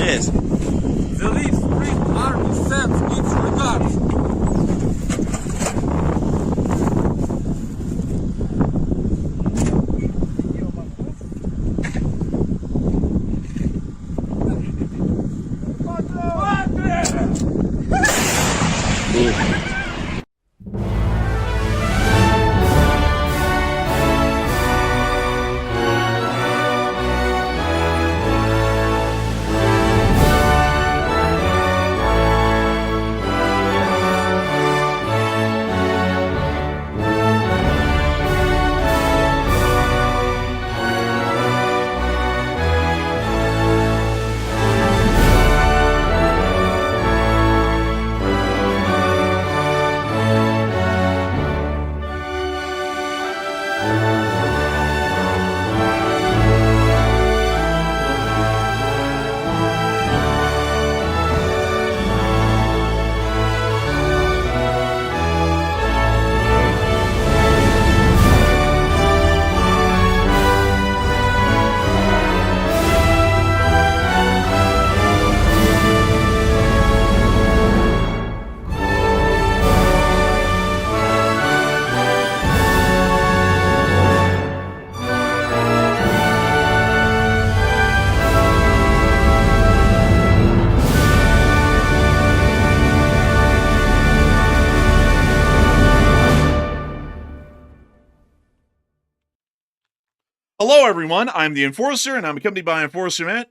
Yes. The Leaf Spring Army sends its regards. Hello, everyone. I'm the Enforcer, and I'm accompanied by Enforcer Matt.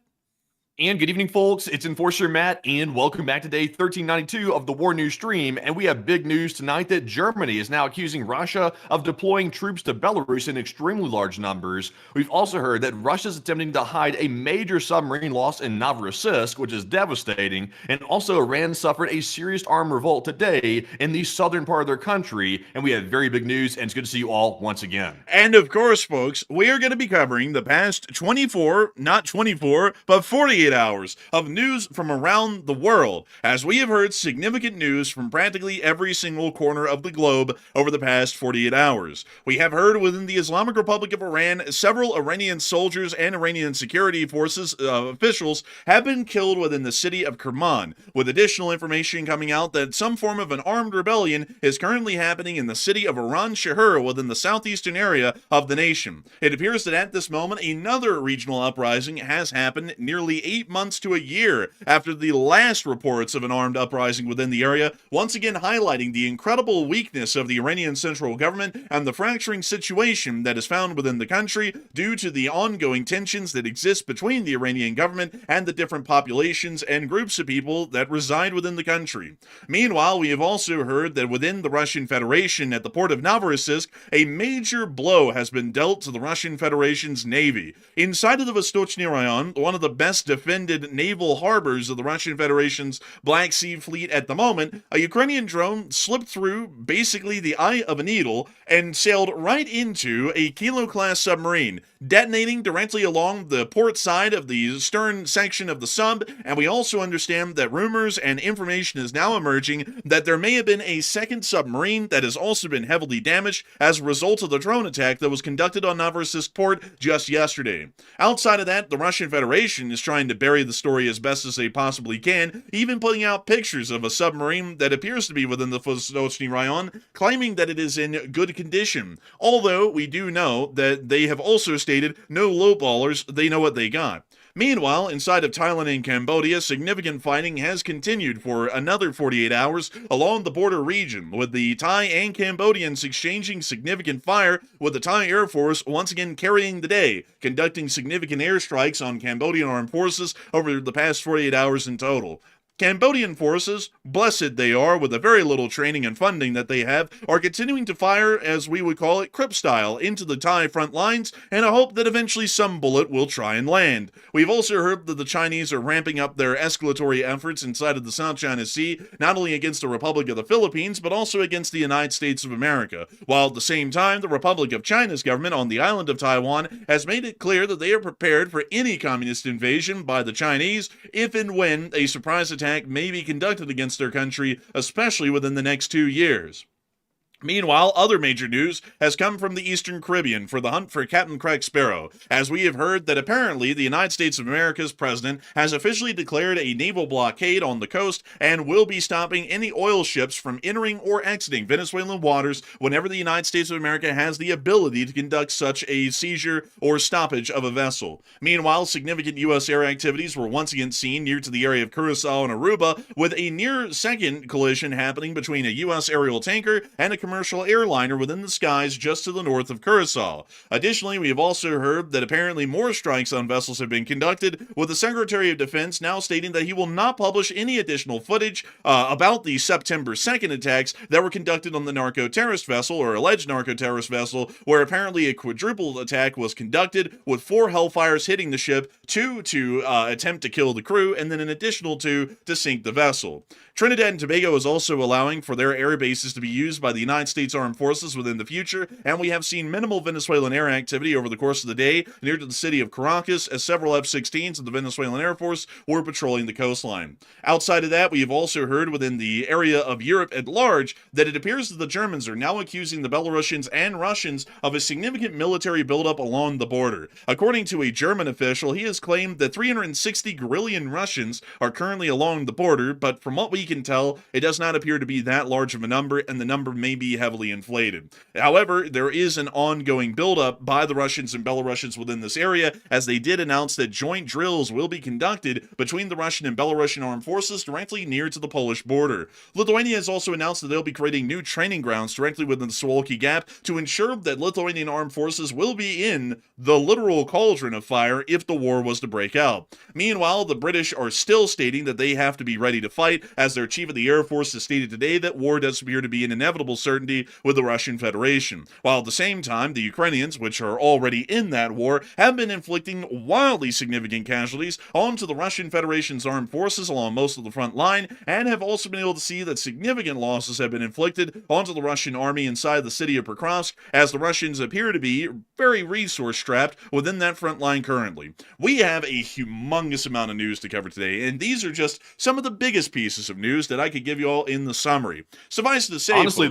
And good evening, folks. It's Enforcer Matt, and welcome back to day 1392 of the War News stream. And we have big news tonight that Germany is now accusing Russia of deploying troops to Belarus in extremely large numbers. We've also heard that Russia's attempting to hide a major submarine loss in Novorossiysk, which is devastating. And also, Iran suffered a serious armed revolt today in the southern part of their country. And we have very big news, and it's good to see you all once again. And of course, folks, we are going to be covering the past 24, not 24, but 48 hours of news from around the world, as we have heard significant news from practically every single corner of the globe over the past 48 hours. We have heard within the Islamic Republic of Iran, several Iranian soldiers and Iranian security forces officials have been killed within the city of Kerman, with additional information coming out that some form of an armed rebellion is currently happening in the city of Iranshahr within the southeastern area of the nation. It appears that at this moment, another regional uprising has happened nearly 8 months to a year after the last reports of an armed uprising within the area, once again highlighting the incredible weakness of the Iranian central government and the fracturing situation that is found within the country due to the ongoing tensions that exist between the Iranian government and the different populations and groups of people that reside within the country. Meanwhile, we have also heard that within the Russian Federation at the port of Novorossiysk, a major blow has been dealt to the Russian Federation's navy. Inside of the Vostochny Rayon, one of the best defended naval harbors of the Russian Federation's Black Sea Fleet at the moment, a Ukrainian drone slipped through basically the eye of a needle and sailed right into a Kilo-class submarine, detonating directly along the port side of the stern section of the sub. And we also understand that rumors and information is now emerging that there may have been a second submarine that has also been heavily damaged as a result of the drone attack that was conducted on Novorossiysk port just yesterday. Outside of that, the Russian Federation is trying to bury the story as best as they possibly can, even putting out pictures of a submarine that appears to be within the Vostochny Rayon, claiming that it is in good condition. Although we do know that they have also stated no lowballers, they know what they got. Meanwhile, inside of Thailand and Cambodia, significant fighting has continued for another 48 hours along the border region, with the Thai and Cambodians exchanging significant fire, with the Thai Air Force once again carrying the day, conducting significant airstrikes on Cambodian armed forces over the past 48 hours in total. Cambodian forces, blessed they are with the very little training and funding that they have, are continuing to fire, as we would call it, Crip style, into the Thai front lines, and I hope that eventually some bullet will try and land. We've also heard that the Chinese are ramping up their escalatory efforts inside of the South China Sea, not only against the Republic of the Philippines, but also against the United States of America, while at the same time, the Republic of China's government on the island of Taiwan has made it clear that they are prepared for any communist invasion by the Chinese, if and when a surprise attack may be conducted against their country, especially within the next 2 years. Meanwhile, other major news has come from the Eastern Caribbean for the hunt for Captain Craig Sparrow, as we have heard that apparently the United States of America's president has officially declared a naval blockade on the coast and will be stopping any oil ships from entering or exiting Venezuelan waters whenever the United States of America has the ability to conduct such a seizure or stoppage of a vessel. Meanwhile, significant U.S. air activities were once again seen near to the area of Curacao and Aruba, with a near-second collision happening between a U.S. aerial tanker and a commercial airliner within the skies just to the north of Curacao. Additionally, we have also heard that apparently more strikes on vessels have been conducted, with the Secretary of Defense now stating that he will not publish any additional footage about the September 2nd attacks that were conducted on the narco-terrorist vessel, or alleged narco-terrorist vessel, where apparently a quadruple attack was conducted, with 4 Hellfires hitting the ship, 2 to attempt to kill the crew, and then an additional 2 to sink the vessel. Trinidad and Tobago is also allowing for their air bases to be used by the United States Armed Forces within the future, and we have seen minimal Venezuelan air activity over the course of the day near to the city of Caracas, as several F-16s of the Venezuelan Air Force were patrolling the coastline. Outside of that, we have also heard within the area of Europe at large that it appears that the Germans are now accusing the Belarusians and Russians of a significant military buildup along the border. According to a German official, he has claimed that 360 guerrillan Russians are currently along the border, but from what we can tell, it does not appear to be that large of a number, and the number may be heavily inflated. However, there is an ongoing buildup by the Russians and Belarusians within this area, as they did announce that joint drills will be conducted between the Russian and Belarusian armed forces directly near to the Polish border. Lithuania has also announced that they'll be creating new training grounds directly within the Suwalki Gap to ensure that Lithuanian armed forces will be in the literal cauldron of fire if the war was to break out. Meanwhile, the British are still stating that they have to be ready to fight, as their chief of the Air Force has stated today that war does appear to be an inevitable certainty with the Russian Federation. While at the same time, the Ukrainians, which are already in that war, have been inflicting wildly significant casualties onto the Russian Federation's armed forces along most of the front line, and have also been able to see that significant losses have been inflicted onto the Russian army inside the city of Pokrovsk, as the Russians appear to be very resource-strapped within that front line currently. We have a humongous amount of news to cover today, and these are just some of the biggest pieces of news that I could give you all in the summary. Suffice to say, honestly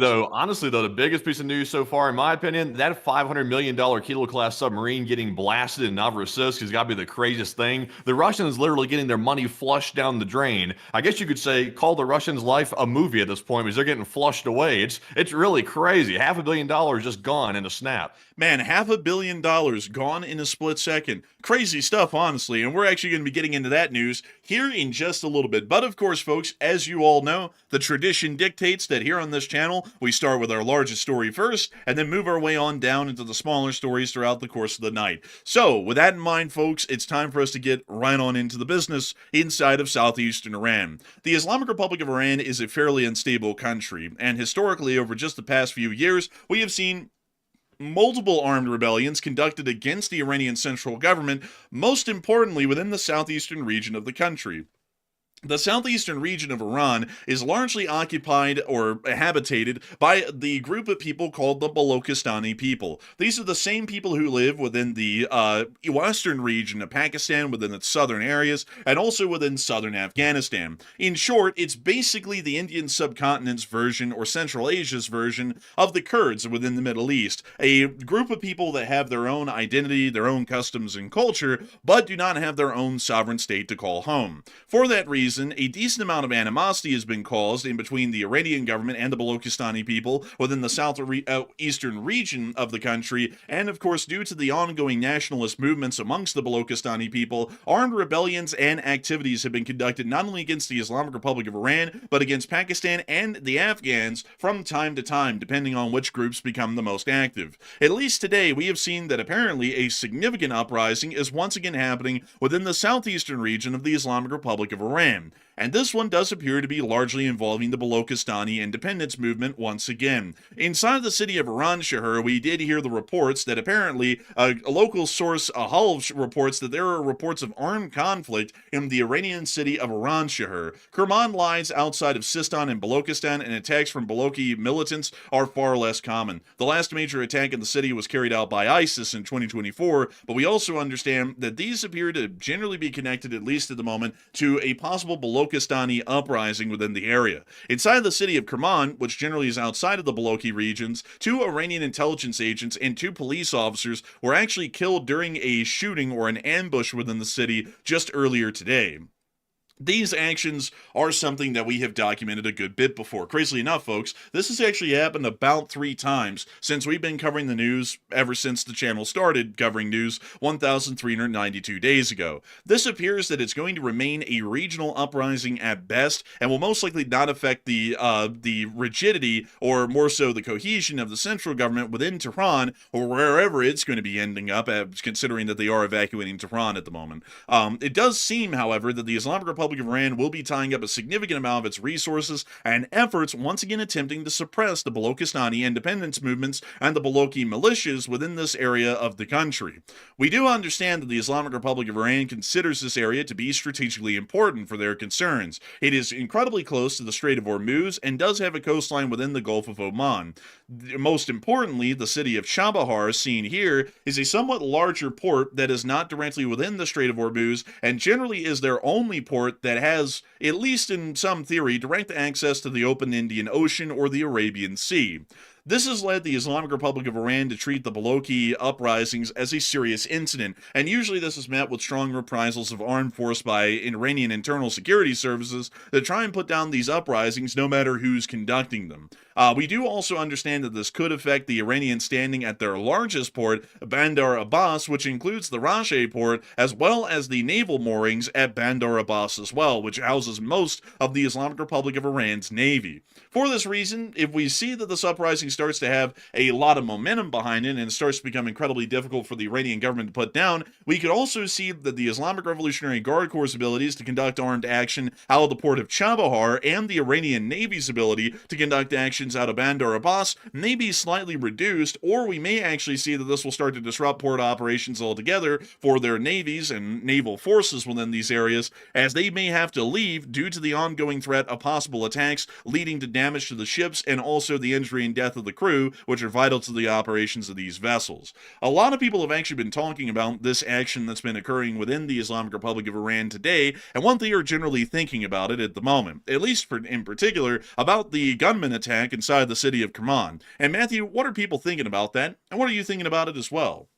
though, the biggest piece of news so far, in my opinion, that $500 million Kilo class submarine getting blasted in Novorossiysk has got to be the craziest thing. The Russians literally getting their money flushed down the drain. I guess you could say call the Russians' life a movie at this point, because they're getting flushed away. It's really crazy. $500 million just gone in a snap. Man, $500 million gone in a split second. Crazy stuff, honestly, and we're actually going to be getting into that news here in just a little bit. But of course, folks, as you all know, the tradition dictates that here on this channel, we start with our largest story first, and then move our way on down into the smaller stories throughout the course of the night. So, with that in mind, folks, it's time for us to get right on into the business inside of southeastern Iran. The Islamic Republic of Iran is a fairly unstable country, and historically, over just the past few years, we have seen multiple armed rebellions conducted against the Iranian central government, most importantly within the southeastern region of the country. The southeastern region of Iran is largely occupied or habitated by the group of people called the Balochistan people. These are the same people who live within the western region of Pakistan, within its southern areas, and also within southern Afghanistan. In short, it's basically the Indian subcontinent's version, or Central Asia's version, of the Kurds within the Middle East. A group of people that have their own identity, their own customs and culture, but do not have their own sovereign state to call home. For that reason, reason, a decent amount of animosity has been caused in between the Iranian government and the Balochistan people within the southeastern region of the country, and of course, due to the ongoing nationalist movements amongst the Balochistan people, armed rebellions and activities have been conducted not only against the Islamic Republic of Iran, but against Pakistan and the Afghans from time to time, depending on which groups become the most active. At least today, we have seen that apparently a significant uprising is once again happening within the southeastern region of the Islamic Republic of Iran. And this one does appear to be largely involving the Balochistani independence movement once again. Inside the city of Iranshahr, we did hear the reports that apparently a local source, Halv, reports that there are reports of armed conflict in the Iranian city of Iranshahr. Kerman lies outside of Sistan and Balochistan, and attacks from Balochi militants are far less common. The last major attack in the city was carried out by ISIS in 2024, but we also understand that these appear to generally be connected, at least at the moment, to a possible Balochistani uprising within the area. Inside the city of Kerman, which generally is outside of the Balochi regions, 2 Iranian intelligence agents and 2 police officers were actually killed during a shooting or an ambush within the city just earlier today. These actions are something that we have documented a good bit before. Crazily enough, folks, this has actually happened about 3 times since we've been covering the news ever since the channel started covering news 1,392 days ago. This appears that it's going to remain a regional uprising at best, and will most likely not affect the rigidity, or more so the cohesion, of the central government within Tehran, or wherever it's going to be ending up, considering that they are evacuating Tehran at the moment. It does seem, however, that the Islamic Republic of Iran will be tying up a significant amount of its resources and efforts, once again attempting to suppress the Balochistani independence movements and the Balochi militias within this area of the country. We do understand that the Islamic Republic of Iran considers this area to be strategically important for their concerns. It is incredibly close to the Strait of Hormuz and does have a coastline within the Gulf of Oman. Most importantly, the city of Chabahar, seen here, is a somewhat larger port that is not directly within the Strait of Hormuz, and generally is their only port that has, at least in some theory, direct access to the open Indian Ocean or the Arabian Sea. This has led the Islamic Republic of Iran to treat the Balochi uprisings as a serious incident, and usually this is met with strong reprisals of armed force by Iranian internal security services that try and put down these uprisings no matter who's conducting them. We do also understand that this could affect the Iranian standing at their largest port, Bandar Abbas, which includes the Rashe port, as well as the naval moorings at Bandar Abbas as well, which houses most of the Islamic Republic of Iran's navy. For this reason, if we see that this uprising starts to have a lot of momentum behind it and starts to become incredibly difficult for the Iranian government to put down, we could also see that the Islamic Revolutionary Guard Corps' abilities to conduct armed action out of the port of Chabahar and the Iranian Navy's ability to conduct actions out of Bandar Abbas may be slightly reduced, or we may actually see that this will start to disrupt port operations altogether for their navies and naval forces within these areas, as they may have to leave due to the ongoing threat of possible attacks leading to damage to the ships and also the injury and death of the crew, which are vital to the operations of these vessels. A lot of people have actually been talking about this action that's been occurring within the Islamic Republic of Iran today, and what they are generally thinking about it at the moment, at least in particular, about the gunman attack inside the city of Kerman. And Matthew, what are people thinking about that, and what are you thinking about it as well?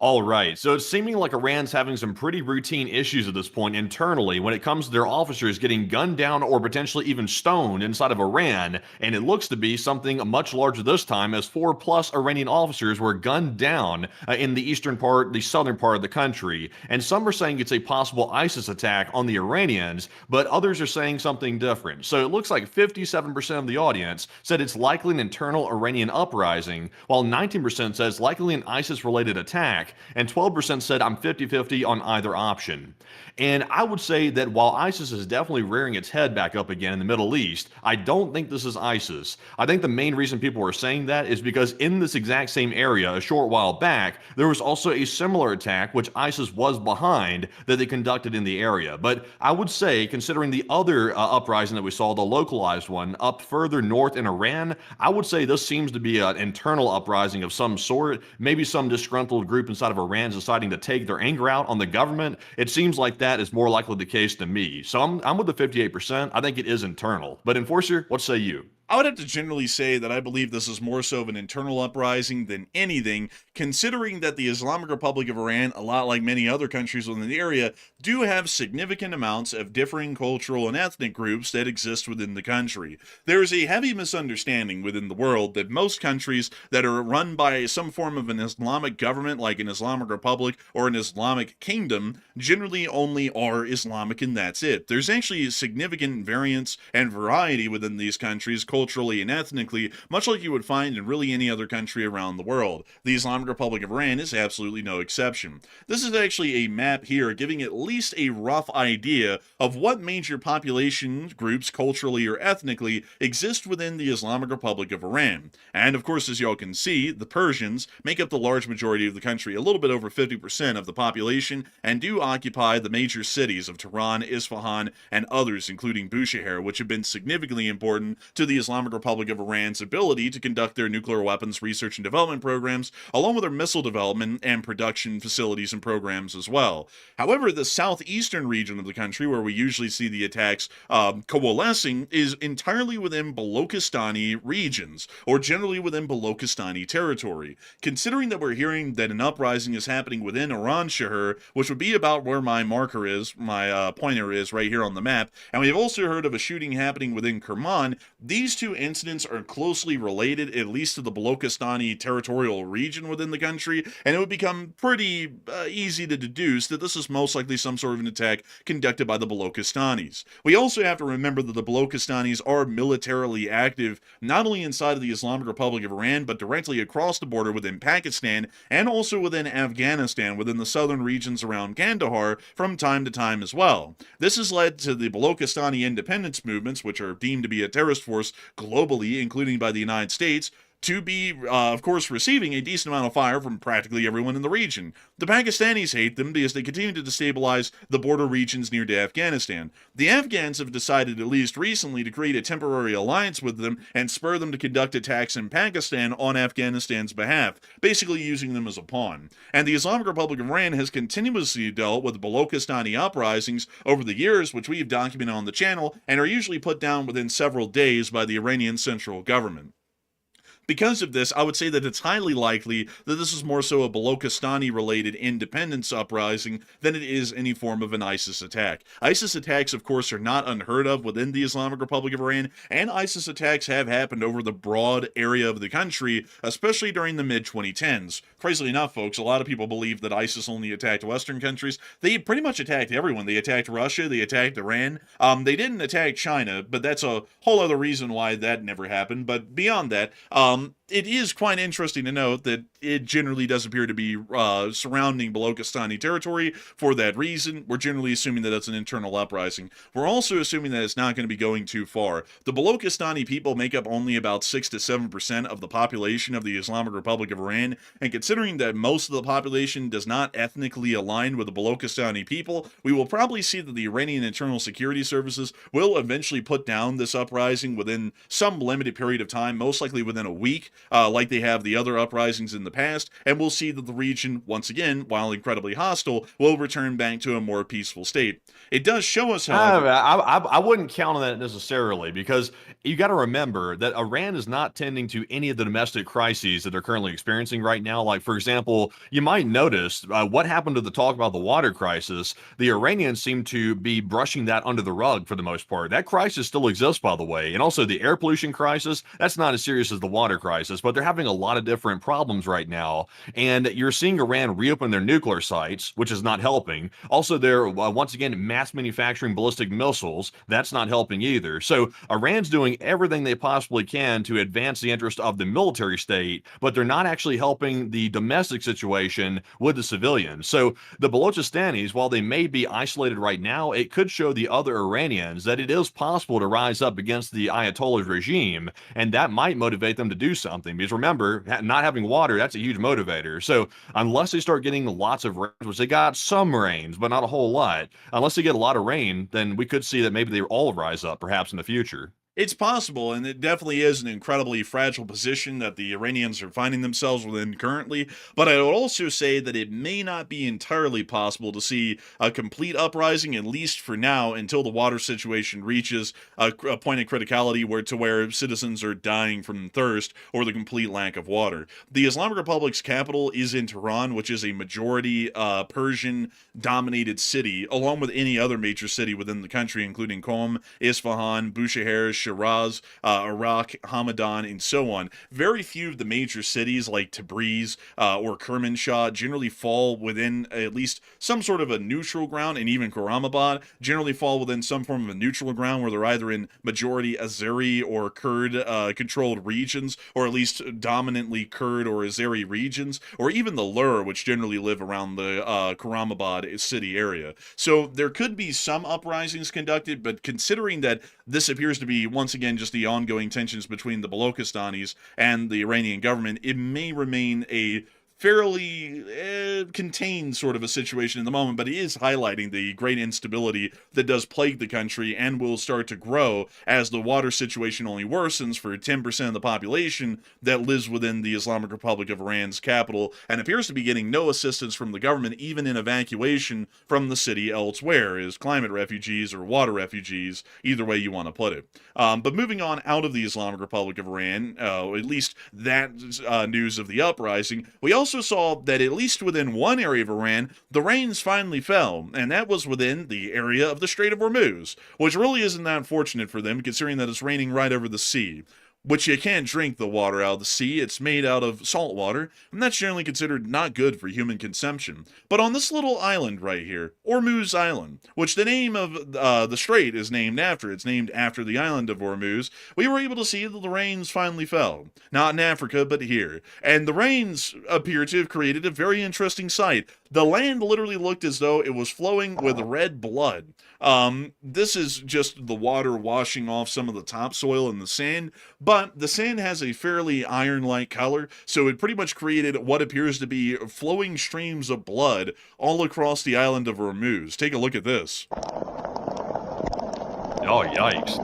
All right, so it's seeming like Iran's having some pretty routine issues at this point internally when it comes to their officers getting gunned down or potentially even stoned inside of Iran, and it looks to be something much larger this time, as 4+ Iranian officers were gunned down in the southern part of the country. And some are saying it's a possible ISIS attack on the Iranians, but others are saying something different. So it looks like 57% of the audience said it's likely an internal Iranian uprising, while 19% says likely an ISIS-related attack, and 12% said I'm 50-50 on either option. And I would say that while ISIS is definitely rearing its head back up again in the Middle East, I don't think this is ISIS. I think the main reason people are saying that is because in this exact same area a short while back, there was also a similar attack which ISIS was behind that they conducted in the area. But I would say, considering the other uprising that we saw, the localized one up further north in Iran, I would say this seems to be an internal uprising of some sort, maybe some disgruntled group inside of Iran deciding to take their anger out on the government. It seems like that is more likely the case to me. So I'm with the 58%. I think it is internal. But Enforcer, what say you? I would have to generally say that I believe this is more so of an internal uprising than anything, considering that the Islamic Republic of Iran, a lot like many other countries within the area, do have significant amounts of differing cultural and ethnic groups that exist within the country. There is a heavy misunderstanding within the world that most countries that are run by some form of an Islamic government, like an Islamic Republic or an Islamic kingdom, generally only are Islamic and that's it. There's actually significant variance and variety within these countries, culturally and ethnically, much like you would find in really any other country around the world. The Islamic Republic of Iran is absolutely no exception. This is actually a map here giving at least a rough idea of what major population groups, culturally or ethnically, exist within the Islamic Republic of Iran. And of course, as y'all can see, the Persians make up the large majority of the country, a little bit over 50% of the population, and do occupy the major cities of Tehran, Isfahan, and others, including Bushehr, which have been significantly important to the Islamic Republic of Iran's ability to conduct their nuclear weapons research and development programs, along with their missile development and production facilities and programs as well. However, the southeastern region of the country, where we usually see the attacks coalescing, is entirely within Balochistan regions, or generally within Balochistan territory. Considering that we're hearing that an uprising is happening within Iranshahr, which would be about where my marker is, my pointer is right here on the map, and we've also heard of a shooting happening within Kerman, these two incidents are closely related, at least to the Balochistan territorial region within the country, and it would become pretty easy to deduce that this is most likely some sort of an attack conducted by the Balochistanis. We also have to remember that the Balochistanis are militarily active, not only inside of the Islamic Republic of Iran, but directly across the border within Pakistan, and also within Afghanistan, within the southern regions around Kandahar, from time to time as well. This has led to the Balochistani independence movements, which are deemed to be a terrorist force globally, including by the United States, to be, of course, receiving a decent amount of fire from practically everyone in the region. The Pakistanis hate them because they continue to destabilize the border regions near to Afghanistan. The Afghans have decided, at least recently, to create a temporary alliance with them and spur them to conduct attacks in Pakistan on Afghanistan's behalf, basically using them as a pawn. And the Islamic Republic of Iran has continuously dealt with Balochistani uprisings over the years, which we have documented on the channel, and are usually put down within several days by the Iranian central government. Because of this, I would say that it's highly likely that this is more so a Balochistani-related independence uprising than it is any form of an ISIS attack. ISIS attacks, of course, are not unheard of within the Islamic Republic of Iran, and ISIS attacks have happened over the broad area of the country, especially during the mid-2010s. Crazily enough, folks, a lot of people believe that ISIS only attacked Western countries. They pretty much attacked everyone. They attacked Russia, they attacked Iran. They didn't attack China, but that's a whole other reason why that never happened. But beyond that, it is quite interesting to note that it generally does appear to be surrounding Balochistani territory. For that reason, we're generally assuming that it's an internal uprising. We're also assuming that it's not going to be going too far. The Balochistani people make up only about 6 to 7% of the population of the Islamic Republic of Iran, and considering that most of the population does not ethnically align with the Balochistani people, we will probably see that the Iranian Internal Security Services will eventually put down this uprising within some limited period of time, most likely within a week, like they have the other uprisings in the past, and we'll see that the region, once again, while incredibly hostile, will return back to a more peaceful state. It does show us, however... I wouldn't count on that necessarily, because you got to remember that Iran is not tending to any of the domestic crises that they're currently experiencing right now. Like, for example, you might notice what happened to the talk about the water crisis. The Iranians seem to be brushing that under the rug for the most part. That crisis still exists, by the way, and also the air pollution crisis, that's not as serious as the water crisis, but they're having a lot of different problems right now, and you're seeing Iran reopen their nuclear sites, which is not helping. Also, they're once again mass manufacturing ballistic missiles. That's not helping either. So Iran's doing everything they possibly can to advance the interest of the military state, but they're not actually helping the domestic situation with the civilians. So the Balochistanis, while they may be isolated right now, it could show the other Iranians that it is possible to rise up against the Ayatollah's regime, and that might motivate them to do something. Because remember, not having water, that's a huge motivator. So unless they start getting lots of rains, which they got some rains, but not a whole lot, unless they get a lot of rain, then we could see that maybe they all rise up perhaps in the future. It's possible, and it definitely is an incredibly fragile position that the Iranians are finding themselves within currently. But I would also say that it may not be entirely possible to see a complete uprising, at least for now, until the water situation reaches a point of criticality where citizens are dying from thirst or the complete lack of water. The Islamic Republic's capital is in Tehran, which is a majority Persian-dominated city, along with any other major city within the country, including Qom, Isfahan, Bushehr, Shiraz, Iraq, Hamadan, and so on. Very few of the major cities like Tabriz or Kermanshah generally fall within at least some sort of a neutral ground, and even Karamabad generally fall within some form of a neutral ground where they're either in majority Azeri or Kurd controlled regions, or at least dominantly Kurd or Azeri regions, or even the Lur, which generally live around the Karamabad city area. So there could be some uprisings conducted, but considering that this appears to be, once again, just the ongoing tensions between the Balochistanis and the Iranian government, it may remain a fairly contained sort of a situation in the moment, but it is highlighting the great instability that does plague the country and will start to grow as the water situation only worsens for 10% of the population that lives within the Islamic Republic of Iran's capital and appears to be getting no assistance from the government, even in evacuation from the city elsewhere, as climate refugees or water refugees, either way you want to put it. But moving on out of the Islamic Republic of Iran, at least that news of the uprising, we also saw that at least within one area of Iran, the rains finally fell, and that was within the area of the Strait of Hormuz, which really isn't that fortunate for them, considering that it's raining right over the sea. Which you can't drink the water out of the sea. It's made out of salt water, and that's generally considered not good for human consumption. But on this little island right here, Hormuz Island, which the name of the strait is named after, it's named after the island of Hormuz, we were able to see that the rains finally fell. Not in Africa, but here. And the rains appear to have created a very interesting sight. The land literally looked as though it was flowing with red blood. This is just the water washing off some of the topsoil and the sand, but the sand has a fairly iron-like color, so it pretty much created what appears to be flowing streams of blood all across the island of Hormuz. Take a look at this. Oh, yikes.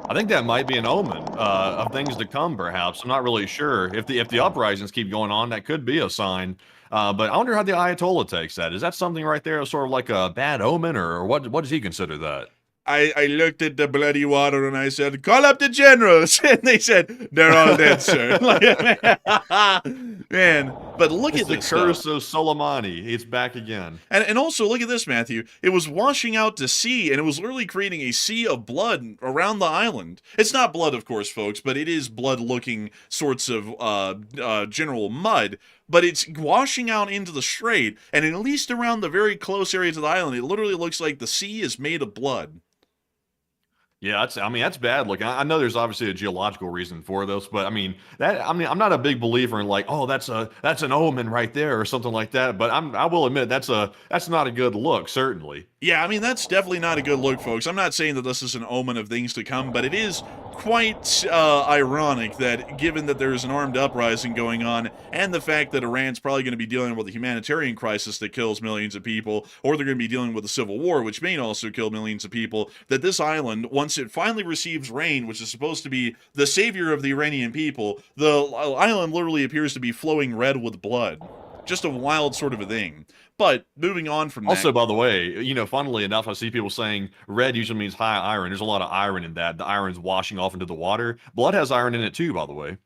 I think that might be an omen of things to come, perhaps. I'm not really sure. If the uprisings keep going on, that could be a sign. But I wonder how the Ayatollah takes that. Is that something right there, sort of like a bad omen, or what does he consider that? I looked at the bloody water and I said, call up the generals. And they said, they're all dead, sir. Man, but look at this. The curse of Soleimani. It's back again. And also, look at this, Matthew. It was washing out to sea, and it was literally creating a sea of blood around the island. It's not blood, of course, folks, but it is blood-looking sorts of general mud. But it's washing out into the strait, and at least around the very close areas of the island, it literally looks like the sea is made of blood. Yeah, that's bad looking. I know there's obviously a geological reason for this, but I'm not a big believer in like, oh, that's an omen right there or something like that. But I will admit that's not a good look, certainly. Yeah, I mean, that's definitely not a good look, folks. I'm not saying that this is an omen of things to come, but it is quite ironic that, given that there's an armed uprising going on, and the fact that Iran's probably going to be dealing with a humanitarian crisis that kills millions of people, or they're going to be dealing with a civil war, which may also kill millions of people, that this island, once it finally receives rain, which is supposed to be the savior of the Iranian people, the island literally appears to be flowing red with blood. Just a wild sort of a thing. But moving on from that. Also, by the way, funnily enough, I see people saying red usually means high iron. There's a lot of iron in that. The iron's washing off into the water. Blood has iron in it too, by the way.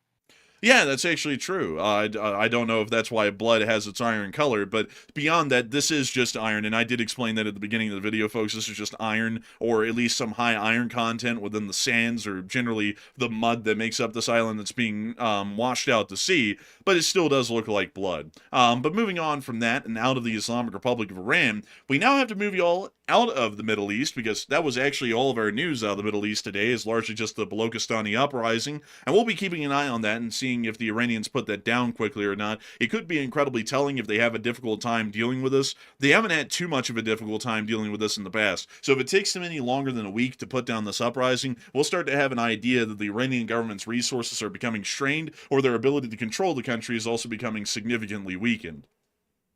Yeah, that's actually true. I don't know if that's why blood has its iron color, but beyond that, this is just iron, and I did explain that at the beginning of the video, folks. This is just iron, or at least some high iron content within the sands, or generally the mud that makes up this island that's being washed out to sea, but it still does look like blood. But moving on from that, and out of the Islamic Republic of Iran, we now have to move y'all out of the Middle East, because that was actually all of our news out of the Middle East today, is largely just the Balochistani uprising, and we'll be keeping an eye on that and seeing if the Iranians put that down quickly or not. It could be incredibly telling if they have a difficult time dealing with this. They haven't had too much of a difficult time dealing with this in the past, so if it takes them any longer than a week to put down this uprising, we'll start to have an idea that the Iranian government's resources are becoming strained, or their ability to control the country is also becoming significantly weakened.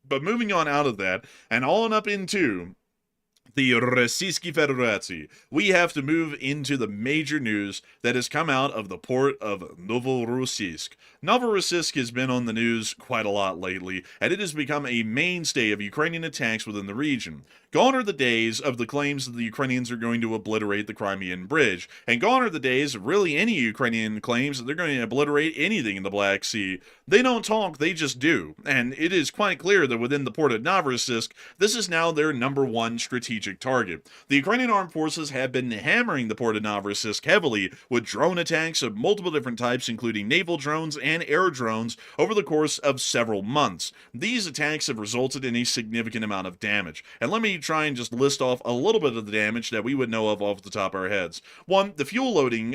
But moving on out of that, and on up into the Rossiysk Federacji, we have to move into the major news that has come out of the port of Novorossiysk. Novorossiysk has been on the news quite a lot lately, and it has become a mainstay of Ukrainian attacks within the region. Gone are the days of the claims that the Ukrainians are going to obliterate the Crimean Bridge, and gone are the days of really any Ukrainian claims that they're going to obliterate anything in the Black Sea. They don't talk, they just do, and it is quite clear that within the port of Novorossiysk, this is now their number one strategic target. The Ukrainian armed forces have been hammering the port of Novorossiysk heavily with drone attacks of multiple different types, including naval drones and air drones, over the course of several months. These attacks have resulted in a significant amount of damage, and let me try and just list off a little bit of the damage that we would know of off the top of our heads. One, the fuel loading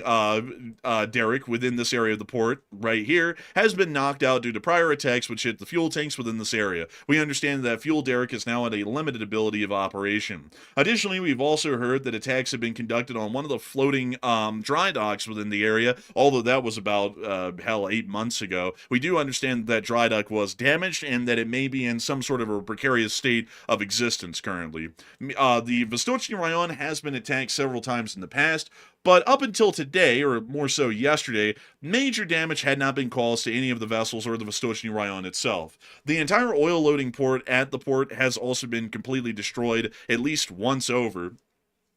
derrick within this area of the port, right here, has been knocked out due to prior attacks which hit the fuel tanks within this area. We understand that fuel derrick is now at a limited ability of operation. Additionally, we've also heard that attacks have been conducted on one of the floating dry docks within the area, although that was about, 8 months ago. We do understand that dry dock was damaged and that it may be in some sort of a precarious state of existence currently. The Vostochny Rayon has been attacked several times in the past, but up until today, or more so yesterday, major damage had not been caused to any of the vessels or the Vostochny Rayon itself. The entire oil loading port at the port has also been completely destroyed at least once over,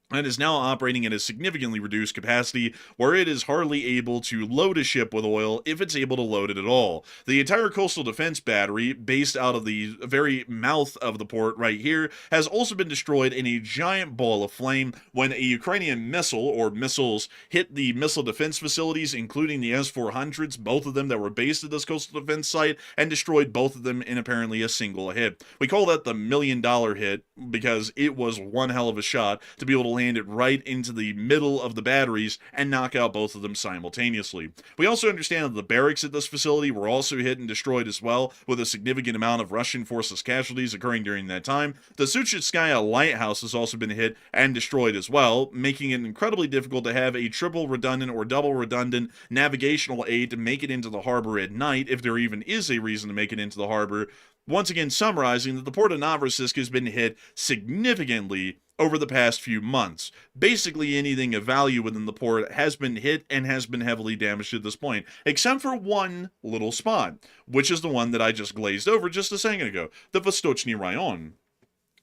and is now operating at a significantly reduced capacity where it is hardly able to load a ship with oil if it's able to load it at all. The entire coastal defense battery, based out of the very mouth of the port right here, has also been destroyed in a giant ball of flame when a Ukrainian missile or missiles hit the missile defense facilities, including the S-400s, both of them that were based at this coastal defense site, and destroyed both of them in apparently a single hit. We call that the $1 million hit because it was one hell of a shot to be able to land it right into the middle of the batteries and knock out both of them simultaneously. We also understand that the barracks at this facility were also hit and destroyed as well, with a significant amount of Russian forces casualties occurring during that time. The Suchitskaya lighthouse has also been hit and destroyed as well, making it incredibly difficult to have a triple redundant or double redundant navigational aid to make it into the harbor at night, if there even is a reason to make it into the harbor. Once again, summarizing that the port of Novorossiysk has been hit significantly over the past few months. Basically anything of value within the port has been hit and has been heavily damaged at this point, except for one little spot, which is the one that I just glazed over just a second ago, the Vostochny Rayon.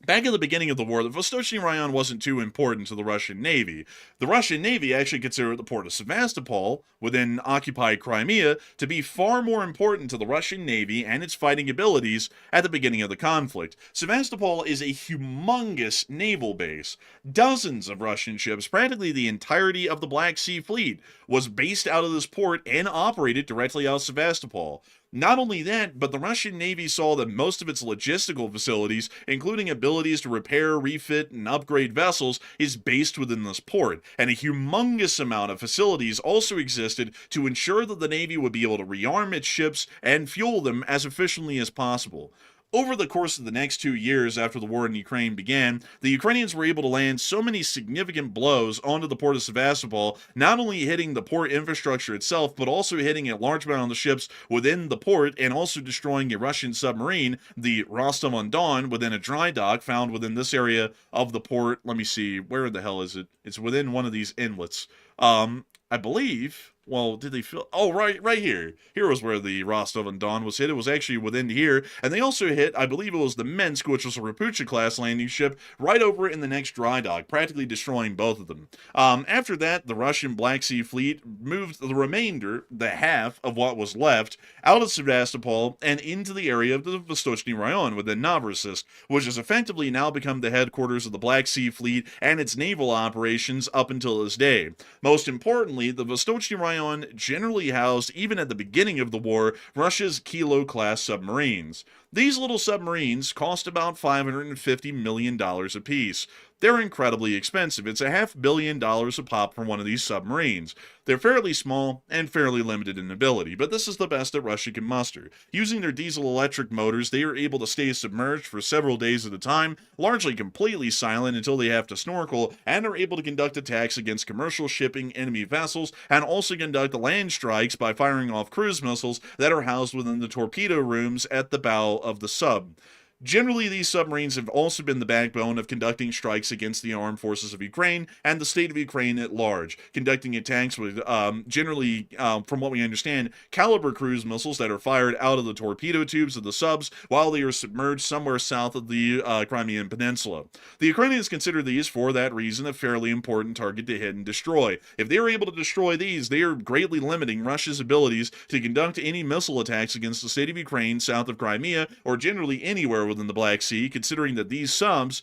Back at the beginning of the war, the Vostochny Rayon wasn't too important to the Russian Navy. The Russian Navy actually considered the port of Sevastopol, within occupied Crimea, to be far more important to the Russian Navy and its fighting abilities at the beginning of the conflict. Sevastopol is a humongous naval base. Dozens of Russian ships, practically the entirety of the Black Sea Fleet, was based out of this port and operated directly out of Sevastopol. Not only that, but the Russian Navy saw that most of its logistical facilities, including abilities to repair, refit, and upgrade vessels, is based within this port, and a humongous amount of facilities also existed to ensure that the Navy would be able to rearm its ships and fuel them as efficiently as possible. Over the course of the next 2 years after the war in Ukraine began, the Ukrainians were able to land so many significant blows onto the port of Sevastopol, not only hitting the port infrastructure itself, but also hitting a large amount of the ships within the port and also destroying a Russian submarine, the Rostov-on-Don, within a dry dock found within this area of the port. Let me see, where the hell is it? It's within one of these inlets. I believe... Well, did they feel... Oh, right here. Here was where the Rostov-on-Don was hit. It was actually within here. And they also hit, I believe it was the Minsk, which was a Rapucha-class landing ship, right over in the next dry dock, practically destroying both of them. After that, the Russian Black Sea Fleet moved the remainder, the half of what was left, out of Sevastopol and into the area of the Vostochny Rayon within Novorossiysk, which has effectively now become the headquarters of the Black Sea Fleet and its naval operations up until this day. Most importantly, the Vostochny Rayon generally housed, even at the beginning of the war, Russia's Kilo-class submarines. These little submarines cost about $550 million apiece. They're incredibly expensive. It's $500 million a pop for one of these submarines. They're fairly small and fairly limited in ability, but this is the best that Russia can muster. Using their diesel-electric motors, they are able to stay submerged for several days at a time, largely completely silent until they have to snorkel, and are able to conduct attacks against commercial shipping enemy vessels, and also conduct land strikes by firing off cruise missiles that are housed within the torpedo rooms at the bow of the sub. Generally, these submarines have also been the backbone of conducting strikes against the armed forces of Ukraine and the state of Ukraine at large, conducting attacks with, generally, from what we understand, caliber cruise missiles that are fired out of the torpedo tubes of the subs while they are submerged somewhere south of the Crimean Peninsula. The Ukrainians consider these, for that reason, a fairly important target to hit and destroy. If they are able to destroy these, they are greatly limiting Russia's abilities to conduct any missile attacks against the state of Ukraine south of Crimea, or generally anywhere within the Black Sea, considering that these subs,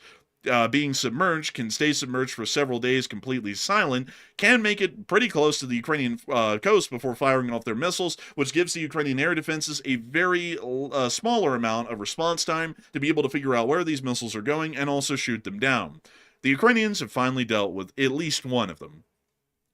being submerged, can stay submerged for several days completely silent, can make it pretty close to the Ukrainian coast before firing off their missiles, which gives the Ukrainian air defenses a very smaller amount of response time to be able to figure out where these missiles are going and also shoot them down. The Ukrainians have finally dealt with at least one of them.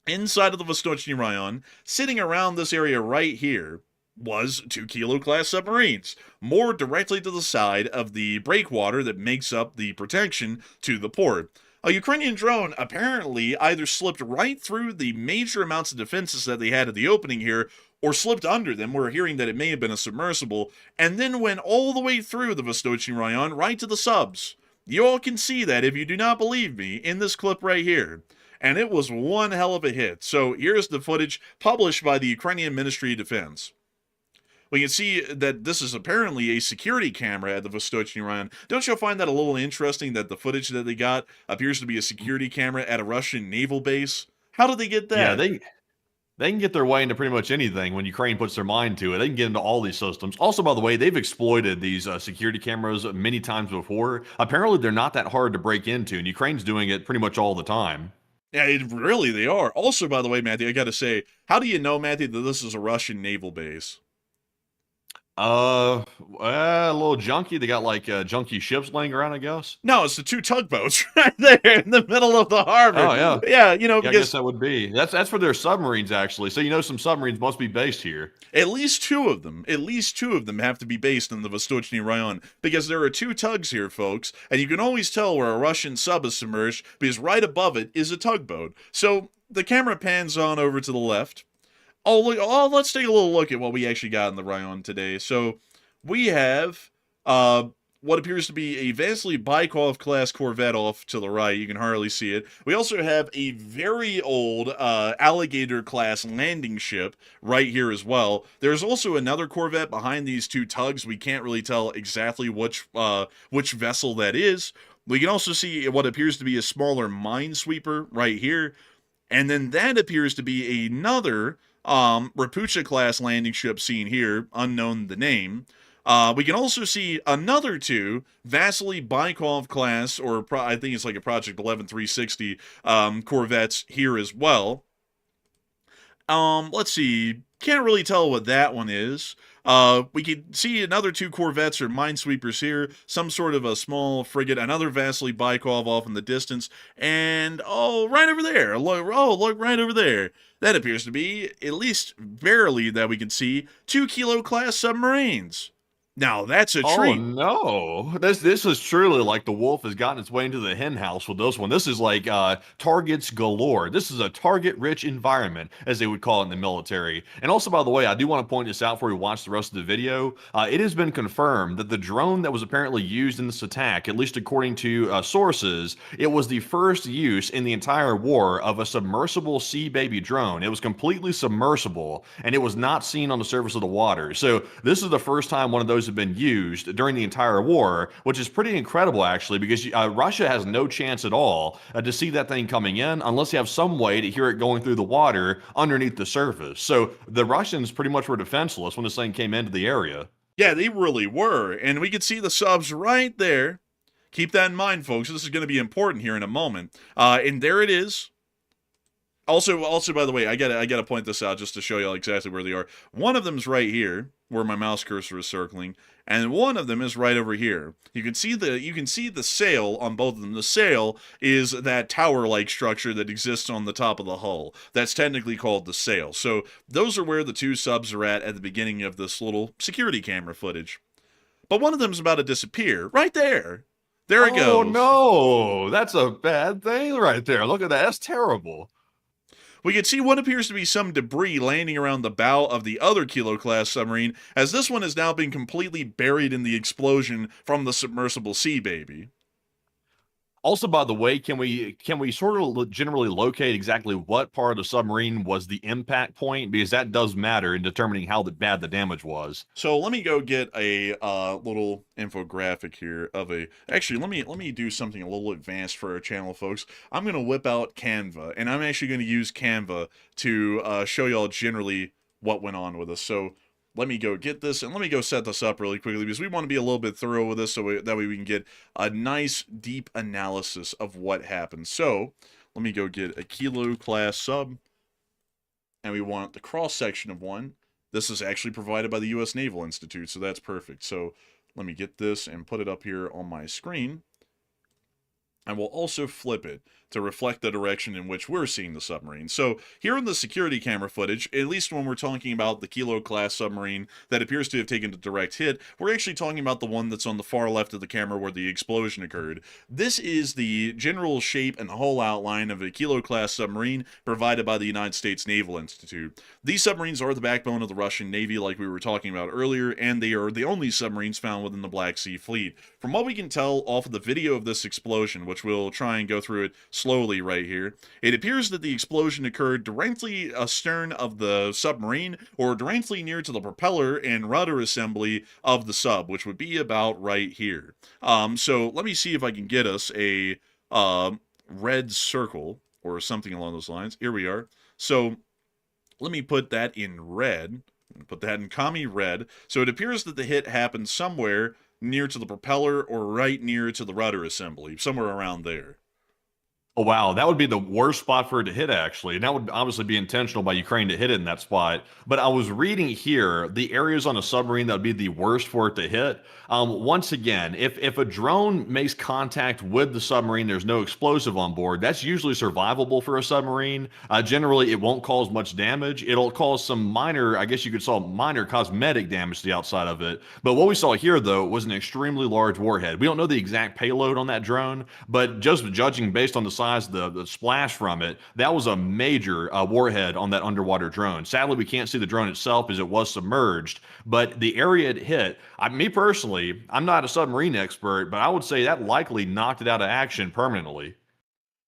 Inside of the Vostochny Rayon, sitting around this area right here, was 2 Kilo class submarines, more directly to the side of the breakwater that makes up the protection to the port. A Ukrainian drone apparently either slipped right through the major amounts of defenses that they had at the opening here, or slipped under them. We're hearing that it may have been a submersible, and then went all the way through the Vostochny Rayon right to the subs. You all can see that, if you do not believe me, in this clip right here. And it was one hell of a hit. So here's the footage published by the Ukrainian Ministry of Defense. We can see that this is apparently a security camera at the Vostochny Rayon. Don't you find that a little interesting that the footage that they got appears to be a security camera at a Russian naval base? How did they get that? Yeah, they can get their way into pretty much anything when Ukraine puts their mind to it. They can get into all these systems. Also, by the way, they've exploited these security cameras many times before. Apparently, they're not that hard to break into, and Ukraine's doing it pretty much all the time. Yeah, really, they are. Also, by the way, Matthew, I gotta say, how do you know, Matthew, that this is a Russian naval base? A little junky. They got like junky ships laying around, I guess. No, it's the 2 tugboats right there in the middle of the harbor. Oh, yeah. Yeah, Yeah, because I guess that would be. That's for their submarines, actually. So, some submarines must be based here. at least 2 of them, have to be based in the Vostochny Rayon, because there are 2 tugs here, folks, and you can always tell where a Russian sub is submerged, because right above it is a tugboat. So the camera pans on over to the left. Let's take a little look at what we actually got in the Rayon today. So we have what appears to be a Vasily Baikov class corvette off to the right. You can hardly see it. We also have a very old Alligator class landing ship right here as well. There's also another corvette behind these 2 tugs. We can't really tell exactly which vessel that is. We can also see what appears to be a smaller minesweeper right here. And then that appears to be another Rapucha class landing ship seen here, unknown the name. We can also see another 2 Vasily Baikov class, or I think it's like a Project 11360 corvettes here as well. Let's see. Can't really tell what that one is. We can see another 2 corvettes or minesweepers here, some sort of a small frigate, another Vasily Baikov off in the distance, and right over there. Look right over there. That appears to be, at least barely that we can see, 2 Kilo class submarines. Now, that's a treat. Oh, no. This is truly like the wolf has gotten its way into the hen house with this one. This is like targets galore. This is a target-rich environment, as they would call it in the military. And also, by the way, I do want to point this out before we watch the rest of the video. It has been confirmed that the drone that was apparently used in this attack, at least according to sources, it was the first use in the entire war of a submersible sea baby drone. It was completely submersible, and it was not seen on the surface of the water. So this is the first time one of those have been used during the entire war, which is pretty incredible, actually, because Russia has no chance at all to see that thing coming in unless you have some way to hear it going through the water underneath the surface. So the Russians pretty much were defenseless when this thing came into the area. Yeah, they really were, and we could see the subs right there. Keep that in mind, folks. This is going to be important here in a moment. And there it is. Also, by the way, I gotta point this out just to show you exactly where they are. One of them's right here, where my mouse cursor is circling, and one of them is right over here. You can see the sail on both of them. The sail is that tower-like structure that exists on the top of the hull. That's technically called the sail. So those are where the 2 subs are at the beginning of this little security camera footage. But one of them's about to disappear right there. There it goes. Oh no, that's a bad thing right there. Look at that. That's terrible. we can see what appears to be some debris landing around the bow of the other Kilo-class submarine, as this one has now been completely buried in the explosion from the submersible Sea Baby. Also, by the way, can we sort of generally locate exactly what part of the submarine was the impact point? Because that does matter in determining how bad the damage was. So let me go get a little infographic here of a. Actually, let me do something a little advanced for our channel, folks. I'm gonna whip out Canva, and I'm actually gonna use Canva to show y'all generally what went on with us. So let me go get this, and let me go set this up really quickly, because we want to be a little bit thorough with this, so that way we can get a nice, deep analysis of what happened. So let me go get a Kilo-class sub, and we want the cross-section of one. This is actually provided by the U.S. Naval Institute, so that's perfect. So let me get this and put it up here on my screen. And we'll also flip it to reflect the direction in which we're seeing the submarine. So here in the security camera footage, at least when we're talking about the Kilo-class submarine that appears to have taken a direct hit, we're actually talking about the one that's on the far left of the camera where the explosion occurred. This is the general shape and whole outline of a Kilo-class submarine provided by the United States Naval Institute. These submarines are the backbone of the Russian Navy, like we were talking about earlier, and they are the only submarines found within the Black Sea Fleet. From what we can tell off of the video of this explosion, which we'll try and go through it slowly right here, it appears that the explosion occurred directly astern of the submarine, or directly near to the propeller and rudder assembly of the sub, which would be about right here. So let me see if I can get us a red circle or something along those lines. Here we are. So let me put that in red. Put that in commie red. So it appears that the hit happened somewhere near to the propeller or right near to the rudder assembly, somewhere around there. Oh, wow. That would be the worst spot for it to hit, actually. And that would obviously be intentional by Ukraine to hit it in that spot. But I was reading here, the areas on a submarine that would be the worst for it to hit. Once again, if a drone makes contact with the submarine, there's no explosive on board, that's usually survivable for a submarine. Generally, it won't cause much damage. It'll cause some minor, I guess you could call minor cosmetic damage to the outside of it. But what we saw here, though, was an extremely large warhead. We don't know the exact payload on that drone, but just judging based on the size the splash from it, that was a major warhead on that underwater drone. Sadly, we can't see the drone itself as it was submerged, but the area it hit, me personally, I'm not a submarine expert, but I would say that likely knocked it out of action permanently.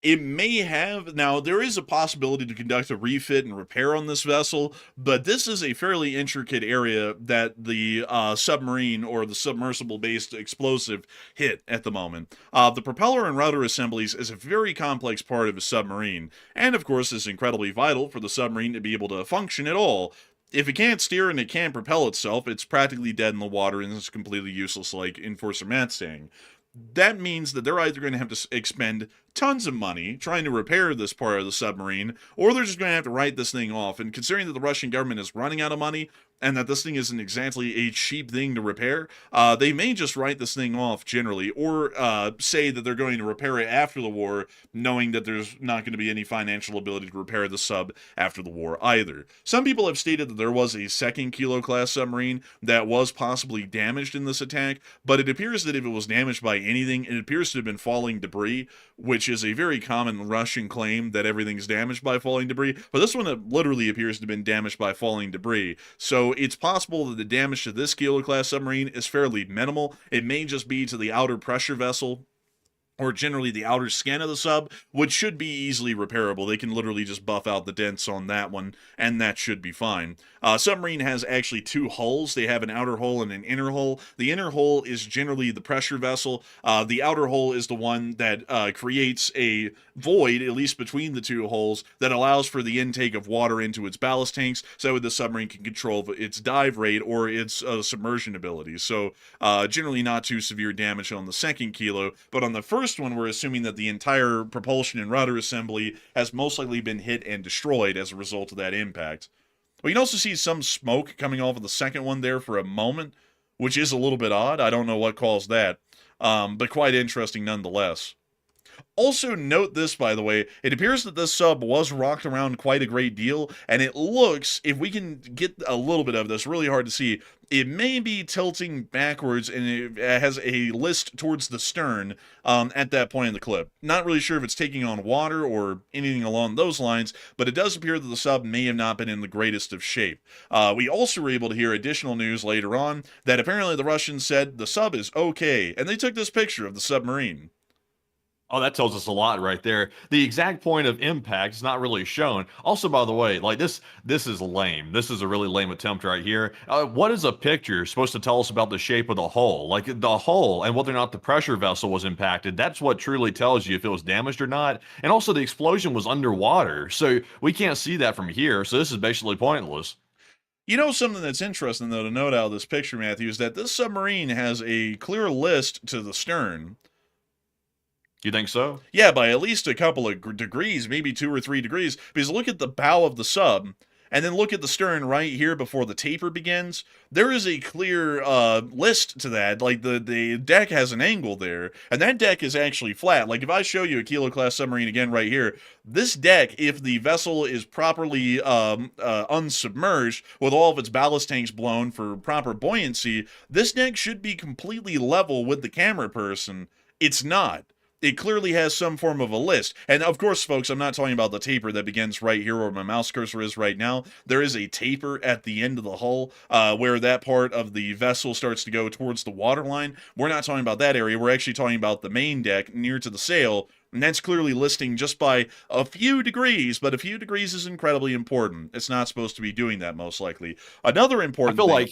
It may have. Now, there is a possibility to conduct a refit and repair on this vessel, but this is a fairly intricate area that the submarine or the submersible-based explosive hit at the moment. The propeller and rudder assemblies is a very complex part of a submarine, and of course is incredibly vital for the submarine to be able to function at all. If it can't steer and it can't propel itself, it's practically dead in the water and is completely useless, like Enforcer Matt's saying. That means that they're either going to have to expend tons of money trying to repair this part of the submarine, or they're just going to have to write this thing off. And considering that the Russian government is running out of money, and that this thing isn't exactly a cheap thing to repair, they may just write this thing off generally, or say that they're going to repair it after the war, knowing that there's not going to be any financial ability to repair the sub after the war either. Some people have stated that there was a second Kilo-class submarine that was possibly damaged in this attack, but it appears that if it was damaged by anything, it appears to have been falling debris, which is a very common Russian claim that everything's damaged by falling debris, but this one literally appears to have been damaged by falling debris. So it's possible that the damage to this Kilo-class submarine is fairly minimal. It may just be to the outer pressure vessel, or generally the outer skin of the sub, which should be easily repairable. They can literally just buff out the dents on that one, and that should be fine. Submarine has actually two hulls. They have an outer hull and an inner hull. The inner hull is generally the pressure vessel. The outer hull is the one that creates a void, at least between the two hulls, that allows for the intake of water into its ballast tanks, so the submarine can control its dive rate or its submersion abilities. So generally not too severe damage on the second Kilo, but on the first one, we're assuming that the entire propulsion and rudder assembly has most likely been hit and destroyed as a result of that impact. We can also see some smoke coming off of the second one there for a moment, which is a little bit odd. I don't know what caused that, but quite interesting nonetheless. Also, note this, by the way, it appears that this sub was rocked around quite a great deal, and it looks, if we can get a little bit of this, really hard to see, it may be tilting backwards, and it has a list towards the stern at that point in the clip. Not really sure if it's taking on water or anything along those lines, but it does appear that the sub may have not been in the greatest of shape. We also were able to hear additional news later on that apparently the Russians said the sub is okay, and they took this picture of the submarine. Oh, that tells us a lot right there. The exact point of impact is not really shown. Also, by the way, like this is lame. This is a really lame attempt right here. What is a picture supposed to tell us about the shape of the hull? Like the hull and whether or not the pressure vessel was impacted. That's what truly tells you if it was damaged or not. And also the explosion was underwater. So we can't see that from here. So this is basically pointless. You know, something that's interesting, though, to note out of this picture, Matthew, is that this submarine has a clear list to the stern. You think so? Yeah, by at least a couple of degrees, maybe 2 or 3 degrees. Because look at the bow of the sub, and then look at the stern right here before the taper begins. There is a clear list to that. Like, the deck has an angle there, and that deck is actually flat. Like, if I show you a Kilo-class submarine again right here, this deck, if the vessel is properly unsubmerged, with all of its ballast tanks blown for proper buoyancy, this deck should be completely level with the camera person. It's not. It clearly has some form of a list. And of course, folks, I'm not talking about the taper that begins right here where my mouse cursor is right now. There is a taper at the end of the hull where that part of the vessel starts to go towards the waterline. We're not talking about that area. We're actually talking about the main deck near to the sail. And that's clearly listing just by a few degrees, but a few degrees is incredibly important. It's not supposed to be doing that, most likely. Another important thing...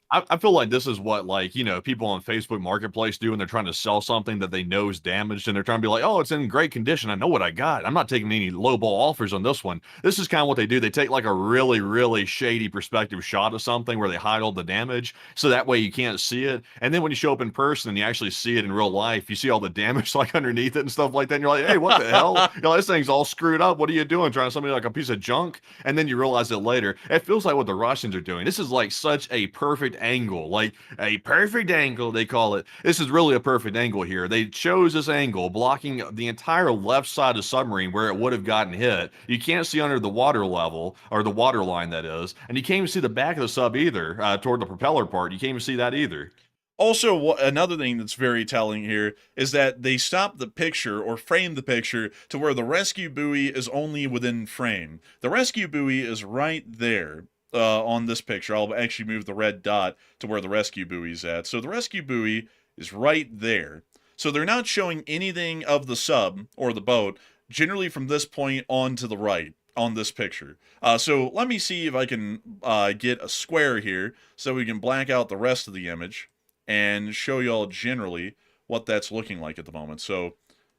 I feel like this is what, like, you know, people on Facebook Marketplace do when they're trying to sell something that they know is damaged, and they're trying to be like, oh, it's in great condition. I know what I got. I'm not taking any lowball offers on this one. This is kind of what they do. They take like a really, really shady perspective shot of something where they hide all the damage, so that way you can't see it. And then when you show up in person and you actually see it in real life, you see all the damage like underneath it and stuff like that. And you're like, hey, what the hell? You know, this thing's all screwed up. What are you doing? Trying to sell me like a piece of junk? And then you realize it later. It feels like what the Russians are doing. This is like such a perfect angle, like a perfect angle, they call it. This is really a perfect angle here. They chose this angle, blocking the entire left side of the submarine where it would have gotten hit. You can't see under the water level, or the water line, that is. And you can't even see the back of the sub either, toward the propeller part. You can't even see that either. Also, another thing that's very telling here is that they stopped the picture or framed the picture to where the rescue buoy is only within frame. The rescue buoy is right there. On this picture, I'll actually move the red dot to where the rescue buoy's at. So the rescue buoy is right there. So they're not showing anything of the sub or the boat, generally from this point on to the right on this picture. So let me see if I can get a square here so we can black out the rest of the image and show y'all generally what that's looking like at the moment. So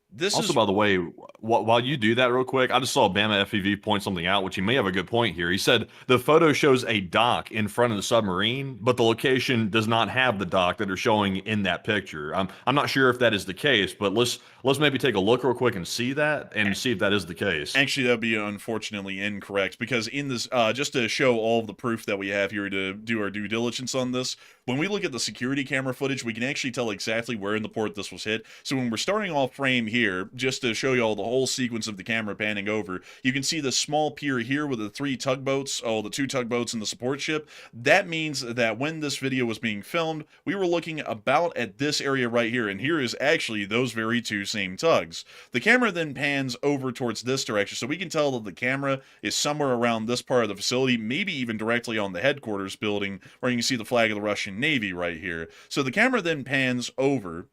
this also, is... by the way, while you do that real quick, I just saw Bama FEV point something out, which he may have a good point here. He said the photo shows a dock in front of the submarine, but the location does not have the dock that are showing in that picture. I'm not sure if that is the case, but let's maybe take a look real quick and see that, and see if that is the case. Actually, that'd be unfortunately incorrect, because in this, just to show all of the proof that we have here to do our due diligence on this, when we look at the security camera footage, we can actually tell exactly where in the port this was hit. So when we're starting off frame here, just to show you all the whole sequence of the camera panning over, you can see the small pier here with the 3 tugboats, the 2 tugboats and the support ship. That means that when this video was being filmed, we were looking about at this area right here, and here is actually those very 2 same tugs. The camera then pans over towards this direction, so we can tell that the camera is somewhere around this part of the facility, maybe even directly on the headquarters building, where you can see the flag of the Russian Navy right here. So the camera then pans over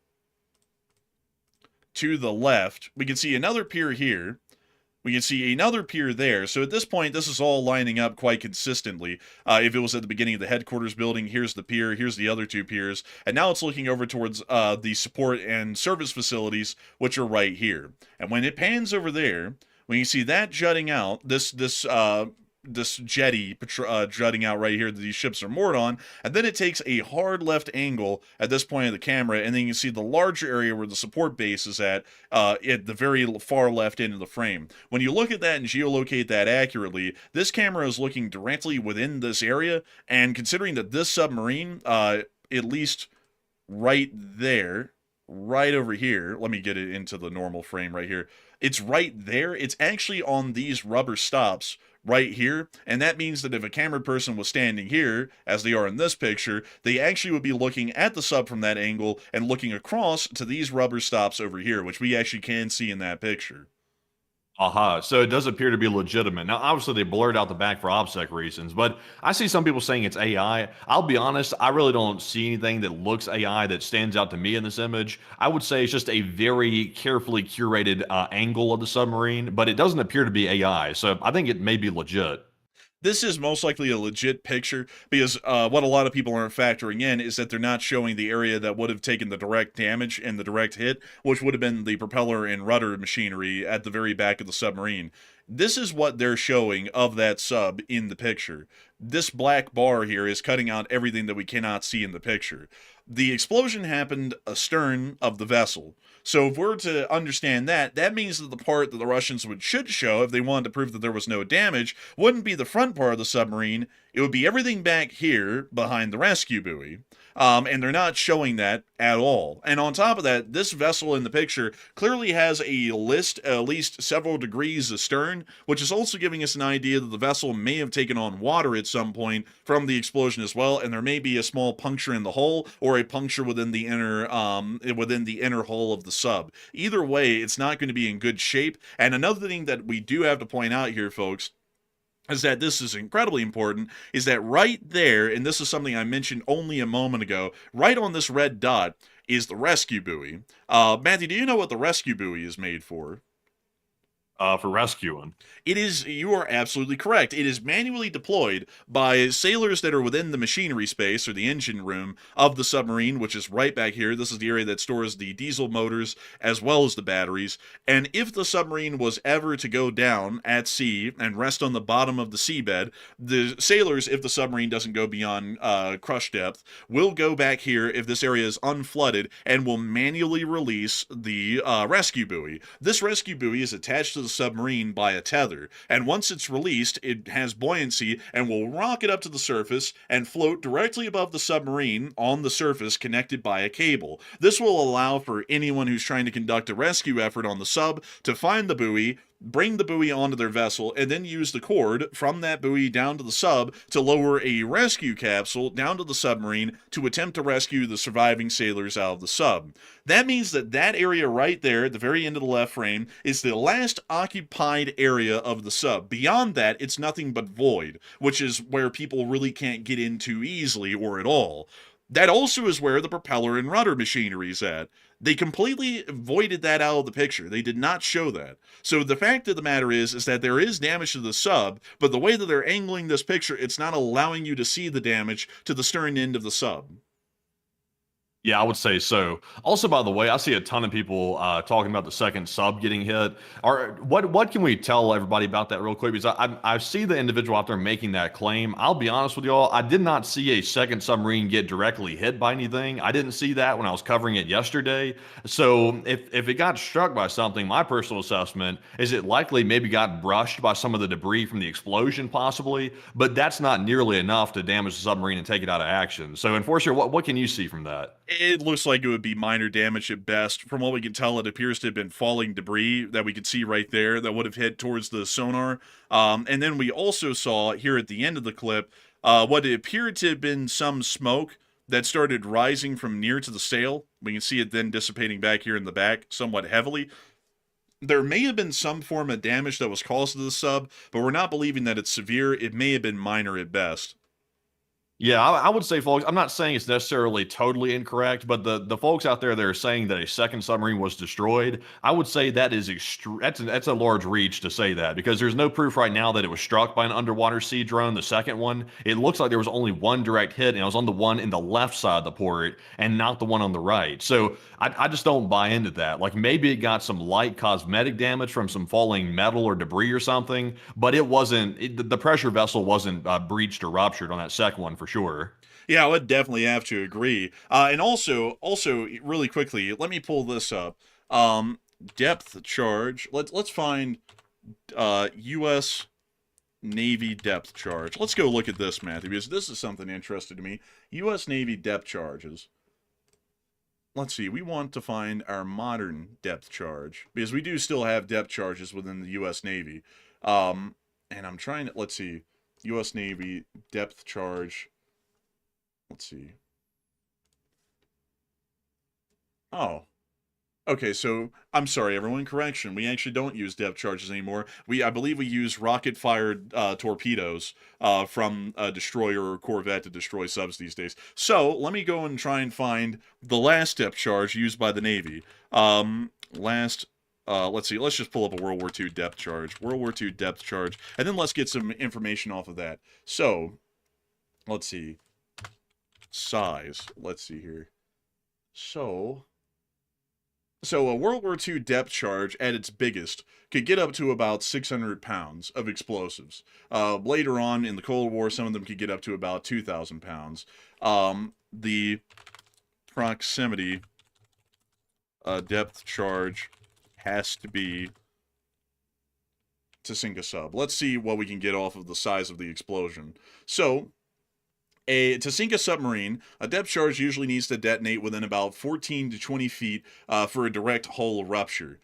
to the left. We can see another pier here. We can see another pier there. So at this point, this is all lining up quite consistently. If it was at the beginning of the headquarters building, here's the pier, here's the other 2 piers, and now it's looking over towards the support and service facilities, which are right here. And when it pans over there, when you see that jutting out, this jetty jutting out right here that these ships are moored on, and then it takes a hard left angle at this point of the camera, and then you can see the larger area where the support base is at the very far left end of the frame. When you look at that and geolocate that accurately, this camera is looking directly within this area, and considering that this submarine, at least right there, right over here. Let me get it into the normal frame right here. It's right there. It's actually on these rubber stops right here. And that means that if a camera person was standing here, as they are in this picture, they actually would be looking at the sub from that angle and looking across to these rubber stops over here, which we actually can see in that picture. Aha, so it does appear to be legitimate. Now, obviously, they blurred out the back for OPSEC reasons, but I see some people saying it's AI. I'll be honest, I really don't see anything that looks AI that stands out to me in this image. I would say it's just a very carefully curated angle of the submarine, but it doesn't appear to be AI, so I think it may be legit. This is most likely a legit picture because what a lot of people aren't factoring in is that they're not showing the area that would have taken the direct damage and the direct hit, which would have been the propeller and rudder machinery at the very back of the submarine. This is what they're showing of that sub in the picture. This black bar here is cutting out everything that we cannot see in the picture. The explosion happened astern of the vessel. So if we're to understand that, that means that the part that the Russians should show, if they wanted to prove that there was no damage, wouldn't be the front part of the submarine. It would be everything back here behind the rescue buoy. And they're not showing that at all. And on top of that, this vessel in the picture clearly has a list at least several degrees astern, which is also giving us an idea that the vessel may have taken on water at some point from the explosion as well, and there may be a small puncture in the hull or a puncture within the inner hull of the sub. Either way, it's not going to be in good shape. And another thing that we do have to point out here, folks, is that this is incredibly important, is that right there, and this is something I mentioned only a moment ago, right on this red dot is the rescue buoy. Matthew, do you know what the rescue buoy is made for? For rescuing. It is, you are absolutely correct. It is manually deployed by sailors that are within the machinery space or the engine room of the submarine, which is right back here. This is the area that stores the diesel motors as well as the batteries. And if the submarine was ever to go down at sea and rest on the bottom of the seabed, the sailors, if the submarine doesn't go beyond crush depth, will go back here if this area is unflooded and will manually release the rescue buoy. This rescue buoy is attached to the submarine by a tether, and once it's released, it has buoyancy and will rocket up to the surface and float directly above the submarine on the surface connected by a cable. This will allow for anyone who's trying to conduct a rescue effort on the sub to find the buoy, bring the buoy onto their vessel, and then use the cord from that buoy down to the sub to lower a rescue capsule down to the submarine to attempt to rescue the surviving sailors out of the sub. That means that that area right there at the very end of the left frame is the last occupied area of the sub. Beyond that, it's nothing but void, which is where people really can't get into easily or at all. That also is where the propeller and rudder machinery is at. They completely voided that out of the picture. They did not show that. So the fact of the matter is that there is damage to the sub, but the way that they're angling this picture, it's not allowing you to see the damage to the stern end of the sub. Yeah, I would say so. Also, by the way, I see a ton of people talking about the second sub getting hit. What can we tell everybody about that real quick? Because I see the individual out there making that claim. I'll be honest with y'all, I did not see a second submarine get directly hit by anything. I didn't see that when I was covering it yesterday. So if it got struck by something, my personal assessment is it likely maybe got brushed by some of the debris from the explosion, possibly. But that's not nearly enough to damage the submarine and take it out of action. So, Enforcer, what can you see from that? It looks like it would be minor damage at best. From what we can tell, it appears to have been falling debris that we could see right there that would have hit towards the sonar. And then we also saw here at the end of the clip what appeared to have been some smoke that started rising from near to the sail. We can see it then dissipating back here in the back somewhat heavily. There may have been some form of damage that was caused to the sub, but we're not believing that it's severe. It may have been minor at best. Yeah, I would say, folks, I'm not saying it's necessarily totally incorrect, but the folks out there that are saying that a second submarine was destroyed, I would say that is that's a large reach to say that, because there's no proof right now that it was struck by an underwater sea drone, the second one. It looks like there was only one direct hit, and it was on the one in the left side of the port and not the one on the right. So I just don't buy into that. Like, maybe it got some light cosmetic damage from some falling metal or debris or something, but it wasn't, the pressure vessel wasn't breached or ruptured on that second one for sure. Yeah, I would definitely have to agree. And also, really quickly, let me pull this up. Depth charge. Let's find U.S. Navy depth charge. Let's go look at this, Matthew, because this is something interesting to me. U.S. Navy depth charges. let's see, we want to find our modern depth charge because we do still have depth charges within the U.S. Navy. And I'm trying to, let's see, U.S. Navy depth charge. Let's see. Oh, okay, so I'm sorry, everyone. Correction. We actually don't use depth charges anymore. I believe we use rocket-fired torpedoes from a destroyer or corvette to destroy subs these days. So let me go and try and find the last depth charge used by the Navy. Let's see. Let's just pull up a World War II depth charge. World War II depth charge, and then let's get some information off of that. So, let's see. Size. Let's see here. So a World War II depth charge at its biggest could get up to about 600 pounds of explosives. Later on in the Cold War, some of them could get up to about 2,000 pounds. The proximity depth charge has to be to sink a sub. Let's see what we can get off of the size of the explosion. So, to sink a submarine, a depth charge usually needs to detonate within about 14 to 20 feet for a direct hull rupture.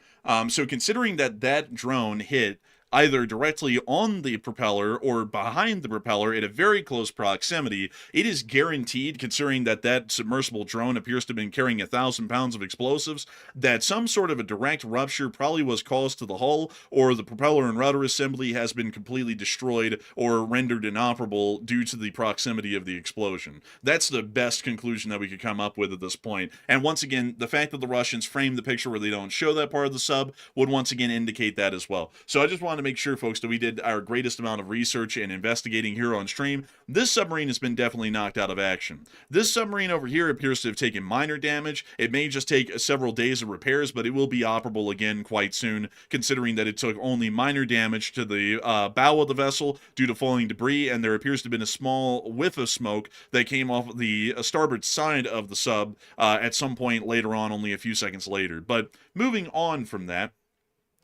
So considering that drone hit either directly on the propeller or behind the propeller at a very close proximity, it is guaranteed, considering that submersible drone appears to have been carrying 1,000 pounds of explosives, that some sort of a direct rupture probably was caused to the hull, or the propeller and rudder assembly has been completely destroyed or rendered inoperable due to the proximity of the explosion. That's the best conclusion that we could come up with at this point. And once again, the fact that the Russians framed the picture where they don't show that part of the sub would once again indicate that as well. So I just want to make sure, folks, that we did our greatest amount of research and investigating here on stream. This submarine has been definitely knocked out of action. This submarine over here appears to have taken minor damage. It may just take several days of repairs, but it will be operable again quite soon, considering that it took only minor damage to the bow of the vessel due to falling debris, and there appears to have been a small whiff of smoke that came off the starboard side of the sub at some point later on, only a few seconds later. But moving on from that,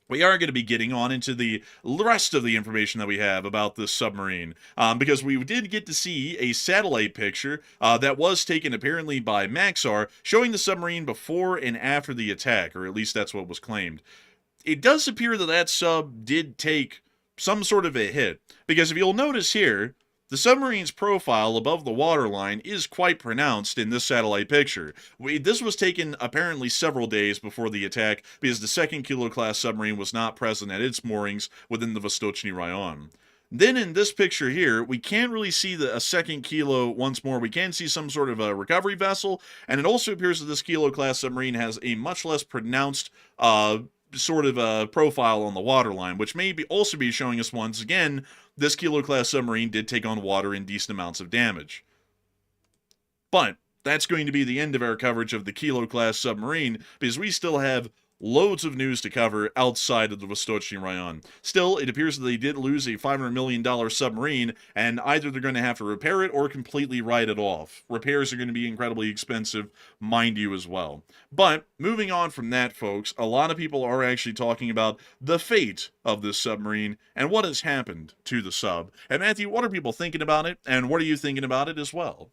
we are going to be getting on into the rest of the information that we have about this submarine, because we did get to see a satellite picture that was taken apparently by Maxar, showing the submarine before and after the attack, or at least that's what was claimed. It does appear that sub did take some sort of a hit, because if you'll notice here, the submarine's profile above the waterline is quite pronounced in this satellite picture. This was taken apparently several days before the attack because the second Kilo-class submarine was not present at its moorings within the Vostochny Rayon. Then in this picture here, we can't really see a second Kilo once more. We can see some sort of a recovery vessel, and it also appears that this Kilo-class submarine has a much less pronounced sort of a profile on the waterline, which may also be showing us once again this Kilo-class submarine did take on water in decent amounts of damage. But that's going to be the end of our coverage of the Kilo-class submarine, because we still have loads of news to cover outside of the Vostochny Rayon. Still, it appears that they did lose a $500 million submarine, and either they're going to have to repair it or completely write it off. Repairs are going to be incredibly expensive, mind you, as well. But, moving on from that, folks, a lot of people are actually talking about the fate of this submarine and what has happened to the sub. And Matthew, what are people thinking about it, and what are you thinking about it as well?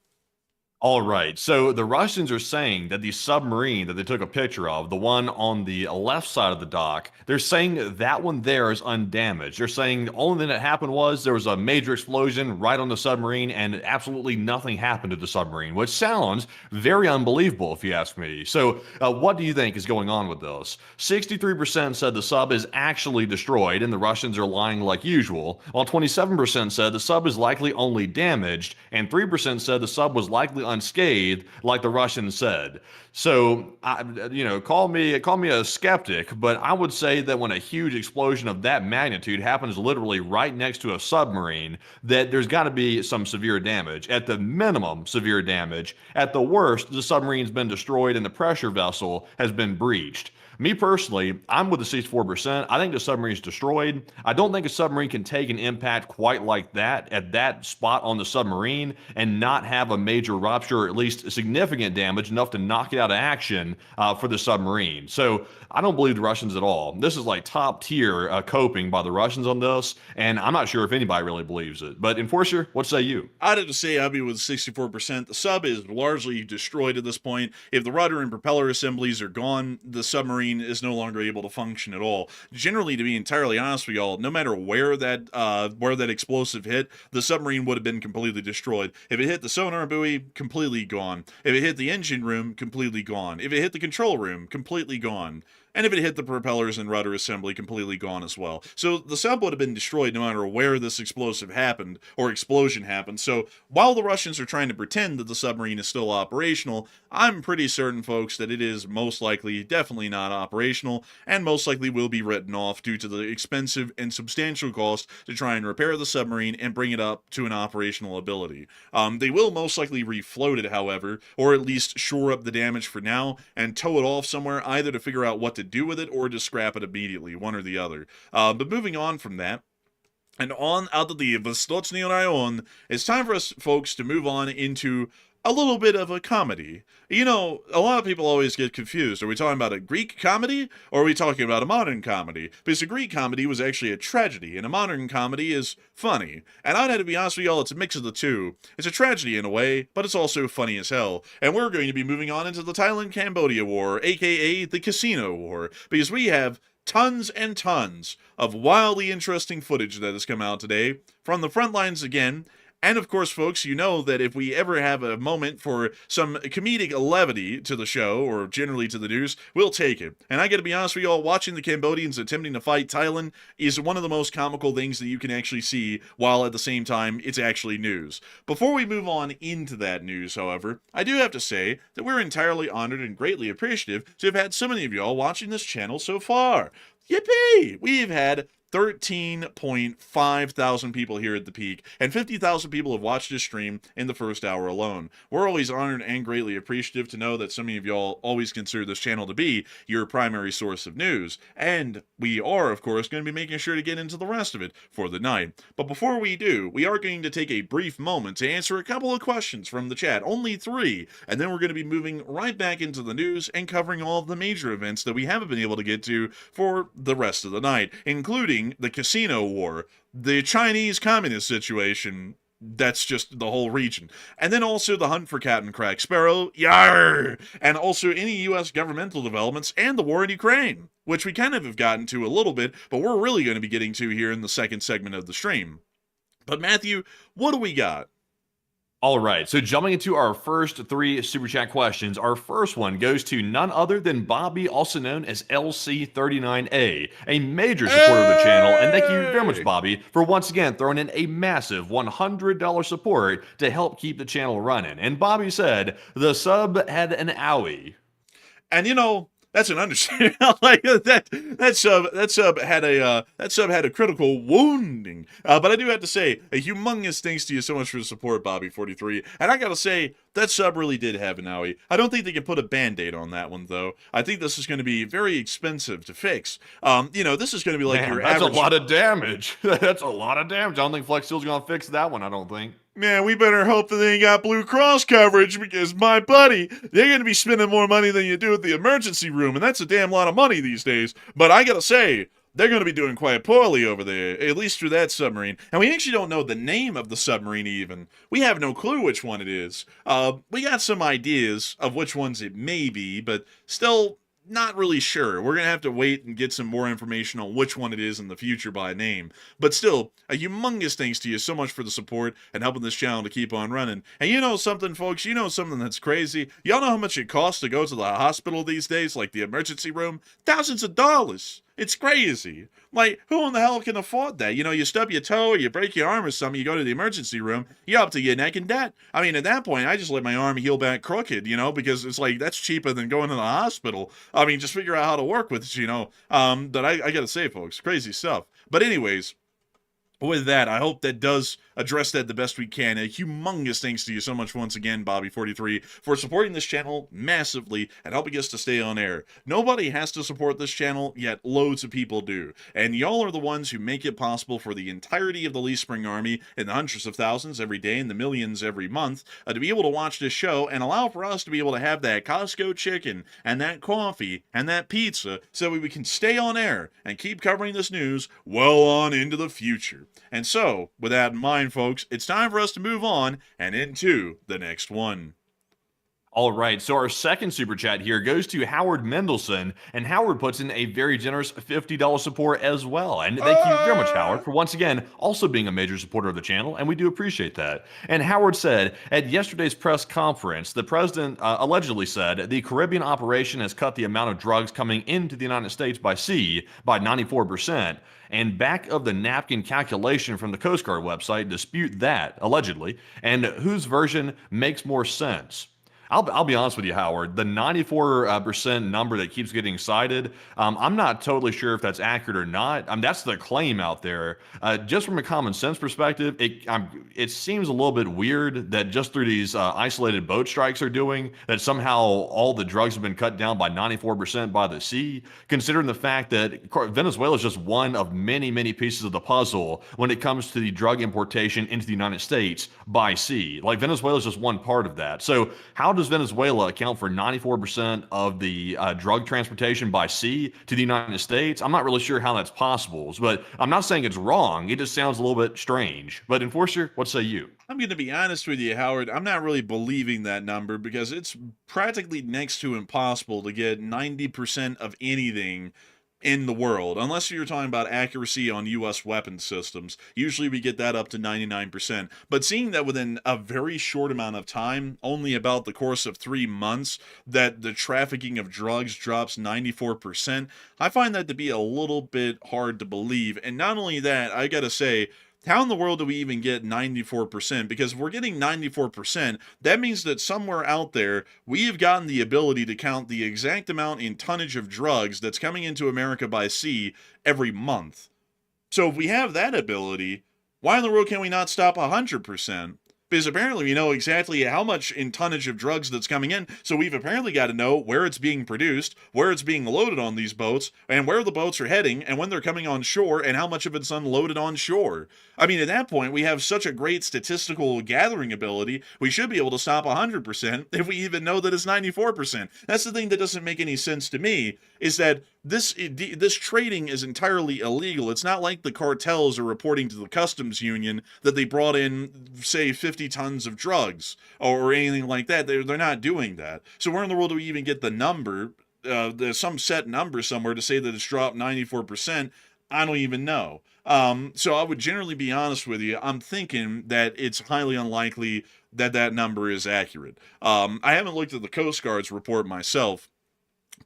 All right. So the Russians are saying that the submarine that they took a picture of, the one on the left side of the dock, they're saying that one there is undamaged. They're saying the only thing that happened was there was a major explosion right on the submarine and absolutely nothing happened to the submarine, which sounds very unbelievable if you ask me. So what do you think is going on with this? 63% said the sub is actually destroyed and the Russians are lying like usual, while 27% said the sub is likely only damaged and 3% said the sub was likely unscathed, like the Russians said. So, call me a skeptic, but I would say that when a huge explosion of that magnitude happens literally right next to a submarine, that there's got to be some severe damage. At the minimum, severe damage. At the worst, the submarine's been destroyed and the pressure vessel has been breached. Me personally, I'm with the 64%. I think the submarine's destroyed. I don't think a submarine can take an impact quite like that at that spot on the submarine and not have a major rupture rupture or at least significant damage enough to knock it out of action for the submarine. So I don't believe the Russians at all. This is like top tier coping by the Russians on this, and I'm not sure if anybody really believes it. But Enforcer, what say you? I'd have to say I'd be with 64%. The sub is largely destroyed at this point. If the rudder and propeller assemblies are gone, the submarine is no longer able to function at all. Generally, to be entirely honest with y'all, no matter where that explosive hit, the submarine would have been completely destroyed. If it hit the sonar buoy, completely gone. If it hit the engine room, completely gone. If it hit the control room, completely gone. And if it hit the propellers and rudder assembly, completely gone as well. So the sub would have been destroyed no matter where this explosive happened or explosion happened. So while the Russians are trying to pretend that the submarine is still operational, I'm pretty certain, folks, that it is most likely definitely not operational and most likely will be written off due to the expensive and substantial cost to try and repair the submarine and bring it up to an operational ability. They will most likely refloat it, however, or at least shore up the damage for now and tow it off somewhere, either to figure out what to do with it or to scrap it immediately, one or the other. But moving on from that, and on out of the Vostochny Rayon, it's time for us folks to move on into a little bit of a comedy. You know, a lot of people always get confused. Are we talking about a Greek comedy, or are we talking about a modern comedy? Because a Greek comedy was actually a tragedy, and a modern comedy is funny. And I'd have to be honest with y'all, it's a mix of the two. It's a tragedy in a way, but it's also funny as hell. And we're going to be moving on into the Thailand-Cambodia War, aka the Casino War, because we have tons and tons of wildly interesting footage that has come out today from the front lines again. And of course, folks, you know that if we ever have a moment for some comedic levity to the show, or generally to the news, we'll take it. And I gotta be honest with you all, watching the Cambodians attempting to fight Thailand is one of the most comical things that you can actually see, while at the same time, it's actually news. Before we move on into that news, however, I do have to say that we're entirely honored and greatly appreciative to have had so many of y'all watching this channel so far. Yippee! We've had 13.5 thousand people here at the peak, and 50,000 people have watched this stream in the first hour alone. We're always honored and greatly appreciative to know that so many of y'all always consider this channel to be your primary source of news, and we are, of course, going to be making sure to get into the rest of it for the night. But before we do, we are going to take a brief moment to answer a couple of questions from the chat, only 3, and then we're going to be moving right back into the news and covering all of the major events that we haven't been able to get to for the rest of the night, including the Casino War, the Chinese communist situation, that's just the whole region, and then also the hunt for Captain Crack Sparrow, yarr, and also any U.S. governmental developments and the war in Ukraine, which we kind of have gotten to a little bit, but we're really going to be getting to here in the second segment of the stream. But Matthew, what do we got? All right, so jumping into our first 3 Super Chat questions, our first one goes to none other than Bobby, also known as LC39A, a major supporter of the channel, and thank you very much, Bobby, for once again throwing in a massive $100 support to help keep the channel running. And Bobby said, the sub had an owie. And you know, that's an understatement. Like that sub had a critical wounding. But I do have to say, a humongous thanks to you so much for the support, Bobby43. And I gotta say, that sub really did have an owie. I don't think they can put a band-aid on that one, though. I think this is going to be very expensive to fix. You know, this is going to be like your average... That's a lot of damage. That's a lot of damage. I don't think Flex Steel's going to fix that one, I don't think. Man, we better hope that they ain't got Blue Cross coverage, because, my buddy, they're going to be spending more money than you do at the emergency room, and that's a damn lot of money these days. But I gotta say, they're going to be doing quite poorly over there, at least through that submarine. And we actually don't know the name of the submarine even. We have no clue which one it is. We got some ideas of which ones it may be, but still not really sure. We're going to have to wait and get some more information on which one it is in the future by name. But still, a humongous thanks to you so much for the support and helping this channel to keep on running. And you know something, folks? You know something that's crazy? Y'all know how much it costs to go to the hospital these days, like the emergency room? Thousands of dollars. It's crazy. Like, who in the hell can afford that? You know, you stub your toe or you break your arm or something, you go to the emergency room, you're up to your neck in debt. I mean, at that point, I just let my arm heal back crooked, you know, because it's like, that's cheaper than going to the hospital. I mean, just figure out how to work with it, you know. But I gotta say, folks, crazy stuff. But anyways, with that, I hope that does address that the best we can. A humongous thanks to you so much once again, Bobby43, for supporting this channel massively and helping us to stay on air. Nobody has to support this channel, yet loads of people do. And y'all are the ones who make it possible for the entirety of the Lee Spring Army, in the hundreds of thousands every day and the millions every month, to be able to watch this show and allow for us to be able to have that Costco chicken and that coffee and that pizza so we can stay on air and keep covering this news well on into the future. And so, with that in mind, folks, it's time for us to move on and into the next one. All right, so our second super chat here goes to Howard Mendelson, and Howard puts in a very generous $50 support as well. And thank you very much, Howard, for once again also being a major supporter of the channel, and we do appreciate that. And Howard said, at yesterday's press conference, the president allegedly said the Caribbean operation has cut the amount of drugs coming into the United States by sea by 94%. And back of the napkin calculation from the Coast Guard website dispute that, allegedly, and whose version makes more sense? I'll be honest with you, Howard. The 94% number that keeps getting cited, I'm not totally sure if that's accurate or not. That's the claim out there. Just from a common sense perspective, it seems a little bit weird that just through these isolated boat strikes they're doing, that somehow all the drugs have been cut down by 94% by the sea, considering the fact that Venezuela is just one of many, many pieces of the puzzle when it comes to the drug importation into the United States by sea. Like, Venezuela is just one part of that. So how does Venezuela account for 94% of the drug transportation by sea to the United States? I'm not really sure how that's possible, but I'm not saying it's wrong. It just sounds a little bit strange. But Enforcer, what say you? I'm going to be honest with you, Howard. I'm not really believing that number because it's practically next to impossible to get 90% of anything in the world, unless you're talking about accuracy on U.S. weapon systems. Usually we get that up to 99%. But seeing that within a very short amount of time, only about the course of 3 months, that the trafficking of drugs drops 94%, I find that to be a little bit hard to believe. And not only that, I gotta say, how in the world do we even get 94%? Because if we're getting 94%, that means that somewhere out there, we have gotten the ability to count the exact amount in tonnage of drugs that's coming into America by sea every month. So if we have that ability, why in the world can we not stop 100%? Because apparently we know exactly how much in tonnage of drugs that's coming in, so we've apparently got to know where it's being produced, where it's being loaded on these boats, and where the boats are heading, and when they're coming on shore, and how much of it's unloaded on shore. I mean, at that point, we have such a great statistical gathering ability, we should be able to stop 100% if we even know that it's 94%. That's the thing that doesn't make any sense to me, is that this trading is entirely illegal. It's not like the cartels are reporting to the customs union that they brought in, say, 50 tons of drugs or anything like that. They're not doing that. So where in the world do we even get the number? There's some set number somewhere to say that it's dropped 94%. I don't even know. So I would generally be honest with you. I'm thinking that it's highly unlikely that that number is accurate. I haven't looked at the Coast Guard's report myself,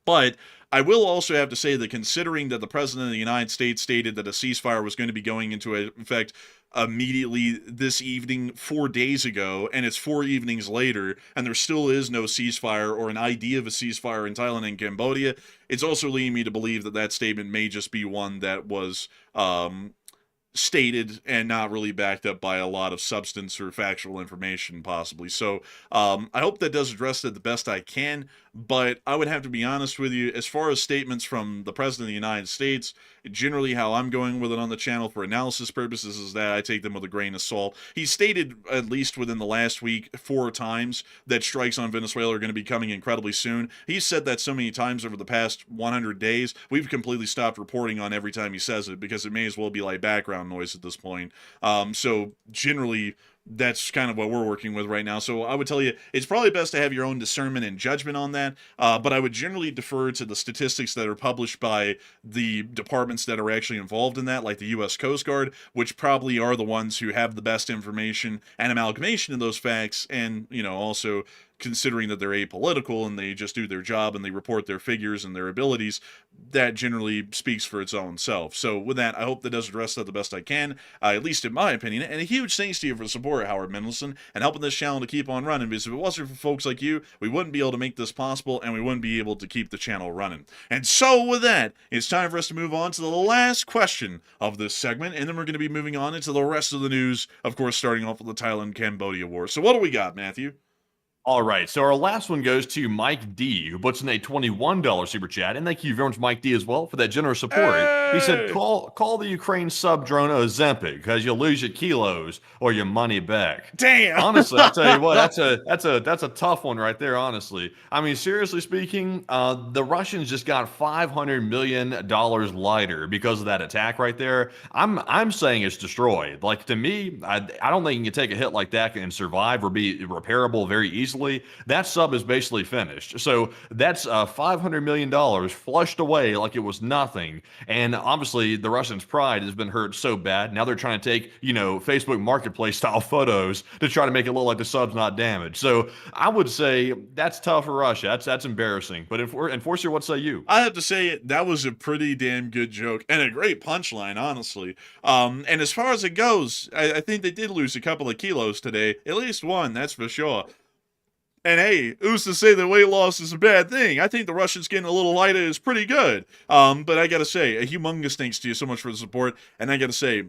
but I will also have to say that considering that the President of the United States stated that a ceasefire was going to be going into effect immediately this evening 4 days ago, and it's 4 evenings later, and there still is no ceasefire or an idea of a ceasefire in Thailand and Cambodia, it's also leading me to believe that that statement may just be one that was stated and not really backed up by a lot of substance or factual information, possibly. So I hope that does address it the best I can, but I would have to be honest with you, as far as statements from the President of the United States, generally how I'm going with it on the channel for analysis purposes is that I take them with a grain of salt. He stated, at least within the last week, 4 times that strikes on Venezuela are going to be coming incredibly soon. He's said that so many times over the past 100 days, we've completely stopped reporting on every time he says it because it may as well be like background noise at this point. So generally, that's kind of what we're working with right now. So I would tell you, it's probably best to have your own discernment and judgment on that. But I would generally defer to the statistics that are published by the departments that are actually involved in that, like the U.S. Coast Guard, which probably are the ones who have the best information and amalgamation of those facts, and, you know, also considering that they're apolitical and they just do their job and they report their figures and their abilities, that generally speaks for its own self. So with that, I hope that does address that the best I can, at least in my opinion. And a huge thanks to you for the support, Howard Mendelson, and helping this channel to keep on running, because if it wasn't for folks like you, we wouldn't be able to make this possible, and we wouldn't be able to keep the channel running. And so with that, it's time for us to move on to the last question of this segment, and then we're going to be moving on into the rest of the news, of course, starting off with the Thailand-Cambodia war. So what do we got, Matthew? All right, so our last one goes to Mike D, who puts in a $21 super chat, and thank you very much, Mike D, as well, for that generous support. Hey! He said, "Call the Ukraine sub drone Ozempic, because you'll lose your kilos or your money back." Damn. Honestly, I'll tell you what, that's a tough one right there. Honestly, I mean, seriously speaking, the Russians just got $500 million lighter because of that attack right there. I'm saying it's destroyed. Like, to me, I don't think you can take a hit like that and survive or be repairable very easily. That sub is basically finished. So that's $500 million flushed away like it was nothing. And obviously the Russians' pride has been hurt so bad. Now they're trying to take, Facebook Marketplace style photos to try to make it look like the sub's not damaged. So I would say that's tough for Russia. That's embarrassing. But Enforcer, what say you? I have to say that was a pretty damn good joke and a great punchline, honestly. And as far as it goes, I think they did lose a couple of kilos today. At least one, that's for sure. And hey, who's to say that weight loss is a bad thing? I think the Russians getting a little lighter is pretty good. But I gotta say, a humongous thanks to you so much for the support. And I gotta say,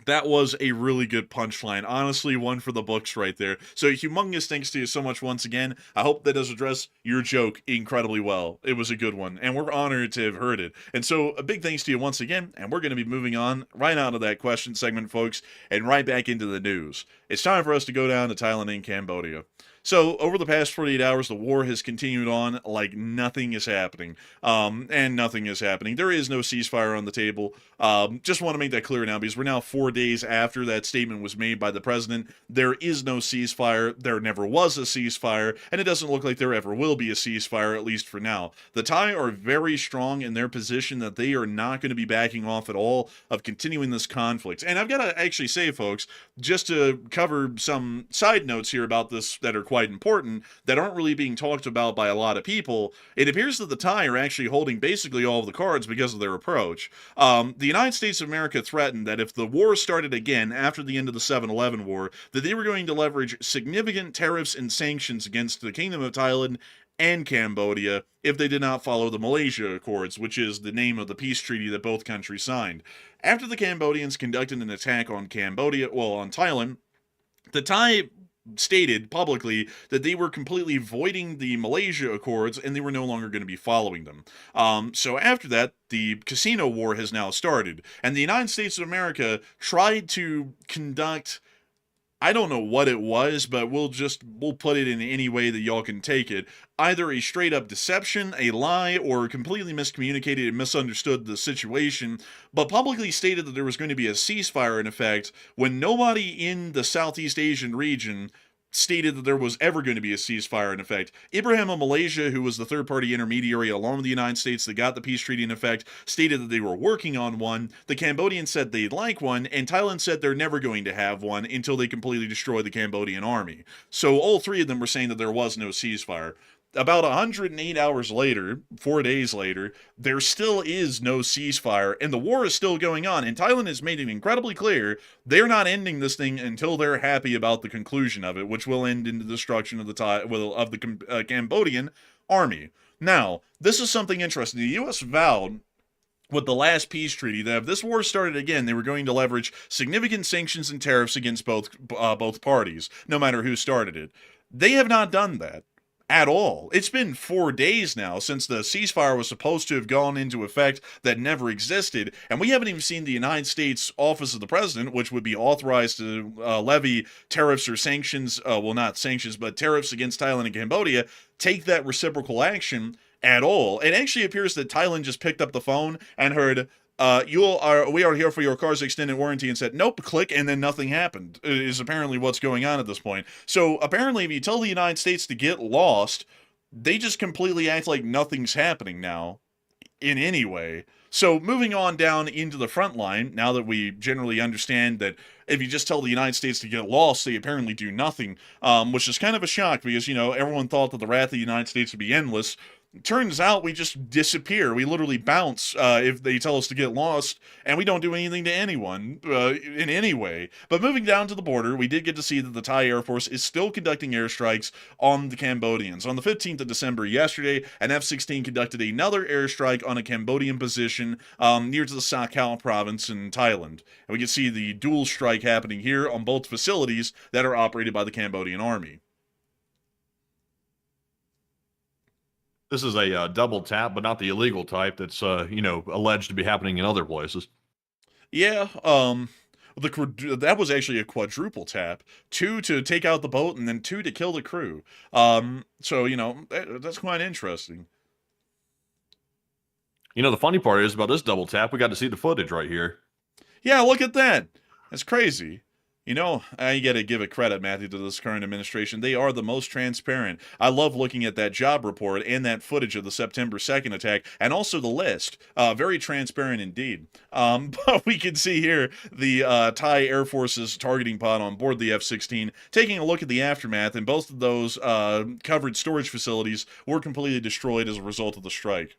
that was a really good punchline. Honestly, one for the books right there. So humongous thanks to you so much once again. I hope that does address your joke incredibly well. It was a good one, and we're honored to have heard it. And so a big thanks to you once again, and we're going to be moving on right out of that question segment, folks, and right back into the news. It's time for us to go down to Thailand and Cambodia. So, over the past 48 hours, the war has continued on like nothing is happening. And nothing is happening. There is no ceasefire on the table. Just want to make that clear now, because we're now 4 days after that statement was made by the president. There is no ceasefire. There never was a ceasefire. And it doesn't look like there ever will be a ceasefire, at least for now. The Thai are very strong in their position that they are not going to be backing off at all of continuing this conflict. And I've got to actually say, folks, just to cover some side notes here about this that are quite important, that aren't really being talked about by a lot of people, it appears that the Thai are actually holding basically all of the cards because of their approach. The United States of America threatened that if the war started again after the end of the 7-11 war, that they were going to leverage significant tariffs and sanctions against the Kingdom of Thailand and Cambodia if they did not follow the Malaysia Accords, which is the name of the peace treaty that both countries signed. After the Cambodians conducted an attack on on Thailand, the Thai stated publicly that they were completely voiding the Malaysia Accords and they were no longer going to be following them. So after that, the casino war has now started, and the United States of America tried to conduct, I don't know what it was, but we'll put it in any way that y'all can take it. Either a straight up deception, a lie, or completely miscommunicated and misunderstood the situation, but publicly stated that there was going to be a ceasefire in effect when nobody in the Southeast Asian region stated that there was ever going to be a ceasefire in effect. Ibrahim of Malaysia, who was the third-party intermediary along with the United States that got the peace treaty in effect, stated that they were working on one. The Cambodians said they'd like one, and Thailand said they're never going to have one until they completely destroy the Cambodian army. So all three of them were saying that there was no ceasefire. About 108 hours later, 4 days later, there still is no ceasefire, and the war is still going on, and Thailand has made it incredibly clear they're not ending this thing until they're happy about the conclusion of it, which will end in the destruction of the Cambodian army. Now, this is something interesting. The U.S. vowed with the last peace treaty that if this war started again, they were going to leverage significant sanctions and tariffs against both parties, no matter who started it. They have not done that at all. It's been 4 days now since the ceasefire was supposed to have gone into effect that never existed, and we haven't even seen the United States Office of the President, which would be authorized to levy tariffs or sanctions, well, not sanctions, but tariffs against Thailand and Cambodia, take that reciprocal action at all. It actually appears that Thailand just picked up the phone and heard, we are here for your car's extended warranty, and said, nope, click, and then nothing happened, is apparently what's going on at this point. So apparently if you tell the United States to get lost, they just completely act like nothing's happening now in any way. So moving on down into the front line, now that we generally understand that if you just tell the United States to get lost, they apparently do nothing, which is kind of a shock because, everyone thought that the wrath of the United States would be endless. Turns out we just disappear. We literally bounce if they tell us to get lost, and we don't do anything to anyone in any way. But moving down to the border, we did get to see that the Thai Air Force is still conducting airstrikes on the Cambodians. On the 15th of December yesterday, an F-16 conducted another airstrike on a Cambodian position near to the Sa Keao province in Thailand. And we can see the dual strike happening here on both facilities that are operated by the Cambodian Army. This is a double tap, but not the illegal type that's, alleged to be happening in other places. Yeah, that was actually a quadruple tap. 2 to take out the boat, and then 2 to kill the crew. So, that's quite interesting. The funny part is about this double tap, we got to see the footage right here. Yeah, look at that. That's crazy. I got to give a credit, Matthew, to this current administration. They are the most transparent. I love looking at that job report and that footage of the September 2nd attack, and also the list. Very transparent indeed. But we can see here the Thai Air Force's targeting pod on board the F-16, taking a look at the aftermath, and both of those covered storage facilities were completely destroyed as a result of the strike.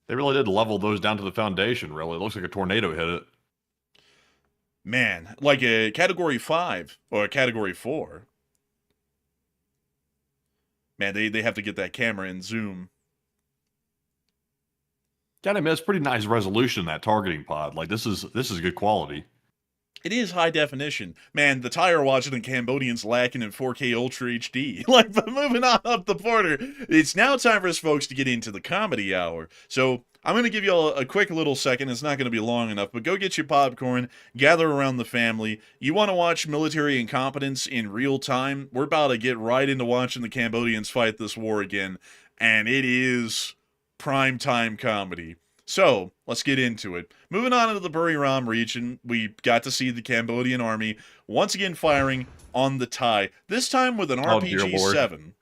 They really did level those down to the foundation, really. It looks like a tornado hit it. Man, like a Category 5 or a Category 4. Man, they have to get that camera and zoom. Gotta admit, it's pretty nice resolution, that targeting pod. Like, this is good quality. It is high definition. Man, the Thai are watching the Cambodians lacking in 4K Ultra HD. But moving on up the border, it's now time for us folks to get into the comedy hour. So I'm going to give you all a quick little second. It's not going to be long enough, but go get your popcorn, gather around the family. You want to watch military incompetence in real time? We're about to get right into watching the Cambodians fight this war again, and it is primetime comedy. So, let's get into it. Moving on into the Buriram region, we got to see the Cambodian army once again firing on the Thai, this time with an RPG-7.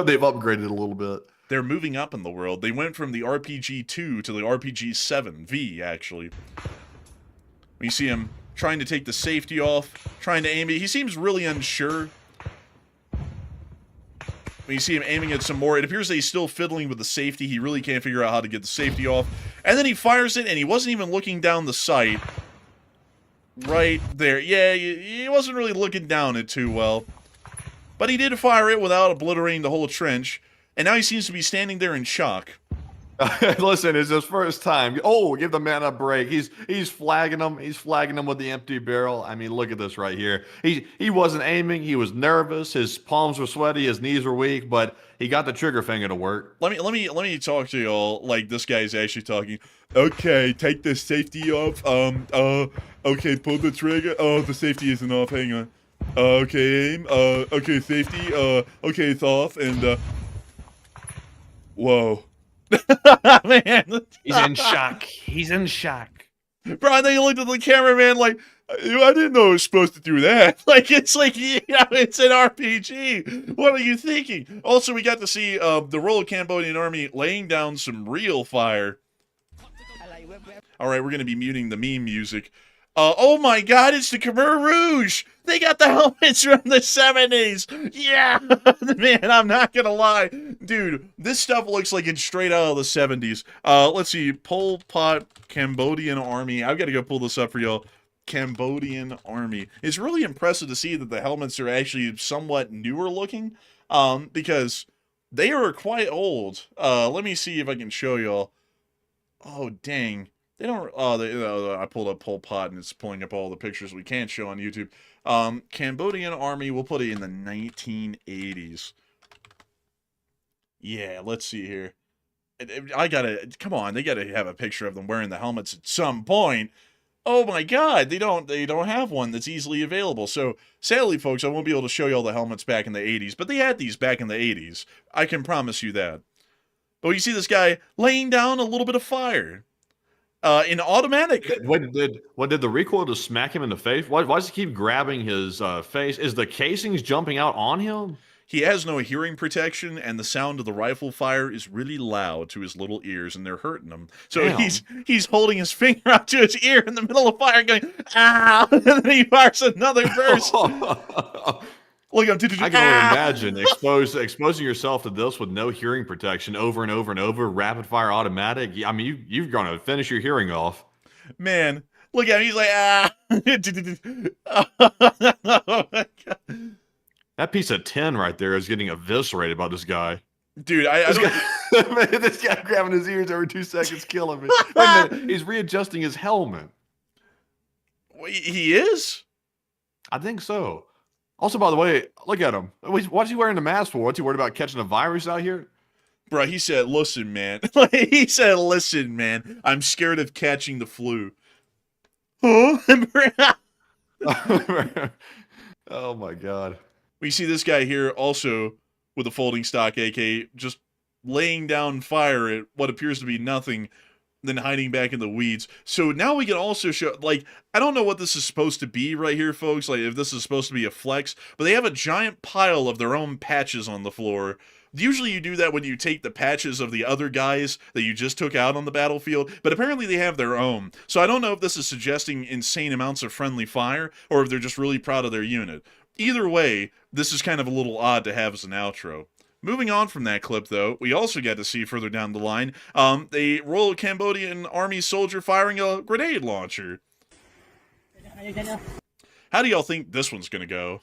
They've upgraded a little bit. They're moving up in the world. They went from the RPG-2 to the RPG-7V, actually. You see him trying to take the safety off, trying to aim it. He seems really unsure. When you see him aiming at some more, it appears that he's still fiddling with the safety. He really can't figure out how to get the safety off. And then he fires it, and he wasn't even looking down the sight. Right there. Yeah, he wasn't really looking down it too well. But he did fire it without obliterating the whole trench. And now he seems to be standing there in shock. Listen, it's his first time. Oh, give the man a break. He's flagging him. He's flagging him with the empty barrel. I mean, look at this right here. He wasn't aiming. He was nervous. His palms were sweaty. His knees were weak, but he got the trigger finger to work. Let me talk to y'all like this guy's actually talking. Okay, take the safety off. Okay, pull the trigger. Oh, the safety isn't off. Hang on. Okay, aim. Okay, safety. Okay, it's off. And whoa. Man, he's in shock. He's in shock. Bro, I think he looked at the cameraman like, I didn't know I was supposed to do that. It's an RPG. What are you thinking? Also, we got to see the Royal Cambodian Army laying down some real fire. All right, we're going to be muting the meme music. Oh my God, it's the Khmer Rouge. They got the helmets from the 70s. Yeah, man, I'm not going to lie. Dude, this stuff looks like it's straight out of the 70s. Let's see, Pol Pot Cambodian Army. I've got to go pull this up for y'all. Cambodian Army. It's really impressive to see that the helmets are actually somewhat newer looking, because they are quite old. Let me see if I can show y'all. Oh, dang. They don't, I pulled up Pol Pot and it's pulling up all the pictures we can't show on YouTube. Cambodian Army, we'll put it in the 1980s. Yeah, let's see here. Come on, they gotta have a picture of them wearing the helmets at some point. Oh my God, they don't have one that's easily available. So sadly, folks, I won't be able to show you all the helmets back in the 80s, but they had these back in the 80s. I can promise you that. But you see this guy laying down a little bit of fire. In automatic. What did the recoil just smack him in the face? Why does he keep grabbing his face? Is the casings jumping out on him? he has no hearing protection, and the sound of the rifle fire is really loud to his little ears, and they're hurting him. So Damn. he's holding his finger out to his ear in the middle of fire, going, "Ah!" And then he fires another burst. Look, I can only imagine exposing yourself to this with no hearing protection over and over and over, rapid fire automatic. I mean, you're going to finish your hearing off. Man, look at him. He's like, "Ah!" Oh my God. That piece of tin right there is getting eviscerated by this guy. Dude, I don't. Man, this guy grabbing his ears every 2 seconds, killing me. Wait a minute, he's readjusting his helmet. He is? I think so. Also, by the way, look at him. What's he wearing the mask for? What's he worried about catching a virus out here? Bro, he said, "Listen, man." He said, "Listen, man. I'm scared of catching the flu." Huh? Oh my God. We see this guy here also with a folding stock AK just laying down fire at what appears to be nothing, then hiding back in the weeds. So now we can also show, like, I don't know what this is supposed to be right here, folks, like if this is supposed to be a flex, but they have a giant pile of their own patches on the floor. Usually you do that when you take the patches of the other guys that you just took out on the battlefield, but apparently they have their own. So I don't know if this is suggesting insane amounts of friendly fire, or if they're just really proud of their unit. Either way, this is kind of a little odd to have as an outro. Moving on from that clip, though, we also get to see further down the line a Royal Cambodian Army soldier firing a grenade launcher. How do y'all think this one's gonna go?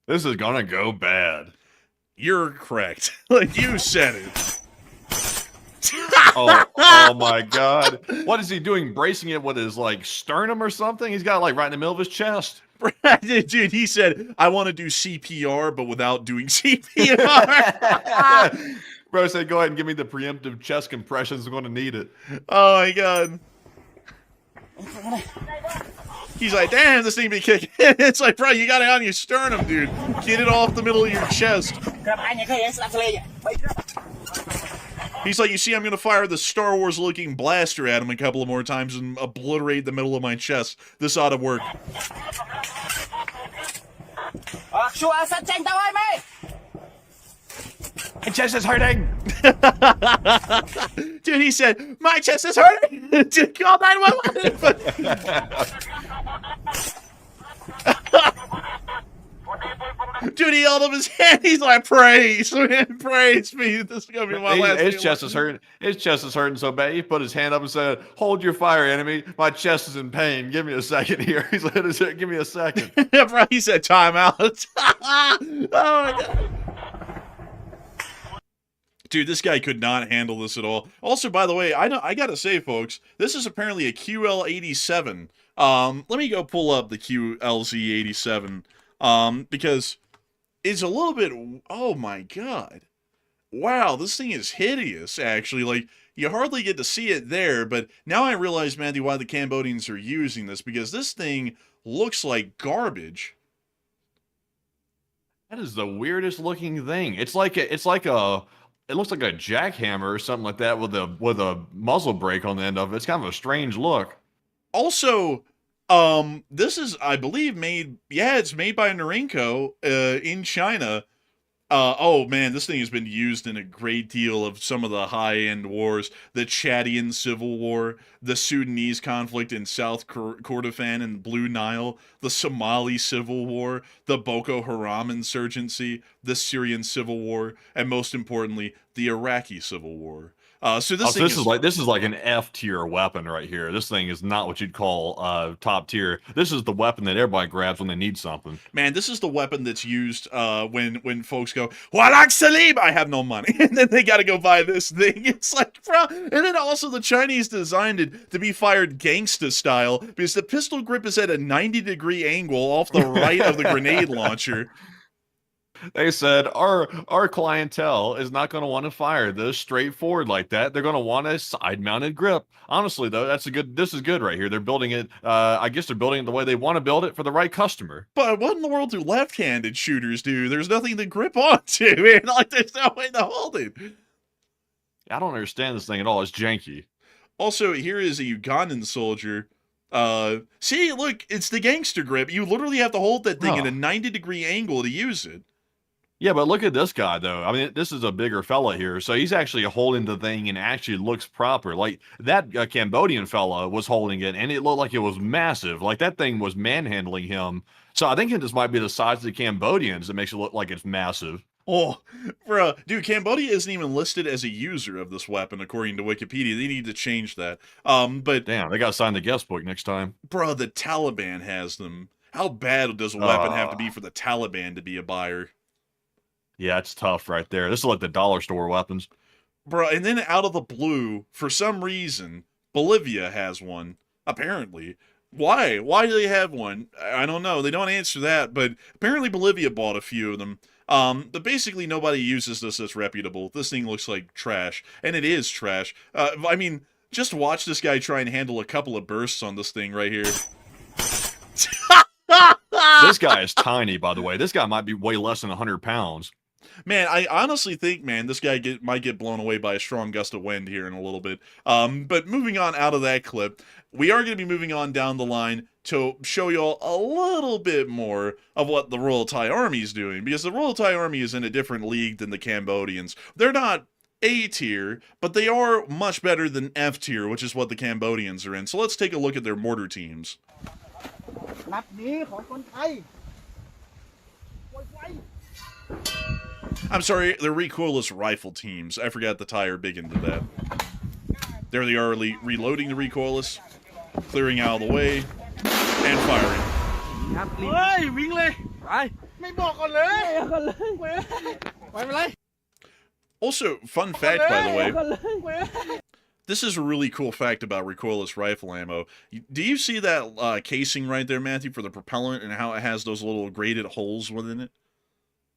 This is gonna go bad. You're correct. Like, you said it. Oh my God. What is he doing? Bracing it with his, like, sternum or something? He's got it, like, right in the middle of his chest. Dude, he said, "I want to do CPR, but without doing CPR." Bro said, "Go ahead and give me the preemptive chest compressions. I'm going to need it." Oh my God. He's like, "Damn, this thing be kicking." It's like, bro, you got it on your sternum, dude. Get it off the middle of your chest. He's like, "You see, I'm going to fire the Star Wars looking blaster at him a couple of more times and obliterate the middle of my chest. This ought to work." My chest is hurting. Dude, he said, "My chest is hurting." Dude, call 911. Dude, he held up his hand. He's like, "Praise, man, praise me. This is gonna be my last." His chest is hurting. His chest is hurting so bad. He put his hand up and said, "Hold your fire, enemy. My chest is in pain. Give me a second here." He's like, "Give me a second." Bro, he said, "Time out." Oh my God. Dude, this guy could not handle this at all. Also, by the way, I gotta say, folks, this is apparently a QL87. Let me go pull up the QLZ87. Because it's a little bit, oh my God. Wow, this thing is hideous, actually. Like, you hardly get to see it there, but now I realize, Matthew, why the Cambodians are using this, because this thing looks like garbage. That is the weirdest looking thing. It looks like a jackhammer or something like that with a muzzle brake on the end of it. It's kind of a strange look. Also, this is, I believe, it's made by Norinco, in China. Oh man, this thing has been used in a great deal of some of the high-end wars. The Chadian Civil War, the Sudanese conflict in South Kordofan and Blue Nile, the Somali Civil War, the Boko Haram insurgency, the Syrian Civil War, and most importantly, the Iraqi Civil War. So this is like an F tier weapon right here. This thing is not what you'd call top tier. This is the weapon that everybody grabs when they need something. Man, this is the weapon that's used when folks go, "Walak Salim, I have no money," and then they got to go buy this thing. It's like, bro. And then also the Chinese designed it to be fired gangsta style because the pistol grip is at a 90-degree angle off the right of the grenade launcher. They said our clientele is not going to want to fire this straightforward like that. They're going to want a side-mounted grip. Honestly, though, this is good right here. They're building it. I guess they're building it the way they want to build it for the right customer. But what in the world do left-handed shooters do? There's nothing to grip onto, man. Like, there's no way to hold it. I don't understand this thing at all. It's janky. Also, here is a Ugandan soldier. See, look, it's the gangster grip. You literally have to hold that thing at a 90-degree angle to use it. Yeah, but look at this guy though. I mean, this is a bigger fella here, so he's actually holding the thing and actually looks proper. Like that Cambodian fella was holding it, and it looked like it was massive. Like that thing was manhandling him. So I think it just might be the size of the Cambodians that makes it look like it's massive. Oh, bro, dude, Cambodia isn't even listed as a user of this weapon according to Wikipedia. They need to change that. But Damn, they got to sign the guest book next time. bro, the Taliban has them. How bad does a weapon have to be Uh, for the Taliban to be a buyer? yeah, it's tough right there. This is like the dollar store weapons. Bro, and then out of the blue, for some reason, Bolivia has one, apparently. Why? Why do they have one? I don't know. They don't answer that, but apparently Bolivia bought a few of them. But basically nobody uses this as reputable. This thing looks like trash, and it is trash. I mean, just watch this guy try and handle a couple of bursts on this thing right here. This guy is tiny, by the way. This guy might be way less than 100 pounds. Man, I honestly think, man, this guy might get blown away by a strong gust of wind here in a little bit. But moving on out of that clip, we are going to be moving on down the line to show y'all a little bit more of what the Royal Thai Army is doing, because the Royal Thai Army is in a different league than the Cambodians. They're not A tier, but they are much better than F tier, which is what the Cambodians are in. So let's take a look at their mortar teams. นัดนี้ของคนไทยไว I'm sorry, they're recoilless rifle teams. I forgot the Thai are big into that. There they are reloading the recoilless, clearing out of the way, and firing. ครับ เฮ้ย วิ่งเลย ไป ไม่บอกก่อนเลย เอากันเลย เว้ย ไปไม่เป็นไร Also, fun fact, by the way, เอากันเลย เว้ย this is a really cool fact about recoilless rifle ammo. Do you see that casing right there, Matthew, for the propellant and how it has those little grated holes within it?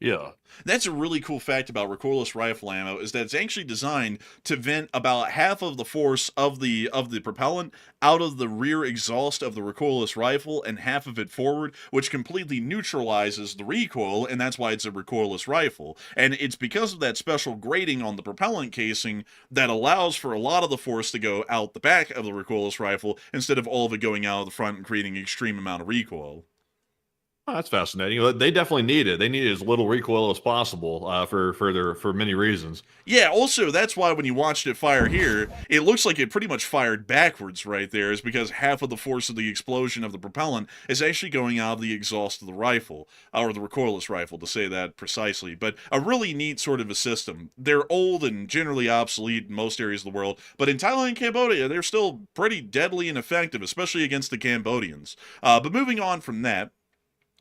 Yeah. That's a really cool fact about recoilless rifle ammo, is that it's actually designed to vent about half of the force of the propellant out of the rear exhaust of the recoilless rifle and half of it forward, which completely neutralizes the recoil, and that's why it's a recoilless rifle. And it's because of that special grating on the propellant casing that allows for a lot of the force to go out the back of the recoilless rifle instead of all of it going out of the front and creating an extreme amount of recoil. Oh, that's fascinating. They definitely need it. They need as little recoil as possible for many reasons. Yeah, also, that's why when you watched it fire here, it looks like it pretty much fired backwards right there, is because half of the force of the explosion of the propellant is actually going out of the exhaust of the rifle, or the recoilless rifle, to say that precisely. But a really neat sort of a system. They're old and generally obsolete in most areas of the world, but in Thailand and Cambodia, they're still pretty deadly and effective, especially against the Cambodians. But moving on from that,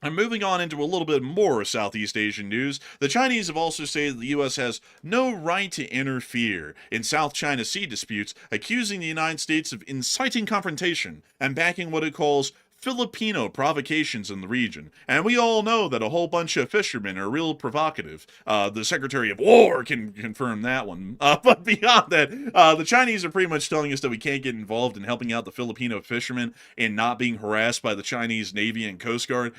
and moving on into a little bit more Southeast Asian news, the Chinese have also stated the U.S. has no right to interfere in South China Sea disputes, accusing the United States of inciting confrontation and backing what it calls Filipino provocations in the region. And we all know that a whole bunch of fishermen are real provocative. The Secretary of War can confirm that one. But beyond that, the Chinese are pretty much telling us that we can't get involved in helping out the Filipino fishermen and not being harassed by the Chinese Navy and Coast Guard,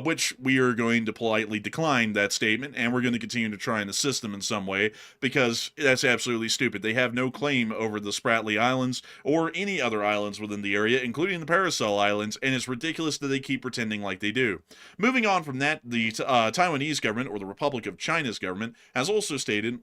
which we are going to politely decline that statement, and we're going to continue to try and assist them in some way, because that's absolutely stupid. They have no claim over the Spratly Islands or any other islands within the area, including the Paracel Islands, and it's ridiculous that they keep pretending like they do. Moving on from that, the Taiwanese government, or the Republic of China's government, has also stated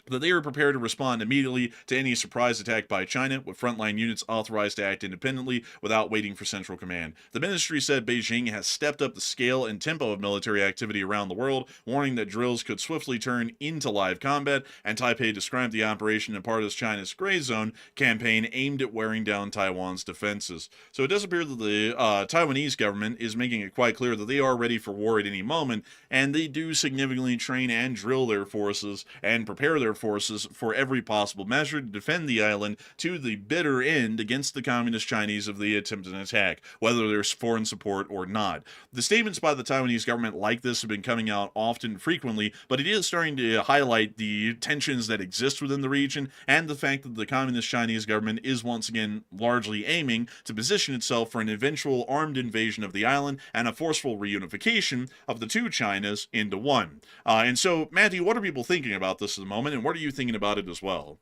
that they are prepared to respond immediately to any surprise attack by China, with frontline units authorized to act independently without waiting for central command. The ministry said Beijing has stepped up the scale and tempo of military activity around the world, warning that drills could swiftly turn into live combat, and Taipei described the operation as part of China's Gray Zone campaign aimed at wearing down Taiwan's defenses. So it does appear that the Taiwanese government is making it quite clear that they are ready for war at any moment, and they do significantly train and drill their forces and prepare their forces for every possible measure to defend the island to the bitter end against the Communist Chinese if they attempt an attack, whether there's foreign support or not. The statements by the Taiwanese government like this have been coming out often, frequently, but it is starting to highlight the tensions that exist within the region and the fact that the Communist Chinese government is once again largely aiming to position itself for an eventual armed invasion of the island and a forceful reunification of the two Chinas into one. And so, Matthew, what are people thinking about this at the moment, and what are you thinking about it as well?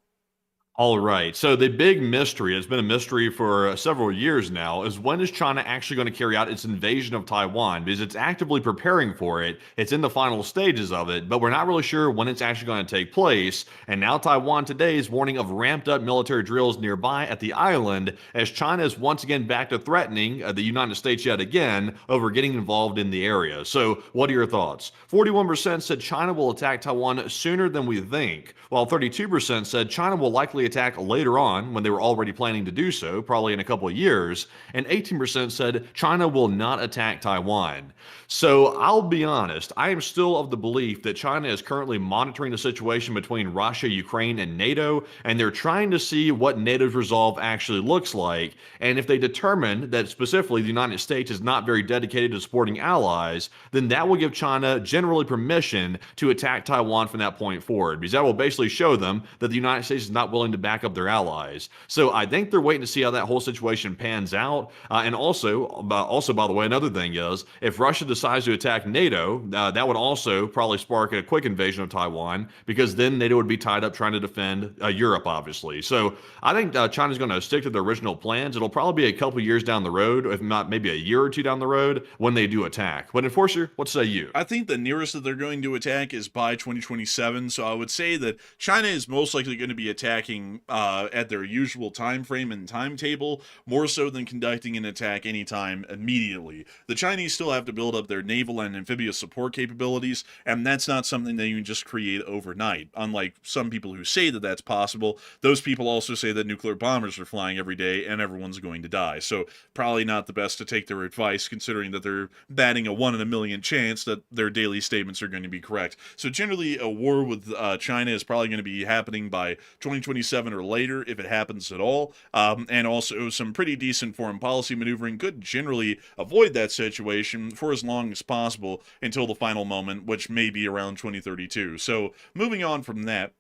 All right. So the big mystery, it's been a mystery for several years now, is when is China actually going to carry out its invasion of Taiwan? Because it's actively preparing for it. It's in the final stages of it, but we're not really sure when it's actually going to take place. And now Taiwan today is warning of ramped up military drills nearby at the island as China is once again back to threatening the United States yet again over getting involved in the area. So what are your thoughts? 41% said China will attack Taiwan sooner than we think, while 32% said China will likely attack later on when they were already planning to do so, probably in a couple of years, and 18% said China will not attack Taiwan. So I'll be honest, I am still of the belief that China is currently monitoring the situation between Russia, Ukraine, and NATO, and they're trying to see what NATO's resolve actually looks like. And if they determine that specifically the United States is not very dedicated to supporting allies, then that will give China generally permission to attack Taiwan from that point forward, because that will basically show them that the United States is not willing to back up their allies. So I think they're waiting to see how that whole situation pans out. And also, by the way, another thing is if Russia decides to attack NATO, that would also probably spark a quick invasion of Taiwan, because then NATO would be tied up trying to defend Europe, obviously. So I think China's going to stick to their original plans. It'll probably be a couple years down the road, if not maybe a year or two down the road, when they do attack. But Enforcer, what say you? I think the nearest that they're going to attack is by 2027. So I would say that China is most likely going to be attacking at their usual time frame and timetable, more so than conducting an attack anytime immediately. The Chinese still have to build up their naval and amphibious support capabilities, and that's not something that you can just create overnight. Unlike some people who say that that's possible, those people also say that nuclear bombers are flying every day and everyone's going to die. So probably not the best to take their advice, considering that they're batting a 1 in a million chance that their daily statements are going to be correct. So generally, a war with China is probably going to be happening by 2027 or later, if it happens at all. And also some pretty decent foreign policy maneuvering could generally avoid that situation for as long as possible until the final moment, which may be around 2032. So moving on from that,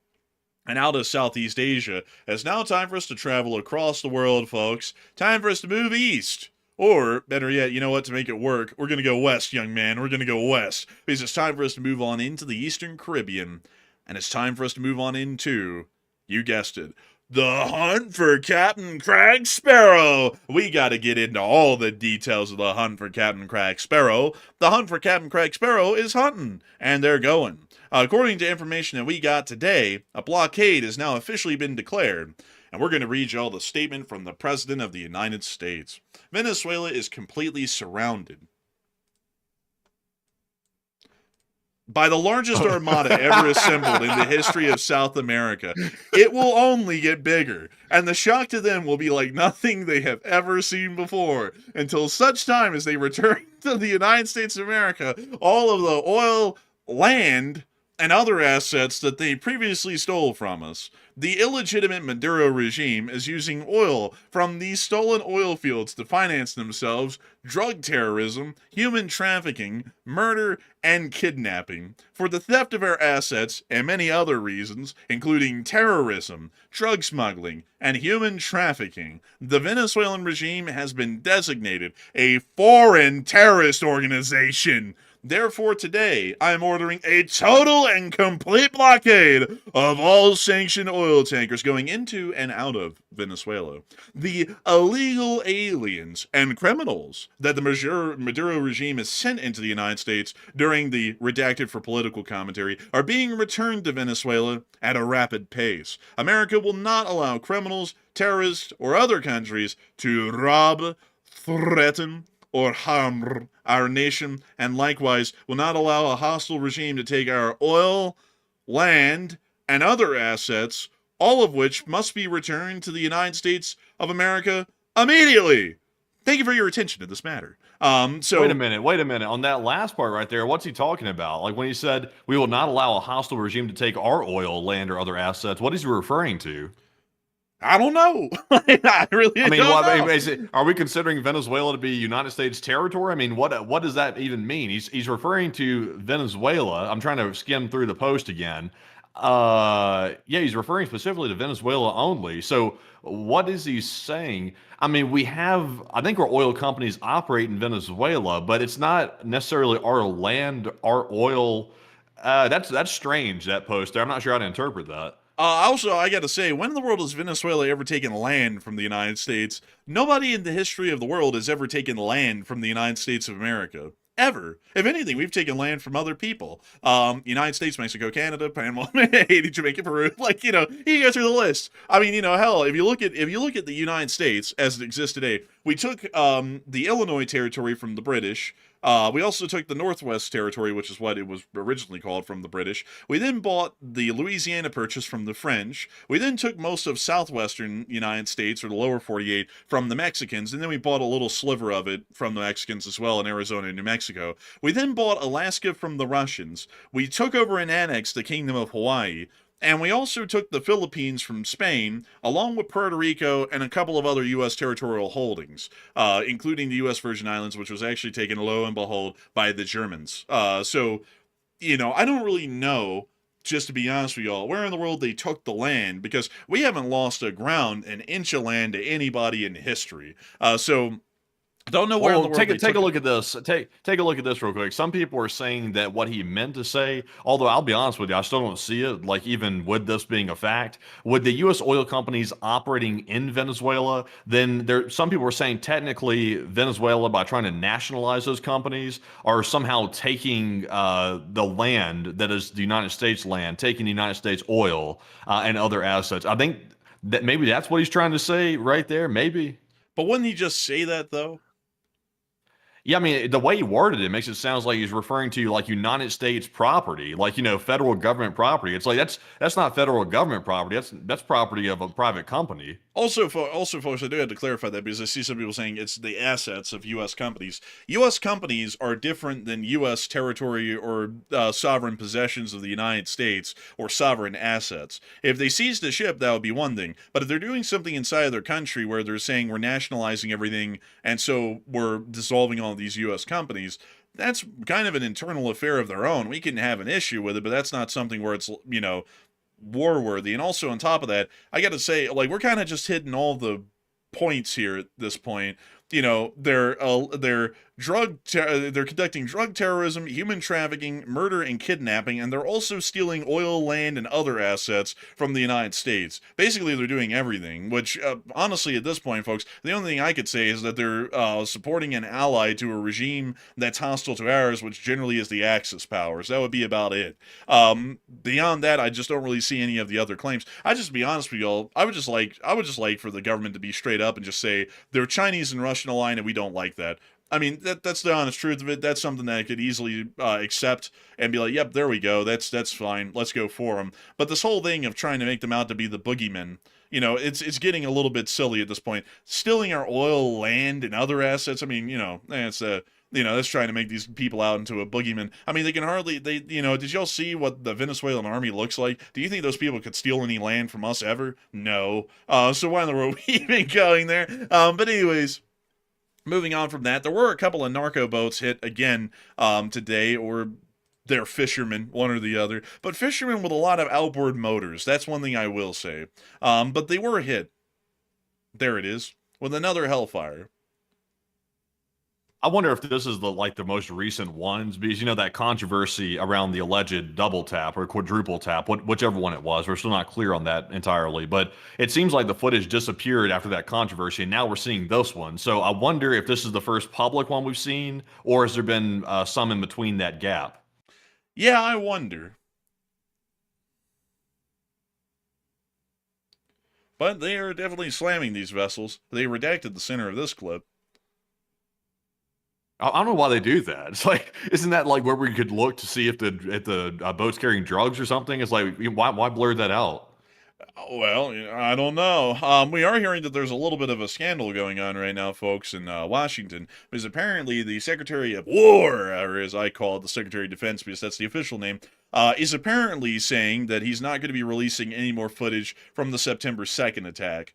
and out of Southeast Asia, it's now time for us to travel across the world, folks. Time for us to move east. Or, better yet, you know what, to make it work, we're going to go west, young man. We're going to go west. Because it's time for us to move on into the Eastern Caribbean. And it's time for us to move on into, you guessed it, the hunt for Captain Crag Sparrow. We got to get into all the details of the hunt for Captain Crag Sparrow. The hunt for Captain Crag Sparrow is hunting, and they're going. According to information that we got today, a blockade has now officially been declared. And we're going to read you all the statement from the President of the United States. Venezuela is completely surrounded by the largest armada ever assembled in the history of South America. It will only get bigger, and the shock to them will be like nothing they have ever seen before, until such time as they return to the United States of America all of the oil, land, and other assets that they previously stole from us. The illegitimate Maduro regime is using oil from these stolen oil fields to finance themselves, drug terrorism, human trafficking, murder, and kidnapping. For the theft of our assets and many other reasons, including terrorism, drug smuggling, and human trafficking, the Venezuelan regime has been designated a foreign terrorist organization. Therefore, today, I am ordering a total and complete blockade of all sanctioned oil tankers going into and out of Venezuela. The illegal aliens and criminals that the Maduro regime has sent into the United States during the redacted for political commentary are being returned to Venezuela at a rapid pace. America will not allow criminals, terrorists, or other countries to rob, threaten, or harm our nation, and likewise will not allow a hostile regime to take our oil, land, and other assets, all of which must be returned to the United States of America immediately. Thank you for your attention to this matter. Wait a minute. On that last part right there, what's he talking about? Like when he said, we will not allow a hostile regime to take our oil, land, or other assets, what is he referring to? I don't know. I really don't know. Are we considering Venezuela to be United States territory? I mean, what does that even mean? He's referring to Venezuela. I'm trying to skim through the post again. He's referring specifically to Venezuela only. So what is he saying? I mean, I think our oil companies operate in Venezuela, but it's not necessarily our land, our oil. That's strange, that post there. I'm not sure how to interpret that. Also, I got to say, when in the world has Venezuela ever taken land from the United States? Nobody in the history of the world has ever taken land from the United States of America. Ever. If anything, we've taken land from other people. United States, Mexico, Canada, Panama, Haiti, Jamaica, Peru. Like, you know, you go through the list. I mean, you know, hell, if you look at the United States as it exists today, we took the Illinois territory from the British. We also took the Northwest Territory, which is what it was originally called, from the British. We then bought the Louisiana Purchase from the French. We then took most of southwestern United States, or the lower 48, from the Mexicans, and then we bought a little sliver of it from the Mexicans as well in Arizona and New Mexico. We then bought Alaska from the Russians. We took over and annexed the Kingdom of Hawaii. And we also took the Philippines from Spain, along with Puerto Rico and a couple of other U.S. territorial holdings, including the U.S. Virgin Islands, which was actually taken, lo and behold, by the Germans. So, you know, I don't really know, just to be honest with y'all, where in the world they took the land, because we haven't lost an inch of land to anybody in history. So I don't know where in the world take a look at this. Take a look at this real quick. Some people are saying that what he meant to say, although I'll be honest with you, I still don't see it. Like, even with this being a fact, with the U.S. oil companies operating in Venezuela, then some people are saying technically Venezuela, by trying to nationalize those companies, are somehow taking the land that is the United States land, taking the United States oil and other assets. I think that maybe that's what he's trying to say right there. Maybe. But wouldn't he just say that, though? Yeah, I mean, the way he worded it makes it sound like he's referring to like United States property, like, you know, federal government property. It's like that's not federal government property. That's property of a private company. Also, folks, I do have to clarify that, because I see some people saying it's the assets of U.S. companies. U.S. companies are different than U.S. territory or sovereign possessions of the United States or sovereign assets. If they seized a ship, that would be one thing. But if they're doing something inside of their country where they're saying we're nationalizing everything and so we're dissolving all these U.S. companies, that's kind of an internal affair of their own. We can have an issue with it, but that's not something where it's, you know, war worthy. And also, on top of that, I gotta say, like, we're kind of just hitting all the points here at this point. You know, they're conducting drug terrorism, human trafficking, murder, and kidnapping, and they're also stealing oil, land, and other assets from the United States. Basically, they're doing everything, which, honestly, at this point, folks, the only thing I could say is that they're supporting an ally to a regime that's hostile to ours, which generally is the Axis powers. That would be about it. Beyond that, I just don't really see any of the other claims. I just be honest with y'all, I would just like for the government to be straight up and just say they're Chinese and Russian aligned, and we don't like that. I mean, that's the honest truth of it. That's something that I could easily accept and be like, yep, there we go. That's fine. Let's go for them. But this whole thing of trying to make them out to be the boogeymen, you know, it's getting a little bit silly at this point. Stealing our oil, land, and other assets. I mean, you know, that's trying to make these people out into a boogeyman. I mean, did y'all see what the Venezuelan army looks like? Do you think those people could steal any land from us ever? No. So why in the world are we even going there? But anyways, moving on from that, there were a couple of narco boats hit again today, or they're fishermen, one or the other. But fishermen with a lot of outboard motors. That's one thing I will say. But they were hit. There it is, with another hellfire. I wonder if this is the most recent ones, because, you know, that controversy around the alleged double tap or quadruple tap, whichever one it was. We're still not clear on that entirely, but it seems like the footage disappeared after that controversy, and now we're seeing this one. So I wonder if this is the first public one we've seen, or has there been some in between that gap? Yeah, I wonder. But they are definitely slamming these vessels. They redacted the center of this clip. I don't know why they do that. It's like, isn't that like where we could look to see if the boat's carrying drugs or something? It's like, why blur that out? Well, I don't know. We are hearing that there's a little bit of a scandal going on right now, folks, in Washington, because apparently the Secretary of War, or as I call it, the Secretary of Defense, because that's the official name, is apparently saying that he's not going to be releasing any more footage from the September 2nd attack,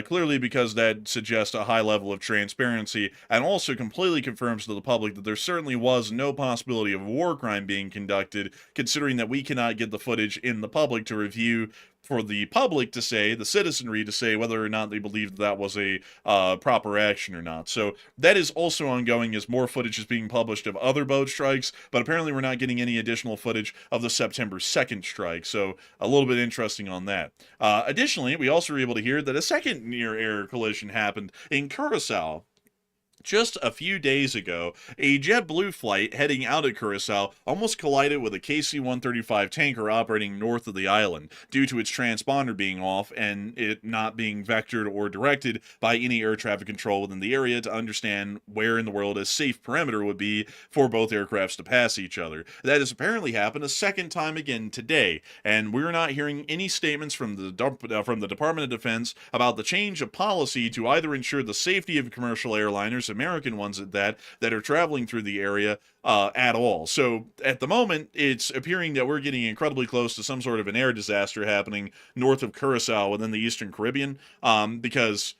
clearly because that suggests a high level of transparency, and also completely confirms to the public that there certainly was no possibility of a war crime being conducted, considering that we cannot get the footage in the public to review for the public to say, the citizenry to say whether or not they believe that was a proper action or not. So that is also ongoing as more footage is being published of other boat strikes, but apparently we're not getting any additional footage of the September 2nd strike. So a little bit interesting on that. Additionally, we also were able to hear that a second near-air collision happened in Curacao. Just a few days ago, a JetBlue flight heading out of Curacao almost collided with a KC-135 tanker operating north of the island due to its transponder being off and it not being vectored or directed by any air traffic control within the area to understand where in the world a safe perimeter would be for both aircrafts to pass each other. That has apparently happened a second time again today, and we're not hearing any statements from the Department of Defense about the change of policy to either ensure the safety of commercial airliners, American ones at that are traveling through the area at all. So at the moment, it's appearing that we're getting incredibly close to some sort of an air disaster happening north of Curacao within the Eastern Caribbean, because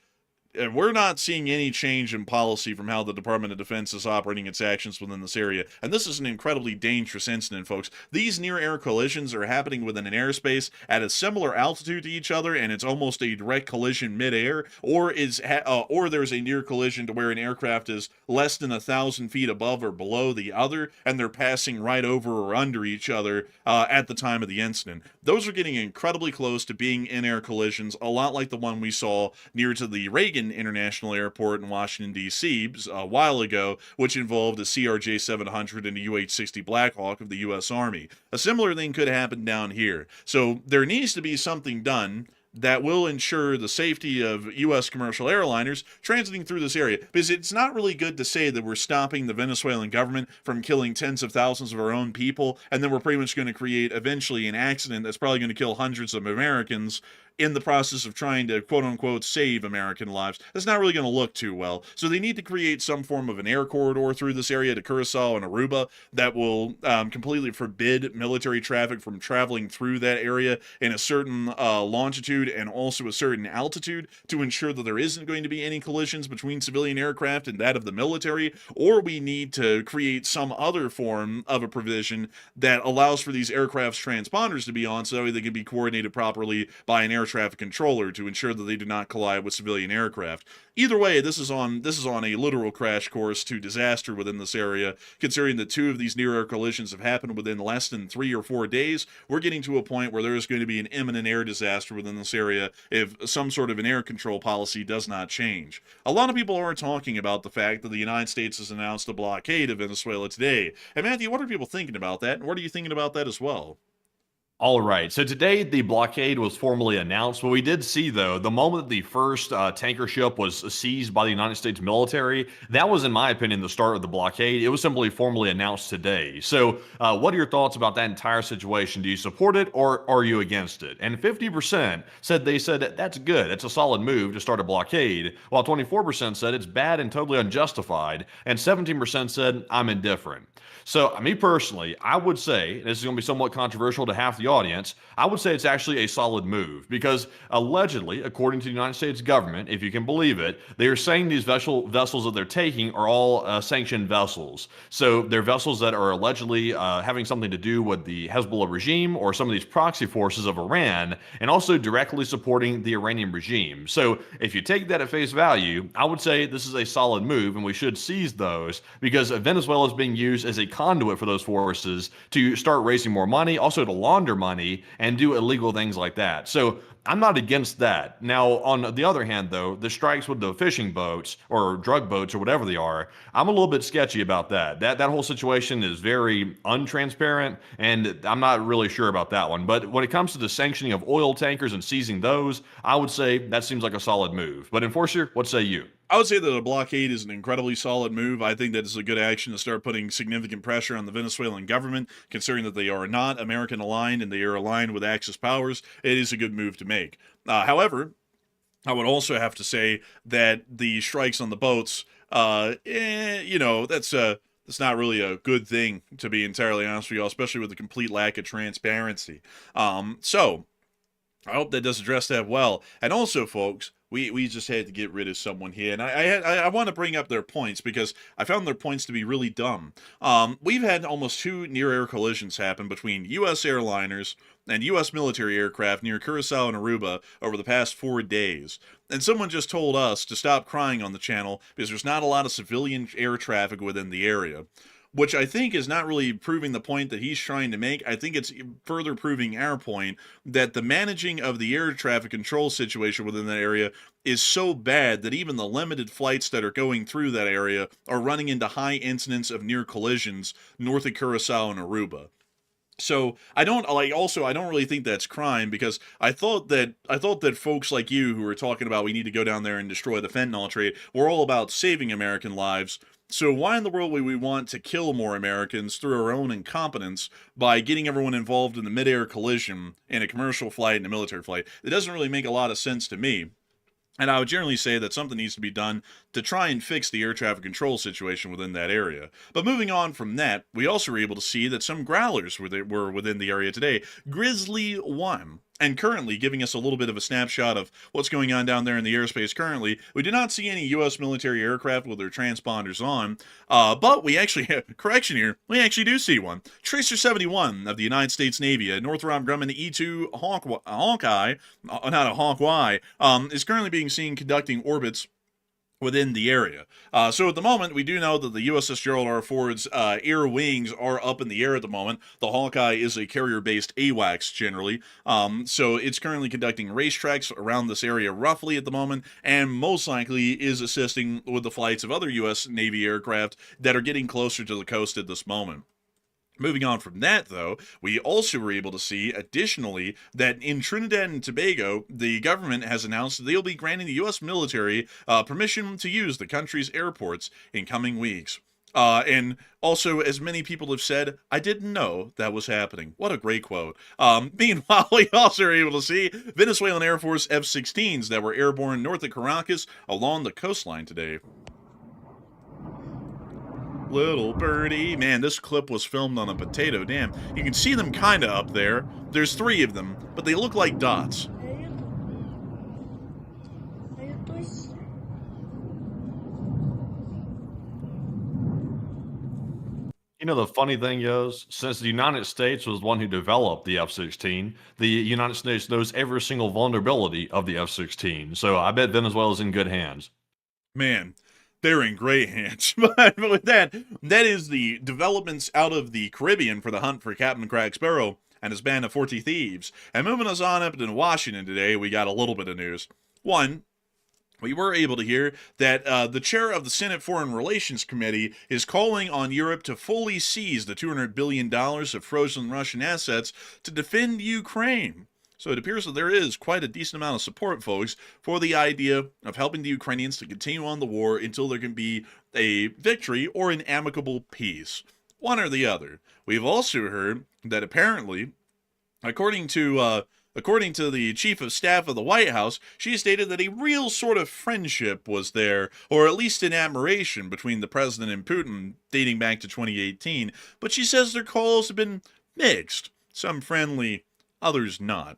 we're not seeing any change in policy from how the Department of Defense is operating its actions within this area. And this is an incredibly dangerous incident, folks. These near-air collisions are happening within an airspace at a similar altitude to each other, and it's almost a direct collision mid-air, or there's a near collision to where an aircraft is less than 1,000 feet above or below the other, and they're passing right over or under each other at the time of the incident. Those are getting incredibly close to being in-air collisions, a lot like the one we saw near to the Reagan International Airport in Washington, D.C. a while ago, which involved a CRJ-700 and a UH-60 Blackhawk of the U.S. Army. A similar thing could happen down here. So there needs to be something done that will ensure the safety of U.S. commercial airliners transiting through this area. Because it's not really good to say that we're stopping the Venezuelan government from killing tens of thousands of our own people, and then we're pretty much going to create eventually an accident that's probably going to kill hundreds of Americans in the process of trying to quote-unquote save American lives. That's not really going to look too well. So they need to create some form of an air corridor through this area to Curacao and Aruba that will completely forbid military traffic from traveling through that area in a certain longitude and also a certain altitude to ensure that there isn't going to be any collisions between civilian aircraft and that of the military, or we need to create some other form of a provision that allows for these aircraft's transponders to be on so they can be coordinated properly by an air traffic controller to ensure that they do not collide with civilian aircraft. Either way, this is on a literal crash course to disaster within this area, considering that 2 of these near-air collisions have happened within less than 3 or 4 days. We're getting to a point where there is going to be an imminent air disaster within this area if some sort of an air control policy does not change. A lot of people are talking about the fact that the United States has announced a blockade of Venezuela today. And Matthew, what are people thinking about that? And what are you thinking about that as well? All right. So today the blockade was formally announced. What we did see, though, the moment the first tanker ship was seized by the United States military, that was, in my opinion, the start of the blockade. It was simply formally announced today. So what are your thoughts about that entire situation? Do you support it or are you against it? And 50% said that's good. That's a solid move to start a blockade, while 24% said it's bad and totally unjustified, and 17% said I'm indifferent. So, me personally, I would say, this is going to be somewhat controversial to half the audience, I would say it's actually a solid move because allegedly, according to the United States government, if you can believe it, they are saying these vessels that they're taking are all sanctioned vessels. So, they're vessels that are allegedly having something to do with the Hezbollah regime or some of these proxy forces of Iran and also directly supporting the Iranian regime. So, if you take that at face value, I would say this is a solid move and we should seize those because Venezuela is being used as a conduit for those forces to start raising more money, also to launder money and do illegal things like that. So I'm not against that. Now, on the other hand, though, the strikes with the fishing boats or drug boats or whatever they are, I'm a little bit sketchy about that. That whole situation is very untransparent, and I'm not really sure about that one. But when it comes to the sanctioning of oil tankers and seizing those, I would say that seems like a solid move. But Enforcer, what say you? I would say that a blockade is an incredibly solid move. I think that it's a good action to start putting significant pressure on the Venezuelan government, considering that they are not American aligned and they are aligned with Axis powers. It is a good move to make. However, I would also have to say that the strikes on the boats, that's not really a good thing, to be entirely honest with you, especially with the complete lack of transparency. So I hope that does address that well. And also, folks, we just had to get rid of someone here, and I want to bring up their points because I found their points to be really dumb. We've had almost 2 near-air collisions happen between U.S. airliners and U.S. military aircraft near Curacao and Aruba over the past 4 days. And someone just told us to stop crying on the channel because there's not a lot of civilian air traffic within the area, which I think is not really proving the point that he's trying to make. I think it's further proving our point that the managing of the air traffic control situation within that area is so bad that even the limited flights that are going through that area are running into high incidents of near collisions north of Curacao and Aruba. So I don't really think that's crime, because I thought that folks like you who were talking about we need to go down there and destroy the fentanyl trade were all about saving American lives. So why in the world would we want to kill more Americans through our own incompetence by getting everyone involved in a mid-air collision in a commercial flight and a military flight? It doesn't really make a lot of sense to me. And I would generally say that something needs to be done to try and fix the air traffic control situation within that area. But moving on from that, we also were able to see that some growlers were within the area today. Grizzly 1. And currently, giving us a little bit of a snapshot of what's going on down there in the airspace currently, we do not see any U.S. military aircraft with their transponders on, but we actually, correction here, we actually do see one. Tracer 71 of the United States Navy, a Northrop Grumman E-2 Hawkeye, not a Hawk-Y, is currently being seen conducting orbits within the area. So at the moment, we do know that the USS Gerald R. Ford's air wings are up in the air at the moment. The Hawkeye is a carrier-based AWACS generally, so it's currently conducting racetracks around this area roughly at the moment, and most likely is assisting with the flights of other U.S. Navy aircraft that are getting closer to the coast at this moment. Moving on from that, though, we also were able to see, additionally, that in Trinidad and Tobago, the government has announced that they'll be granting the U.S. military permission to use the country's airports in coming weeks. And also, as many people have said, I didn't know that was happening. What a great quote. Meanwhile, we also were able to see Venezuelan Air Force F-16s that were airborne north of Caracas along the coastline today. Little birdie. Man, this clip was filmed on a potato. Damn. You can see them kind of up there. There's 3 of them, but they look like dots. You know, the funny thing is, since the United States was the one who developed the F-16, the United States knows every single vulnerability of the F-16. So I bet Venezuela's in good hands. Man, they're in great hands. But with that is the developments out of the Caribbean for the hunt for Captain Crack Sparrow and his band of 40 thieves. And moving us on up to Washington today, we got a little bit of news. One, we were able to hear that the chair of the Senate Foreign Relations Committee is calling on Europe to fully seize the $200 billion of frozen Russian assets to defend Ukraine. So it appears that there is quite a decent amount of support, folks, for the idea of helping the Ukrainians to continue on the war until there can be a victory or an amicable peace. One or the other. We've also heard that apparently, according to the chief of staff of the White House, she stated that a real sort of friendship was there, or at least an admiration between the president and Putin dating back to 2018. But she says their calls have been mixed. Some friendly, others not.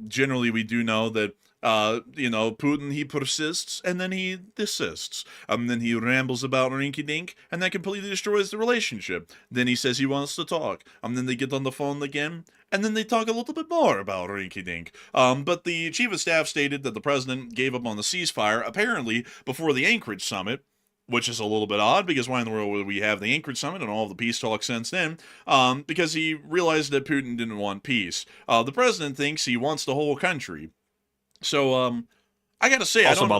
Generally, we do know that, Putin, he persists, and then he desists. Then he rambles about rinky-dink, and that completely destroys the relationship. Then he says he wants to talk. Then they get on the phone again, and then they talk a little bit more about rinky-dink. But the chief of staff stated that the president gave up on the ceasefire, apparently, before the Anchorage summit, which is a little bit odd, because why in the world would we have the Anchorage summit and all of the peace talk since then? Because he realized that Putin didn't want peace. The president thinks he wants the whole country. So, I gotta say, Also, by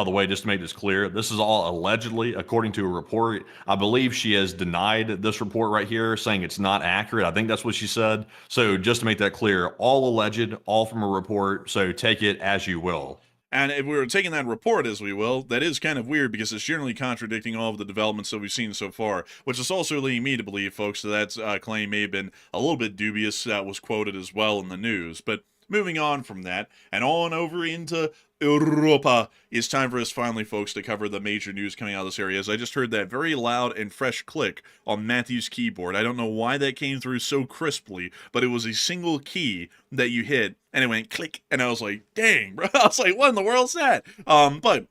the way, just to make this clear, this is all allegedly, according to a report. I believe she has denied this report right here, saying it's not accurate. I think that's what she said. So just to make that clear, all alleged, all from a report. So take it as you will. And if we were taking that report as we will, that is kind of weird because it's generally contradicting all of the developments that we've seen so far, which is also leading me to believe, folks, that claim may have been a little bit dubious. That was quoted as well in the news. But moving on from that and on over into Europa, it's time for us finally, folks, to cover the major news coming out of this area. As I just heard that very loud and fresh click on Matthew's keyboard. I don't know why that came through so crisply, but it was a single key that you hit, and it went click, and I was like, dang, bro. I was like, what in the world's that? But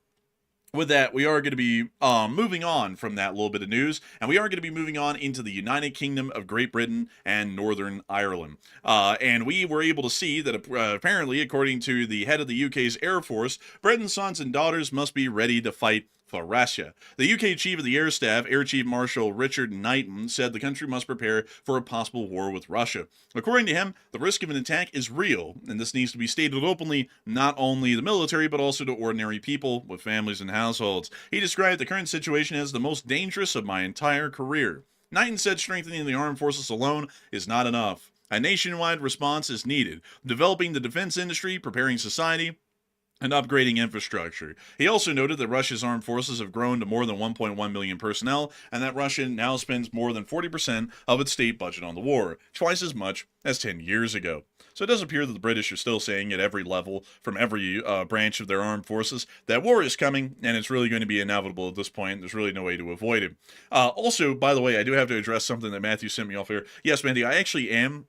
with that, we are going to be moving on from that little bit of news, and we are going to be moving on into the United Kingdom of Great Britain and Northern Ireland. And we were able to see that apparently, according to the head of the UK's Air Force, Britain's sons and daughters must be ready to fight for Russia. The UK Chief of the Air Staff, Air Chief Marshal Richard Knighton, said the country must prepare for a possible war with Russia. According to him, the risk of an attack is real, and this needs to be stated openly, not only the military, but also to ordinary people with families and households. He described the current situation as the most dangerous of my entire career. Knighton said strengthening the armed forces alone is not enough. A nationwide response is needed, developing the defense industry, preparing society, and upgrading infrastructure. He also noted that Russia's armed forces have grown to more than 1.1 million personnel, and that Russia now spends more than 40% of its state budget on the war, twice as much as 10 years ago. So it does appear that the British are still saying at every level, from every branch of their armed forces, that war is coming, and it's really going to be inevitable at this point. There's really no way to avoid it. Also, by the way, I do have to address something that Matthew sent me off here. Yes, Mandy, I actually am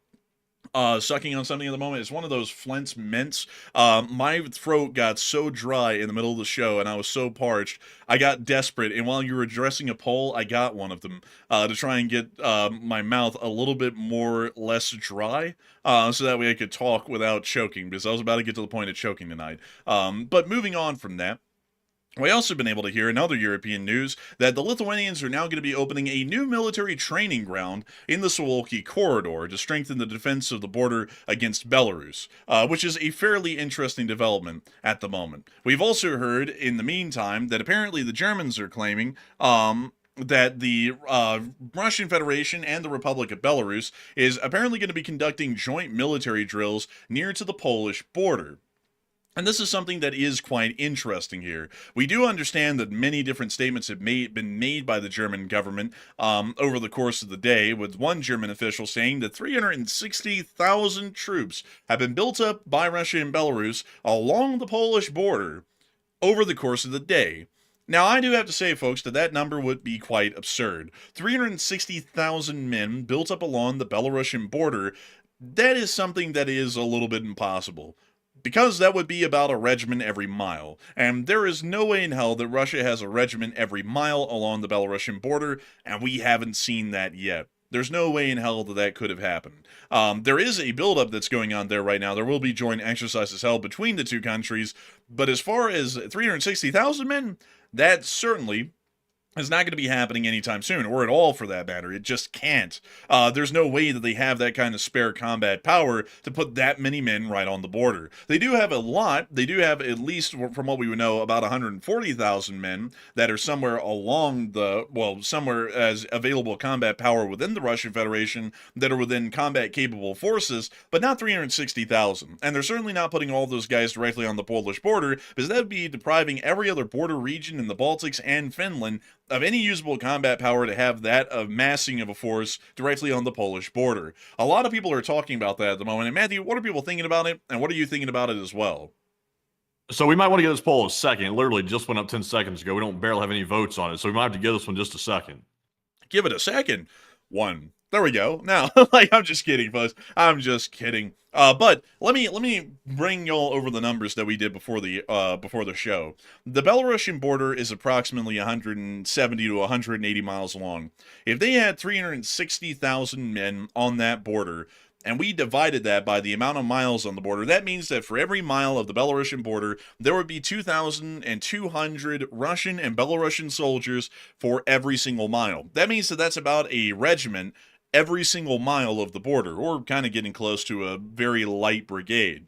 sucking on something at the moment. It's one of those Flint's mints. My throat got so dry in the middle of the show, and I was so parched, I got desperate, and while you were addressing a poll, I got one of them to try and get my mouth a little bit less dry, so that way I could talk without choking, because I was about to get to the point of choking tonight. But moving on from that, we also been able to hear in other European news that the Lithuanians are now going to be opening a new military training ground in the Suwalki corridor to strengthen the defense of the border against Belarus, which is a fairly interesting development at the moment. We've also heard, in the meantime, that apparently the Germans are claiming that the Russian Federation and the Republic of Belarus is apparently going to be conducting joint military drills near to the Polish border. And this is something that is quite interesting here. We do understand that many different statements have been made by the German government over the course of the day, with one German official saying that 360,000 troops have been built up by Russia and Belarus along the Polish border over the course of the day. Now, I do have to say, folks, that number would be quite absurd. 360,000 men built up along the Belarusian border, that is something that is a little bit impossible. Because that would be about a regiment every mile, and there is no way in hell that Russia has a regiment every mile along the Belarusian border, and we haven't seen that yet. There's no way in hell that could have happened. There is a buildup that's going on there right now. There will be joint exercises held between the two countries, but as far as 360,000 men, that certainly is not going to be happening anytime soon, or at all for that matter. It just can't. There's no way that they have that kind of spare combat power to put that many men right on the border. They do have a lot. They do have, at least from what we would know, about 140,000 men that are somewhere along somewhere as available combat power within the Russian Federation that are within combat-capable forces, but not 360,000. And they're certainly not putting all those guys directly on the Polish border, because that would be depriving every other border region in the Baltics and Finland of any usable combat power to have that of massing of a force directly on the Polish border. A lot of people are talking about that at the moment. And Matthew, what are people thinking about it? And what are you thinking about it as well? So we might want to give this poll a second. It literally just went up 10 seconds ago. We don't barely have any votes on it. So we might have to give this one just a second. Give it a second. 1. There we go. Now, I'm just kidding, folks. I'm just kidding. But let me bring y'all over the numbers that we did before the show. The Belarusian border is approximately 170 to 180 miles long. If they had 360,000 men on that border, and we divided that by the amount of miles on the border, that means that for every mile of the Belarusian border, there would be 2,200 Russian and Belarusian soldiers for every single mile. That means that that's about a regiment every single mile of the border, or kind of getting close to a very light brigade.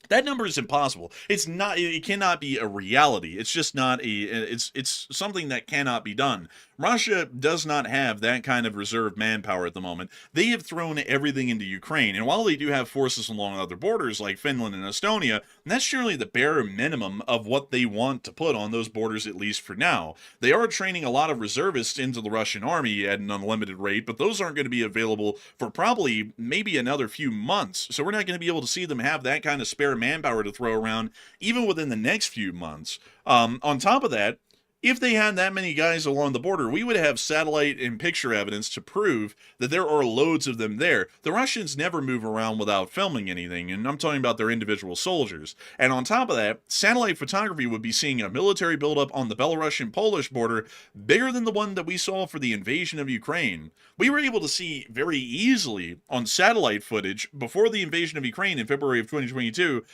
That number is impossible. It's not. It cannot be a reality. It's just not a. It's something that cannot be done. Russia does not have that kind of reserve manpower at the moment. They have thrown everything into Ukraine, and while they do have forces along other borders like Finland and Estonia, that's surely the bare minimum of what they want to put on those borders, at least for now. They are training a lot of reservists into the Russian army at an unlimited rate, but those aren't going to be available for probably maybe another few months. So we're not going to be able to see them have that kind of spare manpower to throw around even within the next few months. On top of that, if they had that many guys along the border, we would have satellite and picture evidence to prove that there are loads of them there. The Russians never move around without filming anything, and I'm talking about their individual soldiers. And on top of that, satellite photography would be seeing a military buildup on the Belarusian-Polish border bigger than the one that we saw for the invasion of Ukraine. We were able to see very easily on satellite footage before the invasion of Ukraine in February of 2022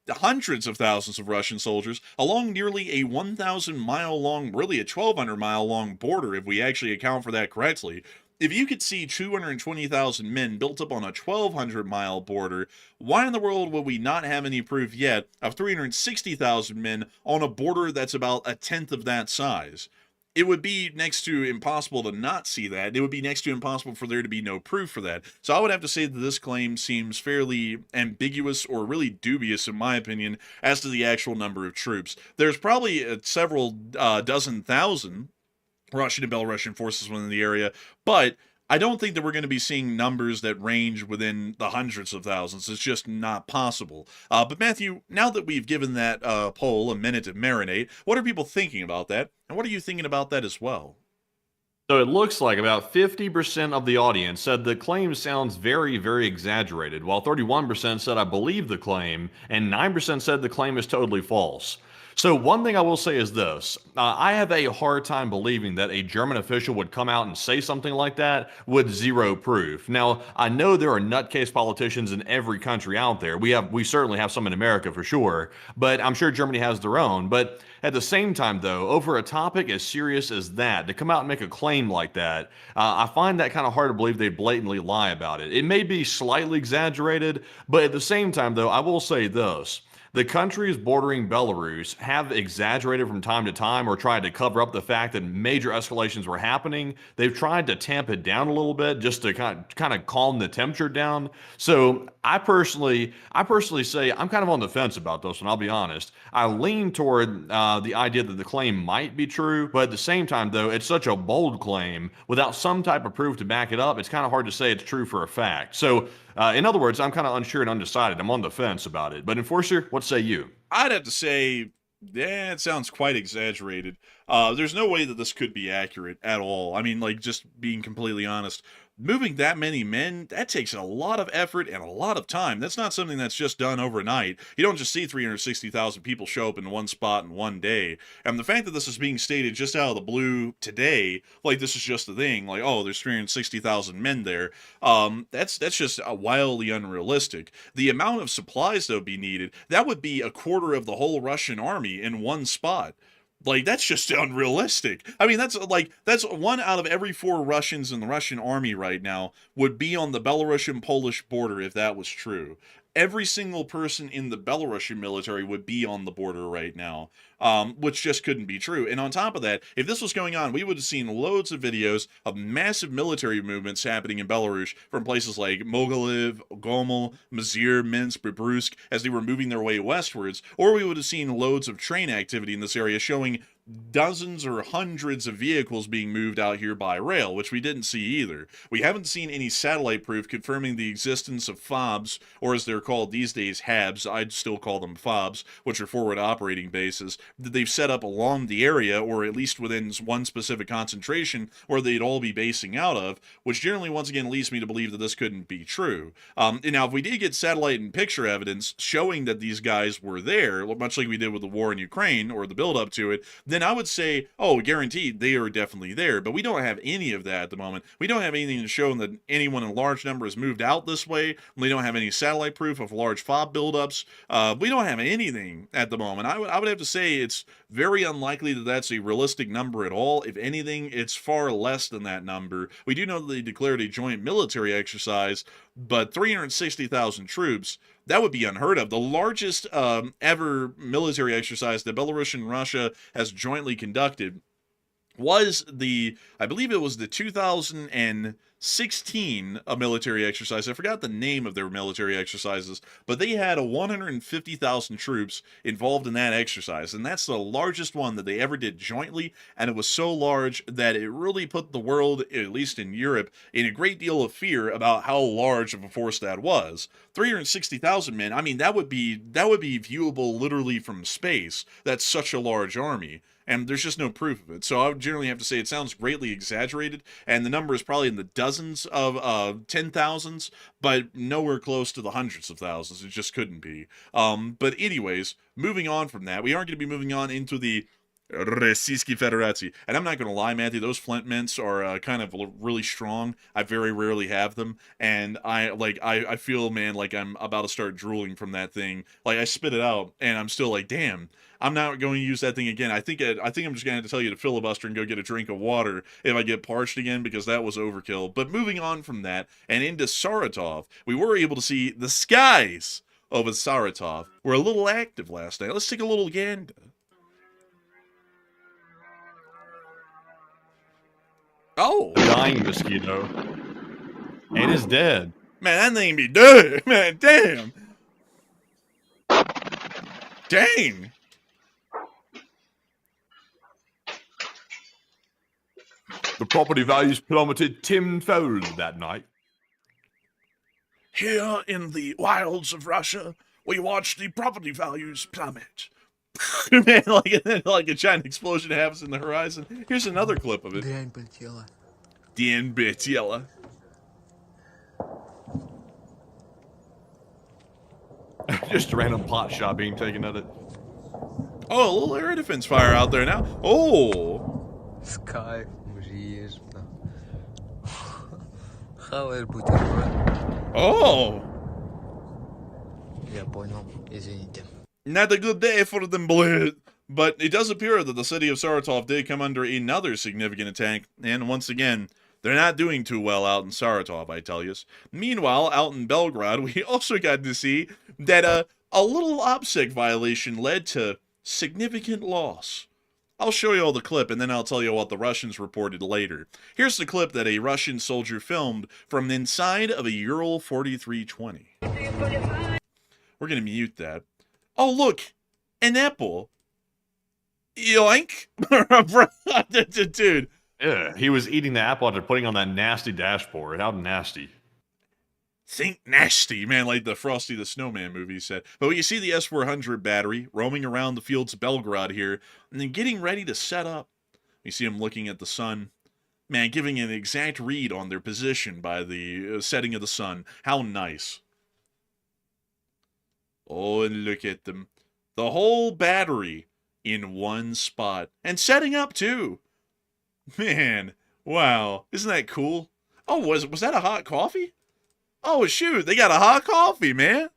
hundreds of thousands of Russian soldiers along nearly a 1,000-mile long, really a 1,200-mile long border, if we actually account for that correctly. If you could see 220,000 men built up on a 1,200-mile border, why in the world would we not have any proof yet of 360,000 men on a border that's about a tenth of that size? It would be next to impossible to not see that. It would be next to impossible for there to be no proof for that. So I would have to say that this claim seems fairly ambiguous or really dubious, in my opinion, as to the actual number of troops. There's probably several dozen thousand Russian and Belarusian forces within the area, but I don't think that we're going to be seeing numbers that range within the hundreds of thousands. It's just not possible. But Matthew, now that we've given that poll a minute to marinate, what are people thinking about that? And what are you thinking about that as well? So it looks like about 50% of the audience said the claim sounds very, very exaggerated, while 31% said I believe the claim, and 9% said the claim is totally false. So one thing I will say is this. I have a hard time believing that a German official would come out and say something like that with zero proof. Now, I know there are nutcase politicians in every country out there. We certainly have some in America for sure, but I'm sure Germany has their own. But at the same time, though, over a topic as serious as that, to come out and make a claim like that, I find that kind of hard to believe they blatantly lie about it. It may be slightly exaggerated, but at the same time, though, I will say this. The countries bordering Belarus have exaggerated from time to time or tried to cover up the fact that major escalations were happening. They've tried to tamp it down a little bit just to kind of calm the temperature down. So I personally say I'm kind of on the fence about this one, I'll be honest. I lean toward the idea that the claim might be true, but at the same time, though, it's such a bold claim without some type of proof to back it up, it's kind of hard to say it's true for a fact. So in other words, I'm kind of unsure and undecided. I'm on the fence about it. But Enforcer, what say you? I'd have to say, yeah, it sounds quite exaggerated. There's no way that this could be accurate at all. I mean, like, just being completely honest. Moving that many men, that takes a lot of effort and a lot of time. That's not something that's just done overnight. You don't just see 360,000 people show up in one spot in one day. And the fact that this is being stated just out of the blue today, like this is just a thing, like, oh, there's 360,000 men there, that's just wildly unrealistic. The amount of supplies that would be needed, that would be a quarter of the whole Russian army in one spot. Like, that's just unrealistic. I mean, that's 1 out of every 4 Russians in the Russian army right now would be on the Belarusian-Polish border if that was true. Every single person in the Belarusian military would be on the border right now, which just couldn't be true. And on top of that, if this was going on, we would have seen loads of videos of massive military movements happening in Belarus from places like Mogilev, Gomel, Mazir, Minsk, Bryansk, as they were moving their way westwards, or we would have seen loads of train activity in this area showing dozens or hundreds of vehicles being moved out here by rail, which we didn't see either. We haven't seen any satellite proof confirming the existence of FOBs, or as they're called these days, HABs, I'd still call them FOBs, which are forward operating bases, that they've set up along the area, or at least within one specific concentration, where they'd all be basing out of, which generally, once again, leads me to believe that this couldn't be true. And now, if we did get satellite and picture evidence showing that these guys were there, much like we did with the war in Ukraine, or the build-up to it, then I would say, oh, guaranteed, they are definitely there. But we don't have any of that at the moment. We don't have anything to show that anyone in large number has moved out this way. We don't have any satellite proof of large FOB buildups. We don't have anything at the moment. I would have to say it's Very unlikely that that's a realistic number at all. If anything, it's far less than that number. We do know that they declared a joint military exercise, but 360,000 troops, that would be unheard of. The largest ever military exercise that Belarus and Russia has jointly conducted was I believe it was the 2016 military exercise. I forgot the name of their military exercises, but they had 150,000 troops involved in that exercise, and that's the largest one that they ever did jointly, and it was so large that it really put the world, at least in Europe, in a great deal of fear about how large of a force that was. 360,000 men, I mean, that would be viewable literally from space. That's such a large army. And there's just no proof of it. So I would generally have to say it sounds greatly exaggerated, and the number is probably in the dozens of 10,000s, but nowhere close to the hundreds of thousands. It just couldn't be. But anyways, moving on from that, we aren't going to be moving on into the Rossiysk Federacji. And I'm not going to lie, Matthew, those flint mints are kind of really strong. I very rarely have them, and I feel, man, like I'm about to start drooling from that thing. Like, I spit it out, and I'm still like, damn, I'm not going to use that thing again. I think I'm just going to have to tell you to filibuster and go get a drink of water if I get parched again, because that was overkill. But moving on from that and into Saratov, we were able to see the skies over Saratov were a little active last night. Let's take a little gander. Oh, A dying mosquito. And it's dead. man, that thing be dead. Man, damn. Dang. The property values plummeted tenfold that night. Here in the wilds of Russia, we watch the property values plummet. Man, like a giant explosion happens in the horizon. Here's another clip of it. Dien Betiela. Just a random pot shot being taken at it. Oh, a little air defense fire out there now. Oh. Sky, Хавает бутерброд. Oh. Я понял, извините. Not a good day for them bled. But it does appear that the city of Saratov did come under another significant attack, and once again, they're not doing too well out in Saratov, I tell you. Meanwhile, out in Belgrade, we also got to see that a little OPSEC violation led to significant loss. I'll show you all the clip, and then I'll tell you what the Russians reported later. Here's the clip that a Russian soldier filmed from the inside of a Ural 4320. We're going to mute that. Oh, look! An apple! Yoink! Dude. Yeah, he was eating the apple after putting on that nasty dashboard. How nasty. Think nasty, man, like the Frosty the Snowman movie said. But you see the S-400 battery roaming around the fields of Belgrade here, and then getting ready to set up. You see them looking at the sun. Man, giving an exact read on their position by the setting of the sun. How nice. Oh, and look at them. The whole battery in one spot. And setting up, too. Man, wow. Isn't that cool? Oh, was that a hot coffee? Oh, shoot, they got a hot coffee, man.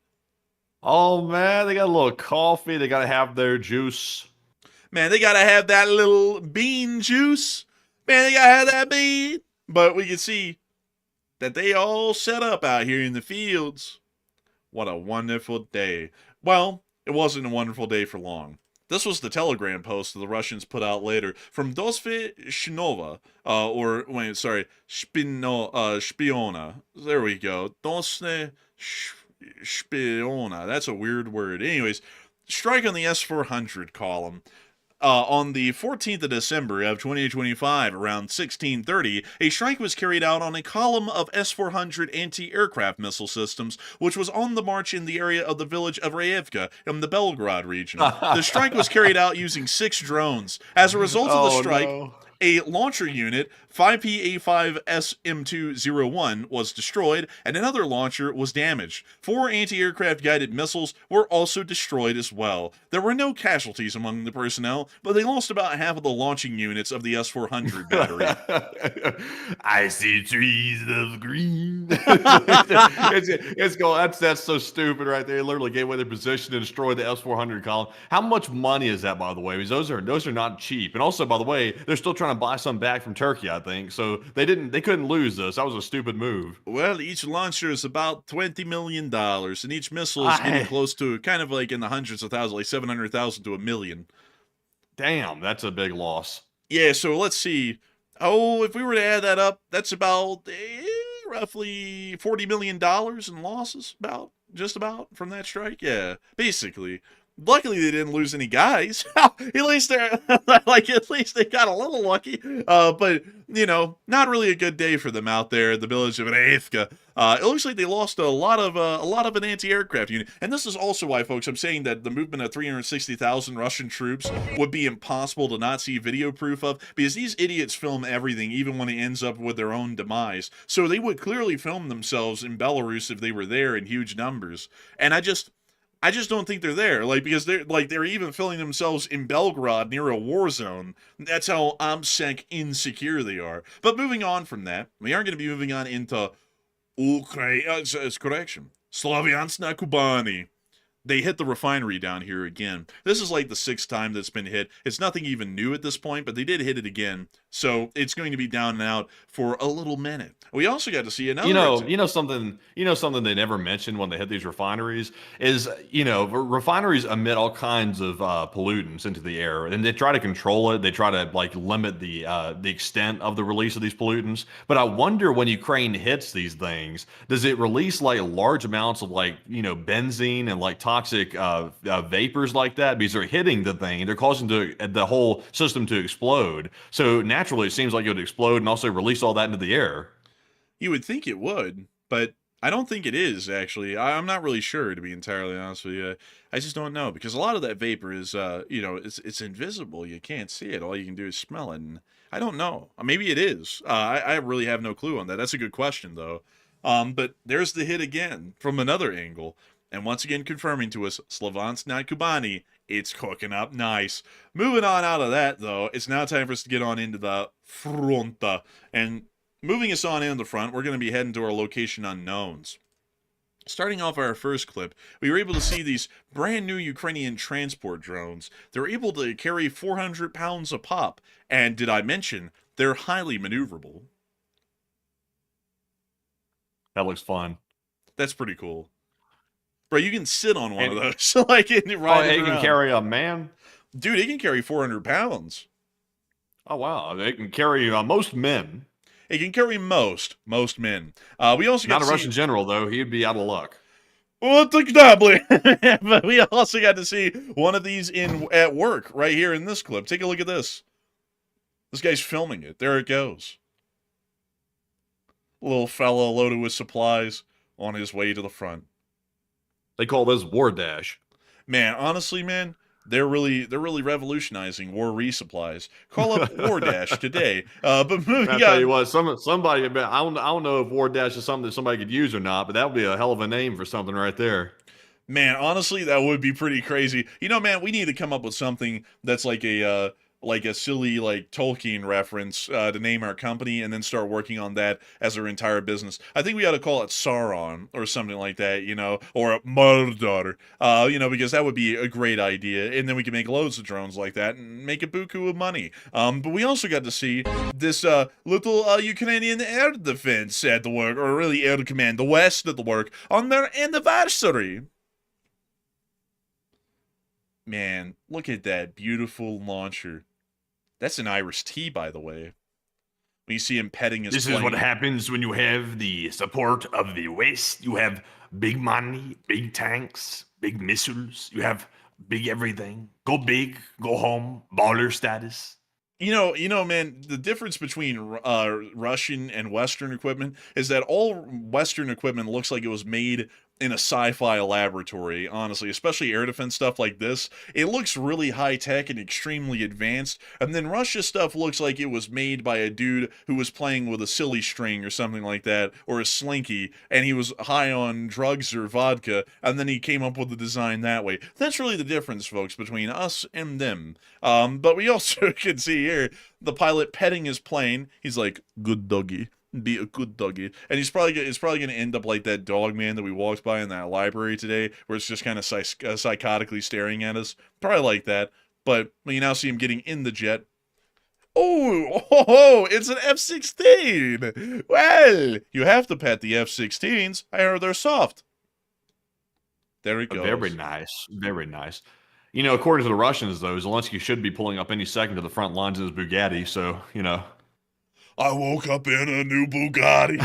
Oh, man, they got a little coffee. They got to have their juice. Man, they got to have that little bean juice. Man, they got to have that bean. But we can see that they all set up out here in the fields. What a wonderful day. Well, it wasn't a wonderful day for long. This was the telegram post that the Russians put out later from Dosve Shinova, Spiona. There we go. Dosve Spiona. That's a weird word. Anyways, strike on the S-400 column. On the 14th of December of 2025, around 1630, a strike was carried out on a column of S-400 anti-aircraft missile systems, which was on the march in the area of the village of Rayevka in the Belgrade region. The strike was carried out using 6 drones. As a result of the strike, A launcher unit, 5PA5SM201, was destroyed, and another launcher was damaged. 4 anti-aircraft guided missiles were also destroyed as well. There were no casualties among the personnel, but they lost about half of the launching units of the S-400 battery. I see trees of green. That's so stupid right there. It literally gave away their position to destroy the S-400 column. How much money is that, by the way? Because those are not cheap. And also, by the way, they're still trying to buy some back from Turkey, I think. So they couldn't lose this. That was a stupid move. Well, each launcher is about $20 million, and each missile is getting close to kind of like in the hundreds of thousands, like 700,000 to a million. Damn, that's a big loss. Yeah, so let's see. Oh, if we were to add that up, that's about roughly $40 million in losses, just about from that strike. Yeah, basically. Luckily, they didn't lose any guys. At least they got a little lucky. But not really a good day for them out there in the village of Reivka. It looks like they lost a lot of an anti-aircraft unit, and this is also why, folks, I'm saying that the movement of 360,000 Russian troops would be impossible to not see video proof of, because these idiots film everything, even when it ends up with their own demise. So they would clearly film themselves in Belarus if they were there in huge numbers, and I just don't think they're there, because they're even filling themselves in Belgrade near a war zone. That's how insecure they are. But moving on from that, we are going to be moving on into Slaviansk na Kubani. They hit the refinery down here again. This is like the 6th time that's been hit. It's nothing even new at this point, but they did hit it again. So it's going to be down and out for a little minute. We also got to see another. Something they never mentioned when they hit these refineries is, refineries emit all kinds of pollutants into the air, and they try to control it. They try to limit the extent of the release of these pollutants. But I wonder, when Ukraine hits these things, does it release large amounts of benzene and toxic vapors like that? Because they're hitting the thing, they're causing the whole system to explode. So naturally, it seems like it would explode and also release all that into the air. You would think it would, but I don't think it is, actually. I'm not really sure, to be entirely honest with you. I just don't know, because a lot of that vapor is, it's invisible. You can't see it. All you can do is smell it. And I don't know. Maybe it is. I really have no clue on that. That's a good question, though. But there's the hit again from another angle. And once again, confirming to us, Slaviansk na Kubani, it's cooking up nice. Moving on out of that, though, it's now time for us to get on into the front. And moving us on into the front, we're going to be heading to our location unknowns. Starting off our first clip, we were able to see these brand new Ukrainian transport drones. They're able to carry 400 pounds a pop. And did I mention, they're highly maneuverable. That looks fun. That's pretty cool. Bro, you can sit on one of those. It can carry a man? Dude, it can carry 400 pounds. Oh, wow. It can carry most men. It can carry most men. We also got Not a Russian general, though. He'd be out of luck. But we also got to see one of these at work right here in this clip. Take a look at this. This guy's filming it. There it goes. Little fella loaded with supplies on his way to the front. They call this War Dash. Man, honestly, man, they're really revolutionizing war resupplies. Call up War Dash today. But moving on. I tell you what, somebody, I don't know if War Dash is something that somebody could use or not, but that would be a hell of a name for something right there. Man, honestly, that would be pretty crazy. Man, we need to come up with something that's like a silly Tolkien reference to name our company, and then start working on that as our entire business. I think we ought to call it Sauron or something like that, or Mordor, because that would be a great idea, and then we can make loads of drones like that and make a buku of money. But we also got to see this little Ukrainian air defense at the work, or really air command, the West at the work, on their anniversary. Man, look at that beautiful launcher. That's an Iris-T, by the way. When you see him petting his This plane. is what happens when you have the support of the West. You have big money, big tanks, big missiles. You have big everything. Go big, go home, baller status. Man, the difference between Russian and Western equipment is that all Western equipment looks like it was made in a sci-fi laboratory, honestly, especially air defense stuff like this. It looks really high-tech and extremely advanced, and then Russia's stuff looks like it was made by a dude who was playing with a silly string or something like that, or a slinky, and he was high on drugs or vodka, and then he came up with the design that way. That's really the difference, folks, between us and them. But we also can see here, the pilot petting his plane. He's like, good doggy. Be a good doggy. And it's probably going to end up like that dog man that we walked by in that library today, where it's just kind of psychotically staring at us. Probably like that. But when you now see him getting in the jet. Oh, it's an F-16. Well, you have to pet the F-16s. I heard they're soft. There it goes. Very nice. Very nice. You know, according to the Russians, though, Zelensky should be pulling up any second to the front lines of his Bugatti. So, you know. I woke up in a new Bugatti.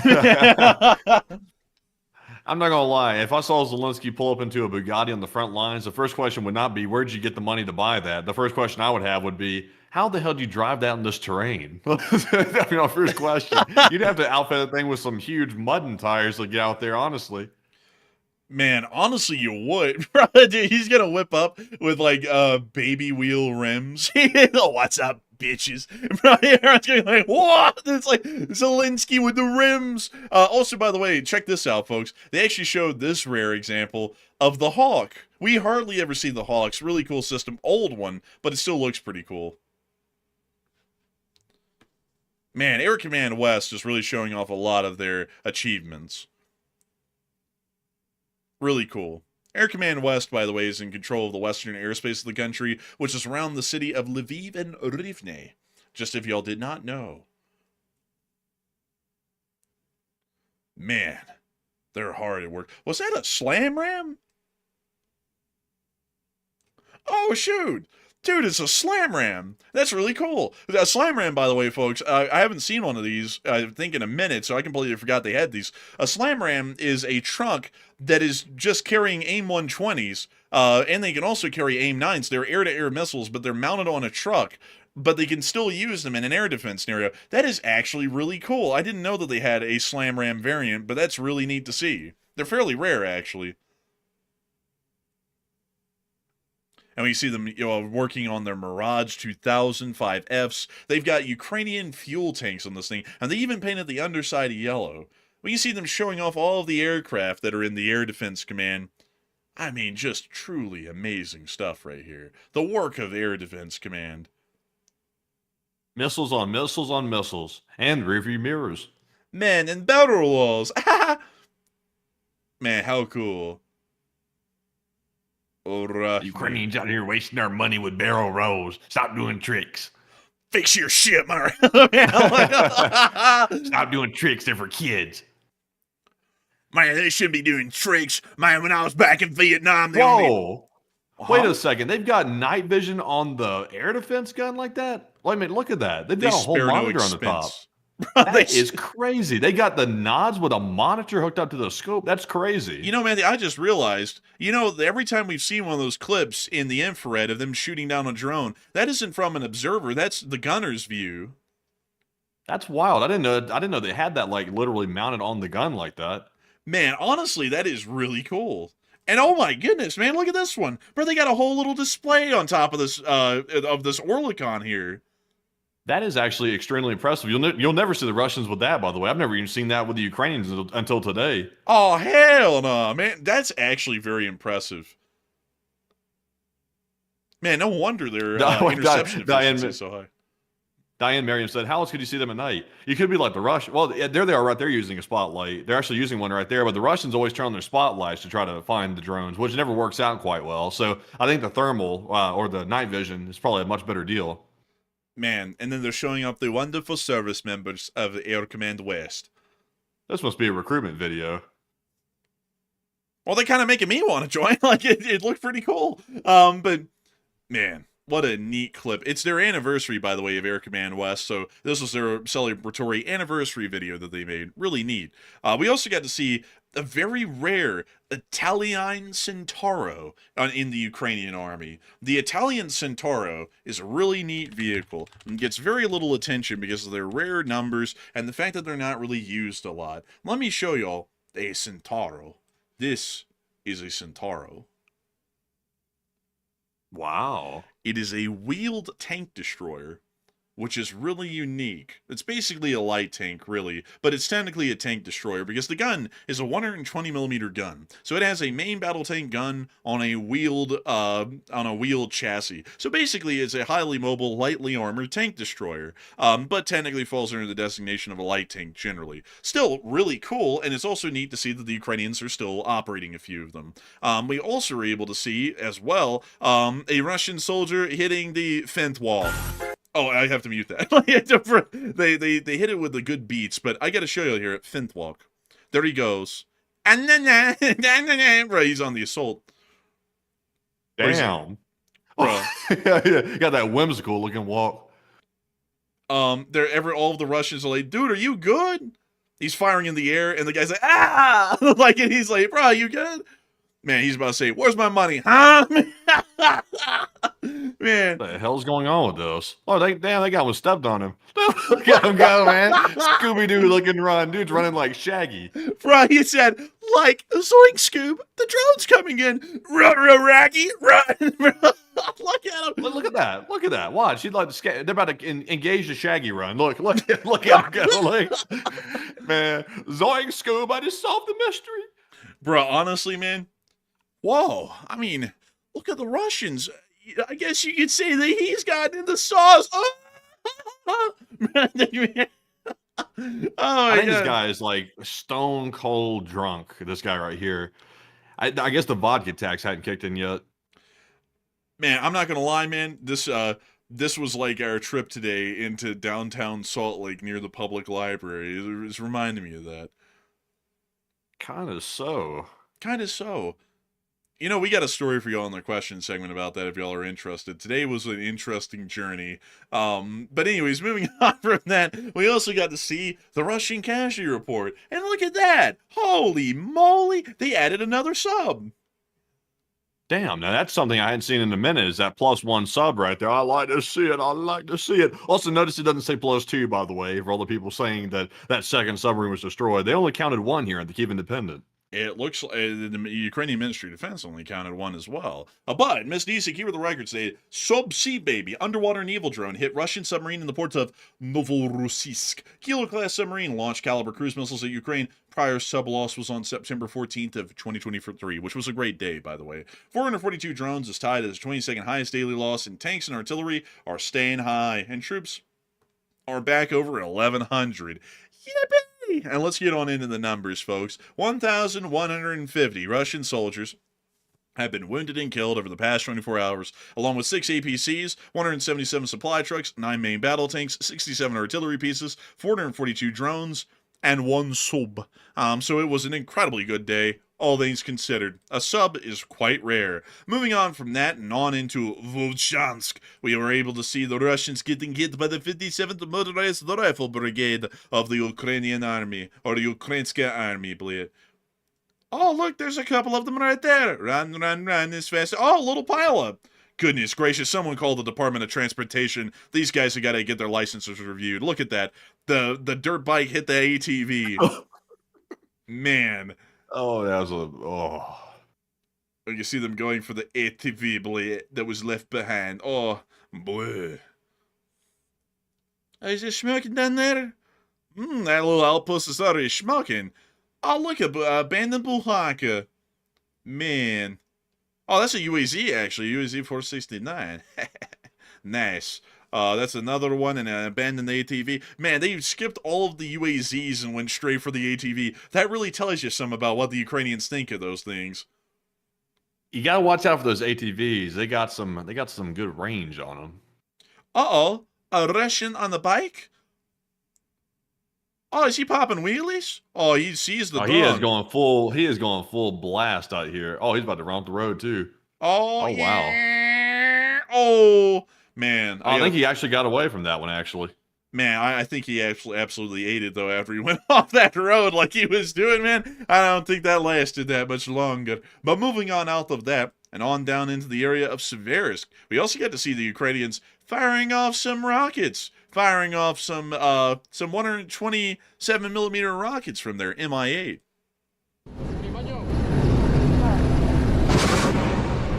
I'm not going to lie. If I saw Zelensky pull up into a Bugatti on the front lines, the first question would not be, where'd you get the money to buy that? The first question I would have would be, how the hell do you drive that in this terrain? I mean, our first question. You'd have to outfit that thing with some huge mud tires to get out there, honestly. Man, honestly, you would. Dude, he's going to whip up with, like, baby wheel rims. Oh, what's up, bitches? Everyone's going like, what? It's like Zelensky with the rims. Also, by the way, check this out, folks. They actually showed this rare example of the Hawk. We hardly ever see the Hawks. Really cool system. Old one, but it still looks pretty cool. Man, Air Command West is really showing off a lot of their achievements. Really cool. Air Command West, by the way, is in control of the western airspace of the country, which is around the city of Lviv and Rivne. Just if y'all did not know. Man, they're hard at work. Was that a slam ram? Oh, shoot. Dude, it's a slam ram. That's really cool. A slam ram, by the way, folks, I haven't seen one of these, I think, in a minute, so I completely forgot they had these. A slam ram is a truck that is just carrying AIM-120s, and they can also carry AIM-9s. They're air-to-air missiles, but they're mounted on a truck, but they can still use them in an air defense scenario. That is actually really cool. I didn't know that they had a slam ram variant, but that's really neat to see. They're fairly rare, actually. And we see them, you know, working on their Mirage 2005 Fs. They've got Ukrainian fuel tanks on this thing, and they even painted the underside yellow. We see them showing off all of the aircraft that are in the Air Defense Command. I mean, just truly amazing stuff right here. The work of Air Defense Command. Missiles on missiles on missiles. And rearview mirrors. Man, and barrel walls. Man, how cool. Ukrainians out here wasting our money with barrel rolls. Stop doing tricks. Fix your shit, man. Stop doing tricks. They're for kids. Man, they shouldn't be doing tricks. Man, when I was back in Vietnam, they Whoa. Wait a second. They've got night vision on the air defense gun like that? Wait a minute. Look at that. They've got a whole monitor on the top. That is crazy. They got the nods with a monitor hooked up to the scope. That's crazy. You know, man, I just realized, you know, every time we've seen one of those clips in the infrared of them shooting down a drone, that isn't from an observer. That's the gunner's view. That's wild. I didn't know they had that, like, literally mounted on the gun like that. Man, honestly, that is really cool. And oh my goodness, man, look at this one. Bro, they got a whole little display on top of this Orlikon here. That is actually extremely impressive. You'll never see the Russians with that, by the way. I've never even seen that with the Ukrainians until today. Oh, hell no, man. That's actually very impressive. Man, no wonder their interception efficiency is so high. Diane Merriam said, how else could you see them at night? You could be like the Russians. Well, there they are right there using a spotlight. They're actually using one right there, but the Russians always turn on their spotlights to try to find the drones, which never works out quite well. So I think the thermal or the night vision is probably a much better deal. Man, and then they're showing up the wonderful service members of Air Command West. This must be a recruitment video. Well, they're kind of making me want to join. Like, it looked pretty cool. But, man, what a neat clip. It's their anniversary, by the way, of Air Command West. So this was their celebratory anniversary video that they made. Really neat. We also got to see a very rare Italian Centauro in the Ukrainian army. The Italian Centauro is a really neat vehicle and gets very little attention because of their rare numbers and the fact that they're not really used a lot. Let me show y'all a Centauro. This is a Centauro. Wow. It is a wheeled tank destroyer, which is really unique. It's basically a light tank, really, but it's technically a tank destroyer because the gun is a 120mm gun. So it has a main battle tank gun on a wheeled chassis. So basically, it's a highly mobile, lightly armored tank destroyer, but technically falls under the designation of a light tank generally. Still really cool, and it's also neat to see that the Ukrainians are still operating a few of them. We also were able to see as well a Russian soldier hitting the fence wall. Oh, I have to mute that. They hit it with the good beats, but I got to show you here at Finthwalk. There he goes. Bro, he's on the assault. Damn. Bro. Yeah, got that whimsical looking walk. All of the Russians are like, dude, are you good? He's firing in the air, and the guy's like, ah! Like, and he's like, bro, you good? Man, he's about to say, where's my money? Huh? Man. What the hell's going on with those? Oh, they got one stepped on him. Look at him go, man. Scooby-Doo looking run. Dude's running like Shaggy. Bro, he said, like, zoink, Scoob, the drone's coming in. Run, Raggy, run. Look at him. Look at that. Look at that. Watch. He'd like to they're about to engage the Shaggy run. Look at him go. Like, man, zoink, Scoob, I just solved the mystery. Bro, honestly, man, whoa. I mean, look at the Russians. I guess you could say that he's gotten in the sauce. Oh, I think this guy is like stone cold drunk. This guy right here. I guess the vodka tax hadn't kicked in yet. Man, I'm not gonna lie, man. This was like our trip today into downtown Salt Lake near the public library. It was reminding me of that. Kind of so. You know, we got a story for y'all in the question segment about that if y'all are interested. Today was an interesting journey. But anyways, moving on from that, we also got to see the Russian casualty report. And look at that! Holy moly! They added another sub. Damn, now that's something I hadn't seen in a minute, is that +1 sub right there. I like to see it. Also, notice it doesn't say +2, by the way, for all the people saying that that second submarine was destroyed. They only counted 1 here at the Kyiv Independent. It looks like the Ukrainian Ministry of Defense only counted 1 as well. But, Miss Disa, here with the record say, Sub-Sea Baby, underwater naval drone, hit Russian submarine in the ports of Novorossiysk. Kilo-class submarine launched caliber cruise missiles at Ukraine. Prior sub-loss was on September 14th of 2023, which was a great day, by the way. 442 drones is tied as 22nd highest daily loss, and tanks and artillery are staying high, and troops are back over 1,100. Yippee! And let's get on into the numbers, folks. 1,150 Russian soldiers have been wounded and killed over the past 24 hours, along with 6 APCs, 177 supply trucks, 9 main battle tanks, 67 artillery pieces, 442 drones, and 1 sub. So it was an incredibly good day, all things considered. A sub is quite rare. Moving on from that and on into Volchansk, we were able to see the Russians getting hit by the 57th Motorized Rifle Brigade of the Ukrainian Army, or the Ukrainska Army, bleed. Oh, look, there's a couple of them right there. Run as fast. Oh, little pileup. Goodness gracious, someone called the Department of Transportation. These guys have got to get their licenses reviewed. Look at that. The dirt bike hit the ATV. Man. Oh, that was oh. You see them going for the ATV, boy, that was left behind. Oh, boy. Is it smoking down there? That little outpost is already smoking. Oh, look, abandoned Bulhaka. Man. Oh, that's a UAZ, actually. UAZ 469. Nice. That's another one, and an abandoned ATV. Man, they skipped all of the UAZs and went straight for the ATV. That really tells you some about what the Ukrainians think of those things. You gotta watch out for those ATVs. They got some good range on them. Uh-oh. A Russian on the bike? Oh, is he popping wheelies? Oh, he sees the drone. He is going full blast out here. Oh, he's about to run off the road too. Oh yeah. Wow. Oh, man. I think he actually got away from that one, actually. Man, I think he actually absolutely ate it, though, after he went off that road like he was doing, man. I don't think that lasted that much longer. But moving on out of that, and on down into the area of Seversk, we also get to see the Ukrainians firing off some rockets. Firing off some 127mm rockets from their Mi-8.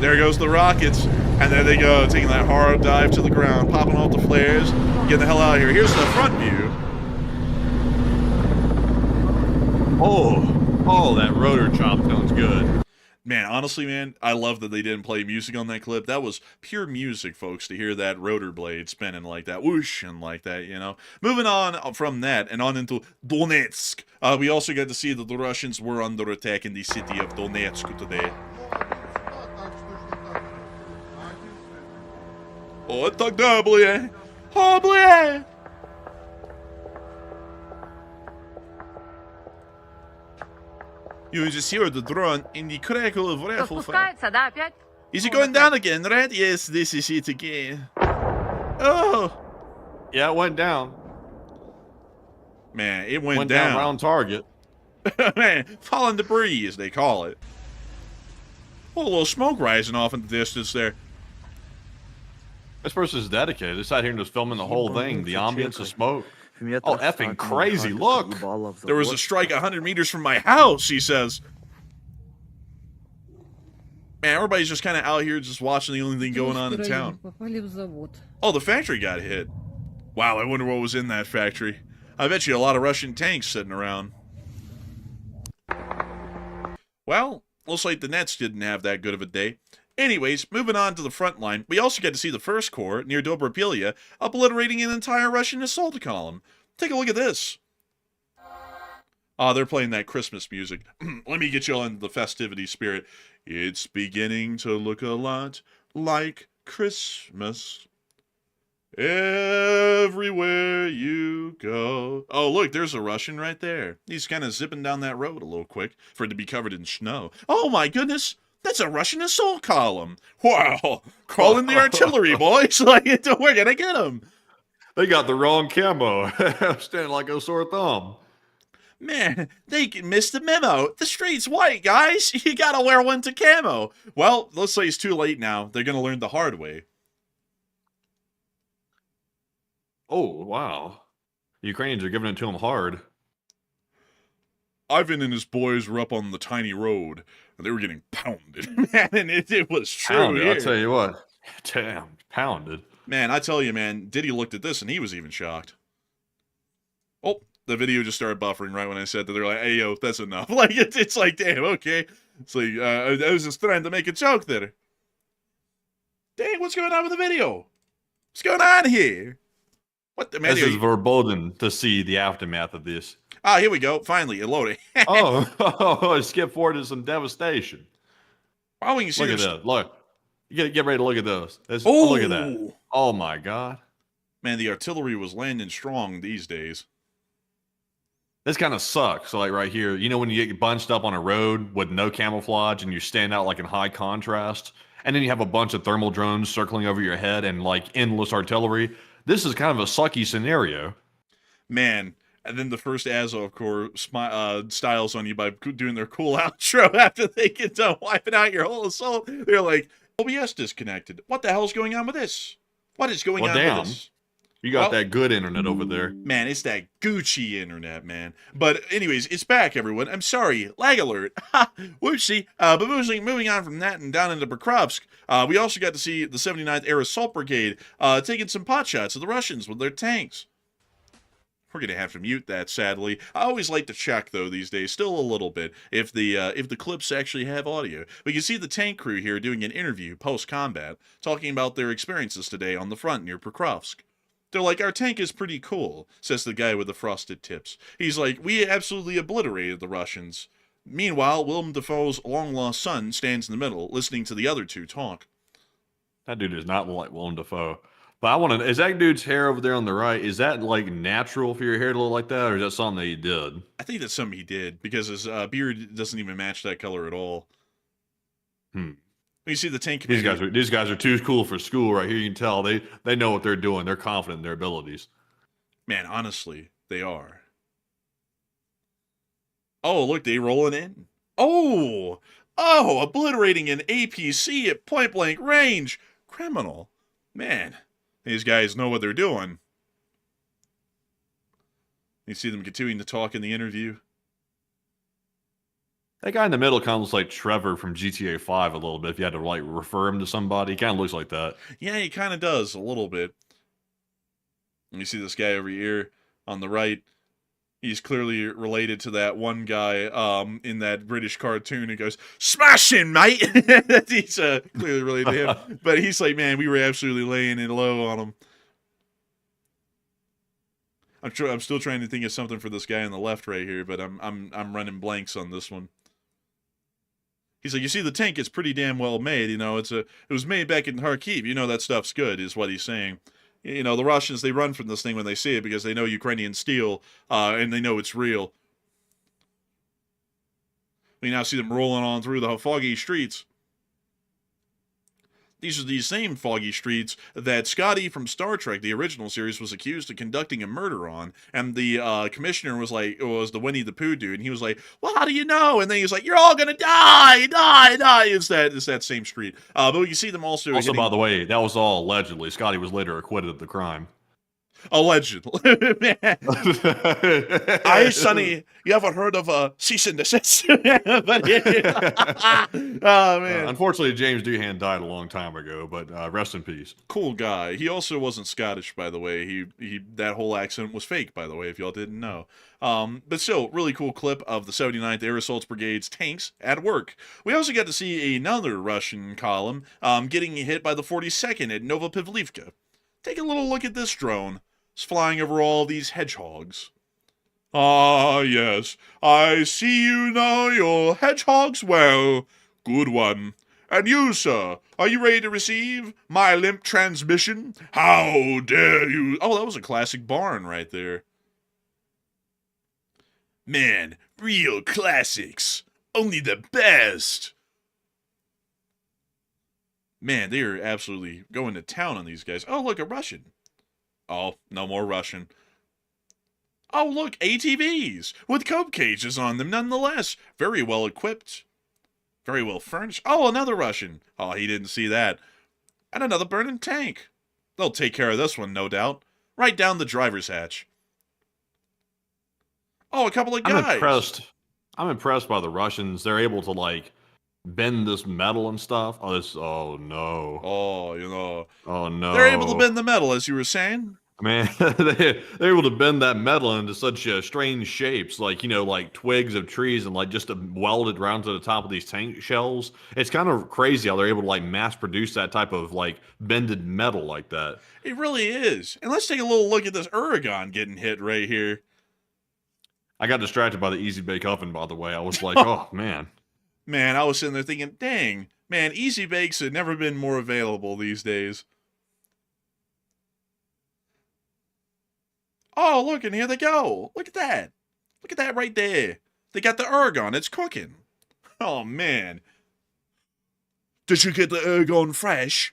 there goes the rockets. And there they go, taking that hard dive to the ground, popping off the flares, getting the hell out of here. Here's the front view. Oh, that rotor chop sounds good. Man, honestly, man, I love that they didn't play music on that clip. That was pure music, folks, to hear that rotor blade spinning like that, whoosh, and like that, you know. Moving on from that and on into Donetsk. We also got to see that the Russians were under attack in the city of Donetsk today. Вот тогда, бля! О, бля! You just hear the drone in the crackle of rifle fire. Спускается, да, опять? Is it going down again, right? Yes, this is it again. Oh! Yeah, it went down. Man, it went down down. right on target. Man, falling debris, as they call it. Oh, a little smoke rising off in the distance there. This person's dedicated. They sat here and just filming the whole thing. The ambience, the smoke. Oh, effing crazy. Look. There was a strike 100 meters from my house, he says. Man, everybody's just kind of out here just watching the only thing going on in town. Oh, the factory got hit. Wow, I wonder what was in that factory. I bet you a lot of Russian tanks sitting around. Well, looks like the Nets didn't have that good of a day. Anyways, moving on to the front line, we also get to see the First Corps near Dobropilia obliterating an entire Russian assault column. Take a look at this. They're playing that Christmas music. Let me get you all into the festivity spirit. It's beginning to look a lot like Christmas. Everywhere you go. Oh, look, there's a Russian right there. He's kind of zipping down that road a little quick for it to be covered in snow. Oh, my goodness. That's a Russian assault column. Wow. Call in the artillery, boys. Like, we're going to get them. They got the wrong camo. Standing like a sore thumb. Man, they missed the memo. The street's white, guys. You got to wear one to camo. Well, let's say it's too late now. They're going to learn the hard way. Oh, wow. The Ukrainians are giving it to them hard. Ivan and his boys were up on the tiny road, and they were getting pounded. Man, and it was true. Pounded, I'll tell you what. Damn, pounded. Man, I tell you, man, Diddy looked at this, and he was even shocked. Oh, the video just started buffering right when I said that. They're like, hey, yo, that's enough. Like, it's like, damn, okay. It's like, I was just trying to make a joke there. Dang, what's going on with the video? What's going on here? What the man? This is verboten to see the aftermath of this. Ah, here we go. Finally, it loaded. Oh, skip forward to some devastation. Oh, we can see look this. At that. Look. You gotta get ready to look at those. Oh, look at that. Oh my God. Man, the artillery was landing strong these days. This kind of sucks. So like right here, you know when you get bunched up on a road with no camouflage and you stand out like in high contrast, and then you have a bunch of thermal drones circling over your head and like endless artillery. This is kind of a sucky scenario. Man, and then the first Azov Corps styles on you by doing their cool outro after they get done wiping out your whole assault. They're like, OBS disconnected. What the hell's going on with this? What is going on with this? You got that good internet over there. Man, it's that Gucci internet, man. But anyways, it's back, everyone. I'm sorry. Lag alert. Ha! Whoopsie. But moving on from that and down into Pokrovsk, we also got to see the 79th Air Assault Brigade taking some pot shots at the Russians with their tanks. We're going to have to mute that, sadly. I always like to check, though, these days, still a little bit, if the clips actually have audio. But you see the tank crew here doing an interview post-combat, talking about their experiences today on the front near Pokrovsk. They're like, our tank is pretty cool, says the guy with the frosted tips. He's like, we absolutely obliterated the Russians. Meanwhile, Willem Dafoe's long-lost son stands in the middle, listening to the other two talk. That dude does not look like Willem Dafoe. But I want to, is that dude's hair over there on the right, is that like natural for your hair to look like that, or is that something that he did? I think that's something he did, because his beard doesn't even match that color at all. You see the tank commander. These guys are too cool for school right here. You can tell they know what they're doing. They're confident in their abilities. Man, honestly, they are. Oh, look, they rolling in. Oh, obliterating an APC at point blank range. Criminal. Man, these guys know what they're doing. You see them continuing to talk in the interview. That guy in the middle kind of looks like Trevor from GTA 5 a little bit. If you had to like refer him to somebody, he kind of looks like that. Yeah, he kind of does a little bit. You see this guy over here on the right. He's clearly related to that one guy in that British cartoon who goes, "Smashing, mate!" He's clearly related to him. But he's like, man, we were absolutely laying it low on him. I'm still trying to think of something for this guy on the left right here, but I'm running blanks on this one. He's like, you see, the tank is pretty damn well made. You know, it was made back in Kharkiv. You know that stuff's good, is what he's saying. You know, the Russians, they run from this thing when they see it because they know Ukrainian steel, and they know it's real. We now see them rolling on through the foggy streets. These are these same foggy streets that Scotty from Star Trek, the original series, was accused of conducting a murder on. And the commissioner was like, it was the Winnie the Pooh dude, and he was like, well, how do you know? And then he was like, you're all gonna die! It's that same street. But we can see them also Also, hitting... by the way, that was all allegedly. Scotty was later acquitted of the crime. Allegedly. Sonny, you ever heard of cease and desist? Oh, man. Unfortunately, James Doohan died a long time ago, but rest in peace. Cool guy. He also wasn't Scottish, by the way. He that whole accent was fake, by the way, if y'all didn't know. But still, really cool clip of the 79th Air Assault Brigade's tanks at work. We also got to see another Russian column getting hit by the 42nd at Novopavlivka. Take a little look at this drone. It's flying over all these hedgehogs. Ah, yes, I see you know your hedgehogs well. Good one. And you, sir, are you ready to receive my limp transmission? How dare you? Oh, that was a classic barn right there. Man, real classics. Only the best. Man, they are absolutely going to town on these guys. Oh, look, a Russian. Oh, no more Russian. Oh, look, ATVs with cope cages on them nonetheless. Very well equipped. Very well furnished. Oh, another Russian. Oh, he didn't see that. And another burning tank. They'll take care of this one, no doubt. Right down the driver's hatch. Oh, a couple of guys. I'm impressed by the Russians. They're able to, like, bend this metal and stuff. Oh, no. Oh, you know. Oh, no. They're able to bend the metal, as you were saying. Man, they're able to bend that metal into such strange shapes, like, you know, like twigs of trees, and like just to weld it around to the top of these tank shells. It's kind of crazy how they're able to like mass produce that type of like bended metal like that. It really is. And let's take a little look at this Uragan getting hit right here. I got distracted by the Easy Bake Oven, by the way. I was like, oh, man. Man, I was sitting there thinking, dang, man, Easy Bakes have never been more available these days. Oh, look, and here they go. Look at that. Look at that right there. They got the Uragan. It's cooking. Oh, man. Did you get the Uragan fresh?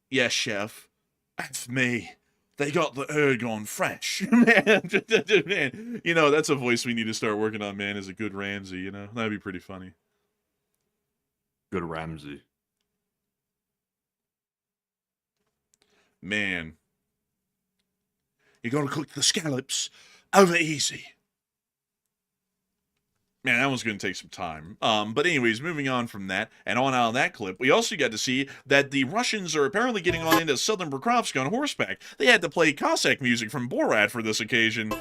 Yes, chef. That's me. They got the Uragan fresh. Man, you know, that's a voice we need to start working on, man, is a good Ramsay, you know? That'd be pretty funny. Good Ramsay. Man. You gotta cook the scallops over easy. Man, that one's going to take some time. But anyways, moving on from that, and on out of that clip, we also got to see that the Russians are apparently getting on into southern Pokrovsk on horseback. They had to play Cossack music from Borat for this occasion.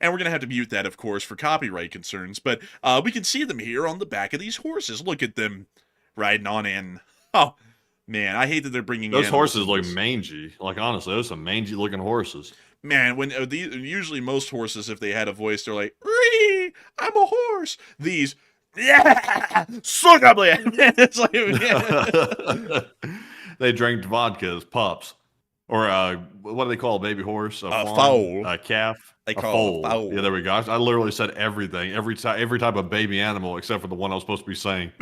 And we're going to have to mute that, of course, for copyright concerns. But we can see them here on the back of these horses. Look at them riding on in. Oh, man, I hate that they're bringing those horses look mangy. Like, honestly, those are some mangy-looking horses. Man, when usually most horses, if they had a voice, they're like, I'm a horse. These, yeah, it's like, yeah. They drank vodka as pups. Or, what do they call a baby horse? A foal. A calf? They call it a foal. Yeah, there we go. I literally said everything. Every type of baby animal except for the one I was supposed to be saying.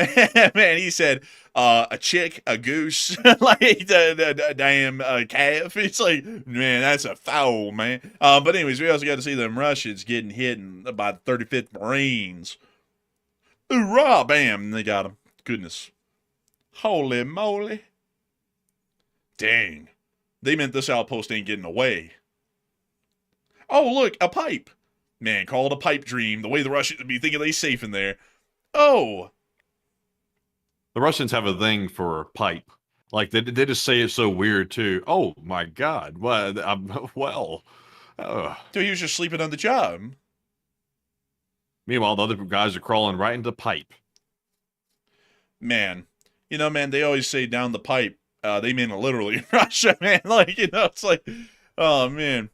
Man, he said a chick, a goose, like the damn calf. It's like, man, that's a foul, man. But anyways, we also got to see them Russians getting hit by the 35th Marines. Hoorah, bam, they got them. Goodness. Holy moly. Dang. They meant this outpost ain't getting away. Oh, look, a pipe. Man, call it a pipe dream. The way the Russians would be thinking they safe in there. Oh, The Russians have a thing for pipe. Like they just say it so weird too. Oh my God! Well, so he was just sleeping on the job. Meanwhile, the other guys are crawling right into pipe. Man, man, they always say down the pipe. They mean it literally in Russia, man. Like, it's like, oh, man.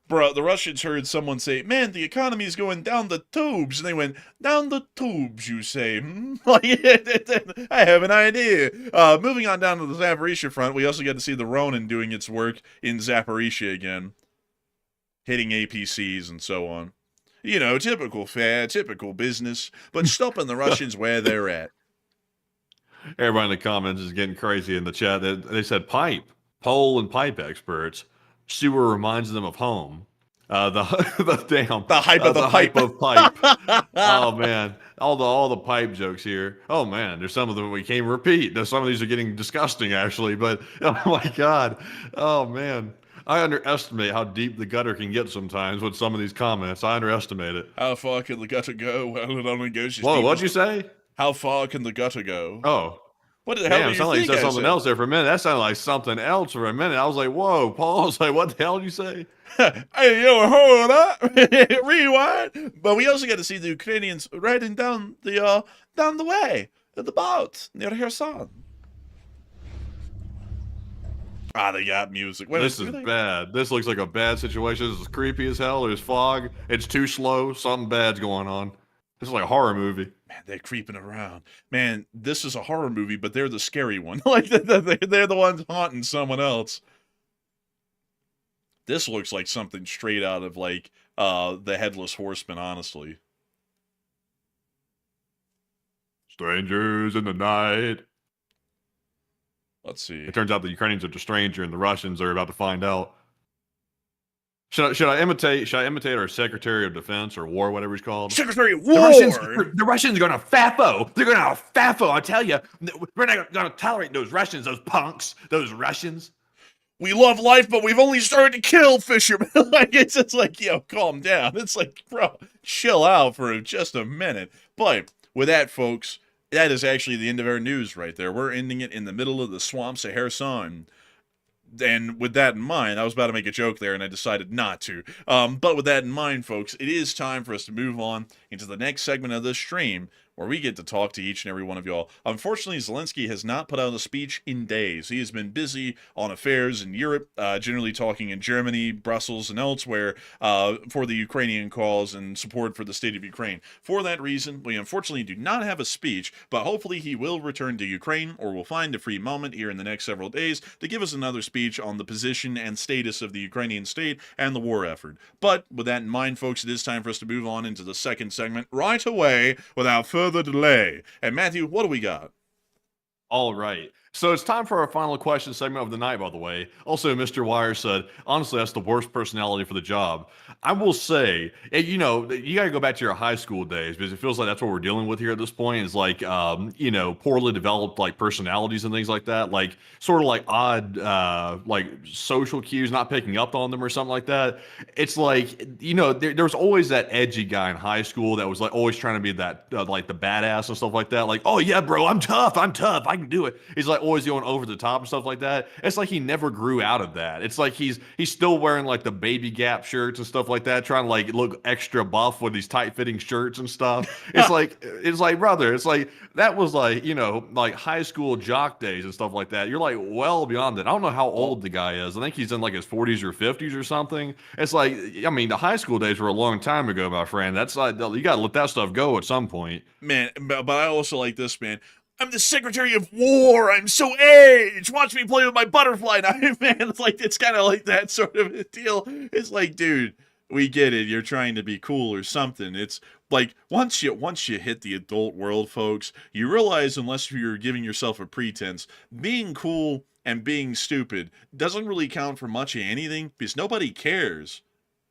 Bro, the Russians heard someone say, man, the economy is going down the tubes. And they went, down the tubes, you say? Like, I have an idea. Moving on down to the Zaporizhia front, we also get to see the Ronin doing its work in Zaporizhia again. Hitting APCs and so on. Typical fare, typical business, but stopping the Russians where they're at. Everybody in the comments is getting crazy in the chat. They said pipe, pole and pipe experts. Sewer reminds them of home. The hype of the pipe. Hype of pipe. Oh man, all the pipe jokes here. Oh man, there's some of them we can't repeat. There's some of these are getting disgusting actually, but oh my God, oh man. I underestimate how deep the gutter can get sometimes with some of these comments. I underestimate it. How far can the gutter go? Well, it only goes. Whoa, what'd you say? How far can the gutter go? Oh. What the hell Damn, did you sounded like think you said I something else there for a minute. That sounded like something else for a minute. I was like, whoa, Paul. I was like, what the hell did you say? Hey, yo, hold up. Rewind. But we also get to see the Ukrainians riding down the way of the boat near Kherson. They got music. This is bad. This looks like a bad situation. This is creepy as hell. There's fog. It's too slow. Something bad's going on. This is like a horror movie. Man, they're creeping around. Man, this is a horror movie, but they're the scary one. Like, they're the ones haunting someone else. This looks like something straight out of, like, the Headless Horseman, honestly. Strangers in the night. Let's see. It turns out the Ukrainians are the stranger and the Russians are about to find out. Should I imitate our Secretary of Defense or War, whatever he's called? Secretary of War! The Russians are gonna FAFO. They're gonna FAFO, I tell you. We're not gonna tolerate those Russians, those punks, those Russians. We love life, but we've only started to kill fishermen. Like, it's like, yo, calm down. It's like, bro, chill out for just a minute. But with that, folks, that is actually the end of our news right there. We're ending it in the middle of the swamps of Kherson. And with that in mind, I was about to make a joke there, and I decided not to. But with that in mind, folks, it is time for us to move on into the next segment of this stream, where we get to talk to each and every one of y'all. Unfortunately, Zelensky has not put out a speech in days. He has been busy on affairs in Europe, generally talking in Germany, Brussels, and elsewhere for the Ukrainian cause and support for the state of Ukraine. For that reason, we unfortunately do not have a speech, but hopefully he will return to Ukraine, or will find a free moment here in the next several days to give us another speech on the position and status of the Ukrainian state and the war effort. But with that in mind, folks, it is time for us to move on into the second segment right away without further delay. And Matthew, what do we got? All right. So it's time for our final question segment of the night, by the way. Also, Mr. Wire said, honestly, that's the worst personality for the job. I will say, you got to go back to your high school days, because it feels like that's what we're dealing with here at this point is like, poorly developed like personalities and things like that. Like sort of like odd, like social cues, not picking up on them or something like that. It's like, there's always that edgy guy in high school that was like always trying to be that, like the badass and stuff like that. Like, oh yeah, bro, I'm tough. I can do it. He's like always going over the top and stuff like that. It's like he never grew out of that. It's like he's still wearing like the baby Gap shirts and stuff like that, trying to like look extra buff with these tight fitting shirts and stuff. It's like brother, it's like that was like like high school jock days and stuff like that. You're like well beyond it. I don't know how old the guy is. I think he's in like his 40s or 50s or something. It's like the high school days were a long time ago, my friend. That's like you gotta let that stuff go at some point, man. But I also like this, man. I'm the Secretary of War. I'm so aged. Watch me play with my butterfly knife, man. It's kind of like that sort of a deal. It's like, dude, we get it. You're trying to be cool or something. It's like once you hit the adult world, folks, you realize unless you're giving yourself a pretense, being cool and being stupid doesn't really count for much of anything because nobody cares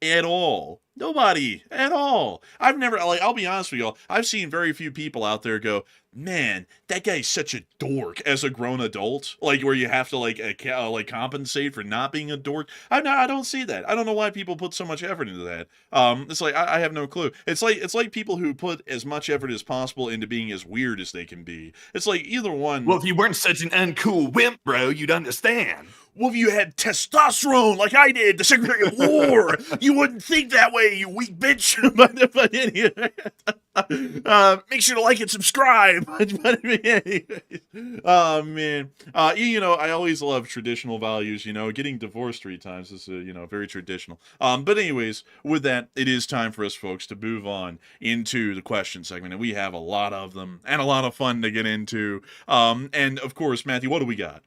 at all. Nobody at all. I've never, like, I'll be honest with y'all, I've seen very few people out there go, man, that guy's such a dork as a grown adult. Like, where you have to, like, compensate for not being a dork. I don't see that. I don't know why people put so much effort into that. It's like, I have no clue. It's like people who put as much effort as possible into being as weird as they can be. It's like either one. Well, if you weren't such an uncool wimp, bro, you'd understand. Well, if you had testosterone like I did, the Secretary of War, you wouldn't think that way, you weak bitch. but anyway, make sure to like and subscribe. Oh, man. I always love traditional values, getting divorced 3 times is, very traditional. But anyways, with that, it is time for us, folks, to move on into the question segment. And we have a lot of them and a lot of fun to get into. And, of course, Matthew, what do we got?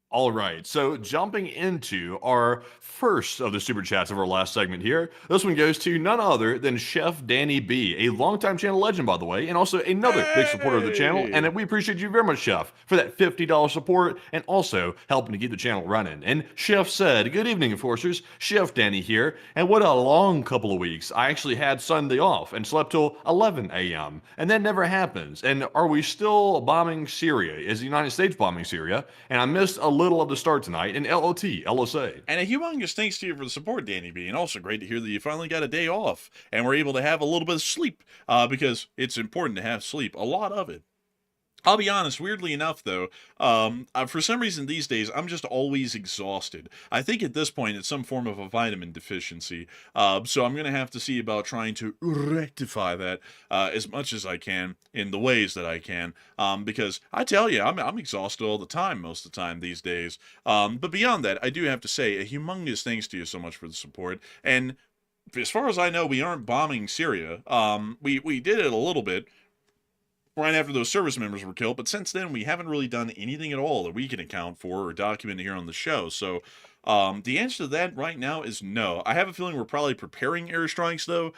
All right, so jumping into our first of the super chats of our last segment here, this one goes to none other than Chef Danny B, a longtime channel legend, by the way, and also another big supporter of the channel. And we appreciate you very much, Chef, for that $50 support and also helping to keep the channel running. And Chef said, "Good evening, Enforcers. Chef Danny here, and what a long couple of weeks. I actually had Sunday off and slept till 11 a.m. And that never happens. And are we still bombing Syria? Is the United States bombing Syria? And I missed a little of the start tonight in LOT, LSA. And a humongous thanks to you for the support, Danny B. And also great to hear that you finally got a day off and were able to have a little bit of sleep because it's important to have sleep, a lot of it. I'll be honest, weirdly enough, though, for some reason these days, I'm just always exhausted. I think at this point it's some form of a vitamin deficiency, so I'm going to have to see about trying to rectify that as much as I can in the ways that I can, because I tell you, I'm exhausted all the time, most of the time these days. But beyond that, I do have to say a humongous thanks to you so much for the support, and as far as I know, we aren't bombing Syria. We did it a little bit right after those service members were killed, but since then we haven't really done anything at all that we can account for or document here on the show. So the answer to that right now is no. I have a feeling we're probably preparing airstrikes though,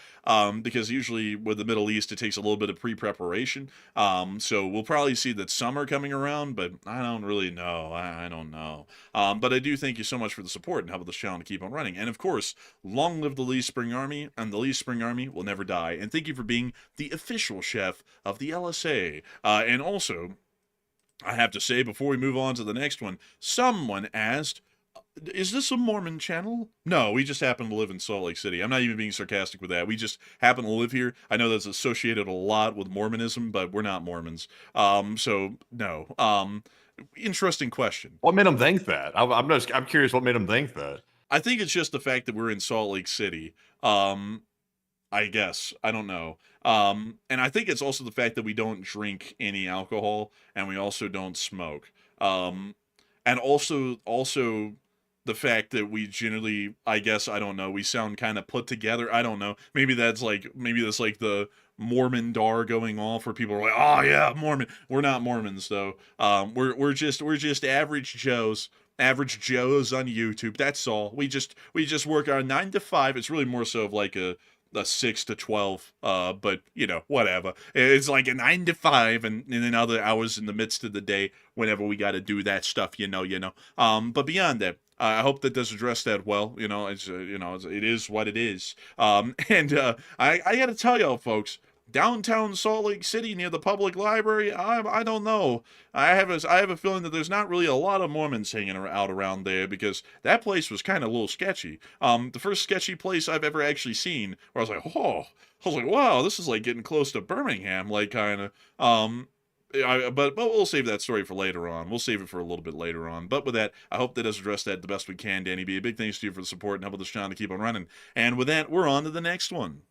because usually with the Middle East it takes a little bit of pre-preparation. So we'll probably see that some are coming around, but I don't really know. I don't know. But I do thank you so much for the support and helping this channel to keep on running. And of course, long live the Lee Spring Army, and the Lee Spring Army will never die. And thank you for being the official chef of the LSA. And also, I have to say before we move on to the next one, someone asked, is this a Mormon channel? No, we just happen to live in Salt Lake City. I'm not even being sarcastic with that. We just happen to live here. I know that's associated a lot with Mormonism, but we're not Mormons. So no. Interesting question. What made them think that? I'm curious what made them think that. I think it's just the fact that we're in Salt Lake City. I guess. I don't know. And I think it's also the fact that we don't drink any alcohol and we also don't smoke. And also the fact that we generally, I guess, I don't know, we sound kind of put together. I don't know. Maybe that's like the Mormon dar going off where people are like, oh yeah, Mormon. We're not Mormons though. We're just average Joes. Average Joes on YouTube. That's all. We just work our 9 to 5. It's really more so of like a 6 to 12, but whatever. It's like a 9 to 5, and then other hours in the midst of the day whenever we got to do that stuff, But beyond that, I hope that does address that well. It is what it is. I got to tell y'all, folks. Downtown Salt Lake City near the public library, I don't know. I have a feeling that there's not really a lot of Mormons hanging out around there because that place was kind of a little sketchy. The first sketchy place I've ever actually seen where I was like, wow, this is like getting close to Birmingham, like kind of. But we'll save that story for later on. We'll save it for a little bit later on. But with that, I hope that does address that the best we can, Danny B. A big thanks to you for the support and helping this channel to keep on running. And with that, we're on to the next one.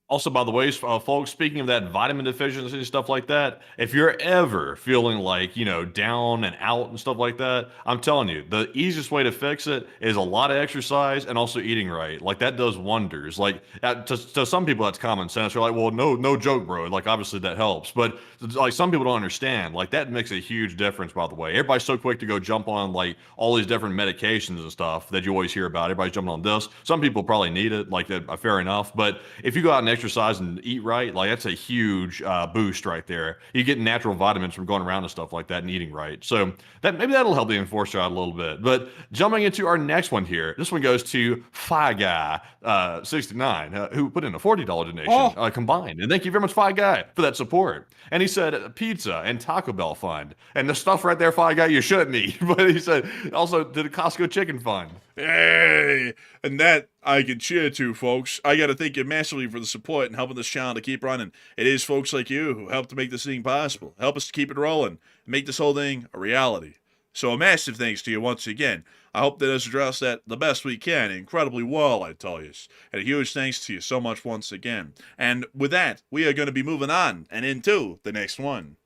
Also, by the way, folks, speaking of that vitamin deficiency and stuff like that, if you're ever feeling like, down and out and stuff like that, I'm telling you, the easiest way to fix it is a lot of exercise and also eating right. Like, that does wonders. Like, to some people, that's common sense. They're like, well, no joke, bro. Like, obviously, that helps. But, like, some people don't understand. Like, that makes a huge difference, by the way. Everybody's so quick to go jump on, like, all these different medications and stuff that you always hear about. Everybody's jumping on this. Some people probably need it. Like, fair enough. But if you go out and exercise and eat right, like that's a huge boost right there. You get natural vitamins from going around and stuff like that and eating right. So that maybe that'll help the enforcer out a little bit. But jumping into our next one here, this one goes to Fi Guy 69, who put in a $40 donation combined. And thank you very much, Fi Guy, for that support. And he said pizza and Taco Bell fund. And the stuff right there, Fi Guy, you shouldn't eat. But he said also did a Costco chicken fund. Hey, and that I can cheer to, folks. I got to thank you massively for the support and helping this channel to keep running. It is folks like you who help to make this thing possible, help us to keep it rolling, make this whole thing a reality. So a massive thanks to you once again. I hope that us address that the best we can, incredibly well, I tell you. And a huge thanks to you so much once again. And with that, we are going to be moving on and into the next one.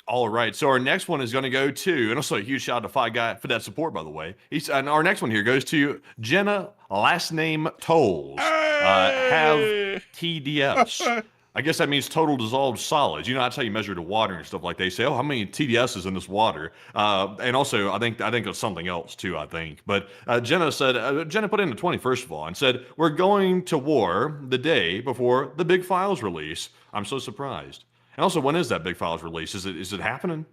All right, so our next one is going to go to, and also a huge shout out to Fi Guy for that support, by the way. And our next one here goes to Jenna, last name Tolls. Have TDS. I guess that means total dissolved solids. You know, that's how you measure the water and stuff like they say, oh, how many TDS is in this water? And also, I think it's something else too, I think. But Jenna said, Jenna put in the 20, first of all, and said, we're going to war the day before the big files release. I'm so surprised. And also, when is that big files release? Is it happening?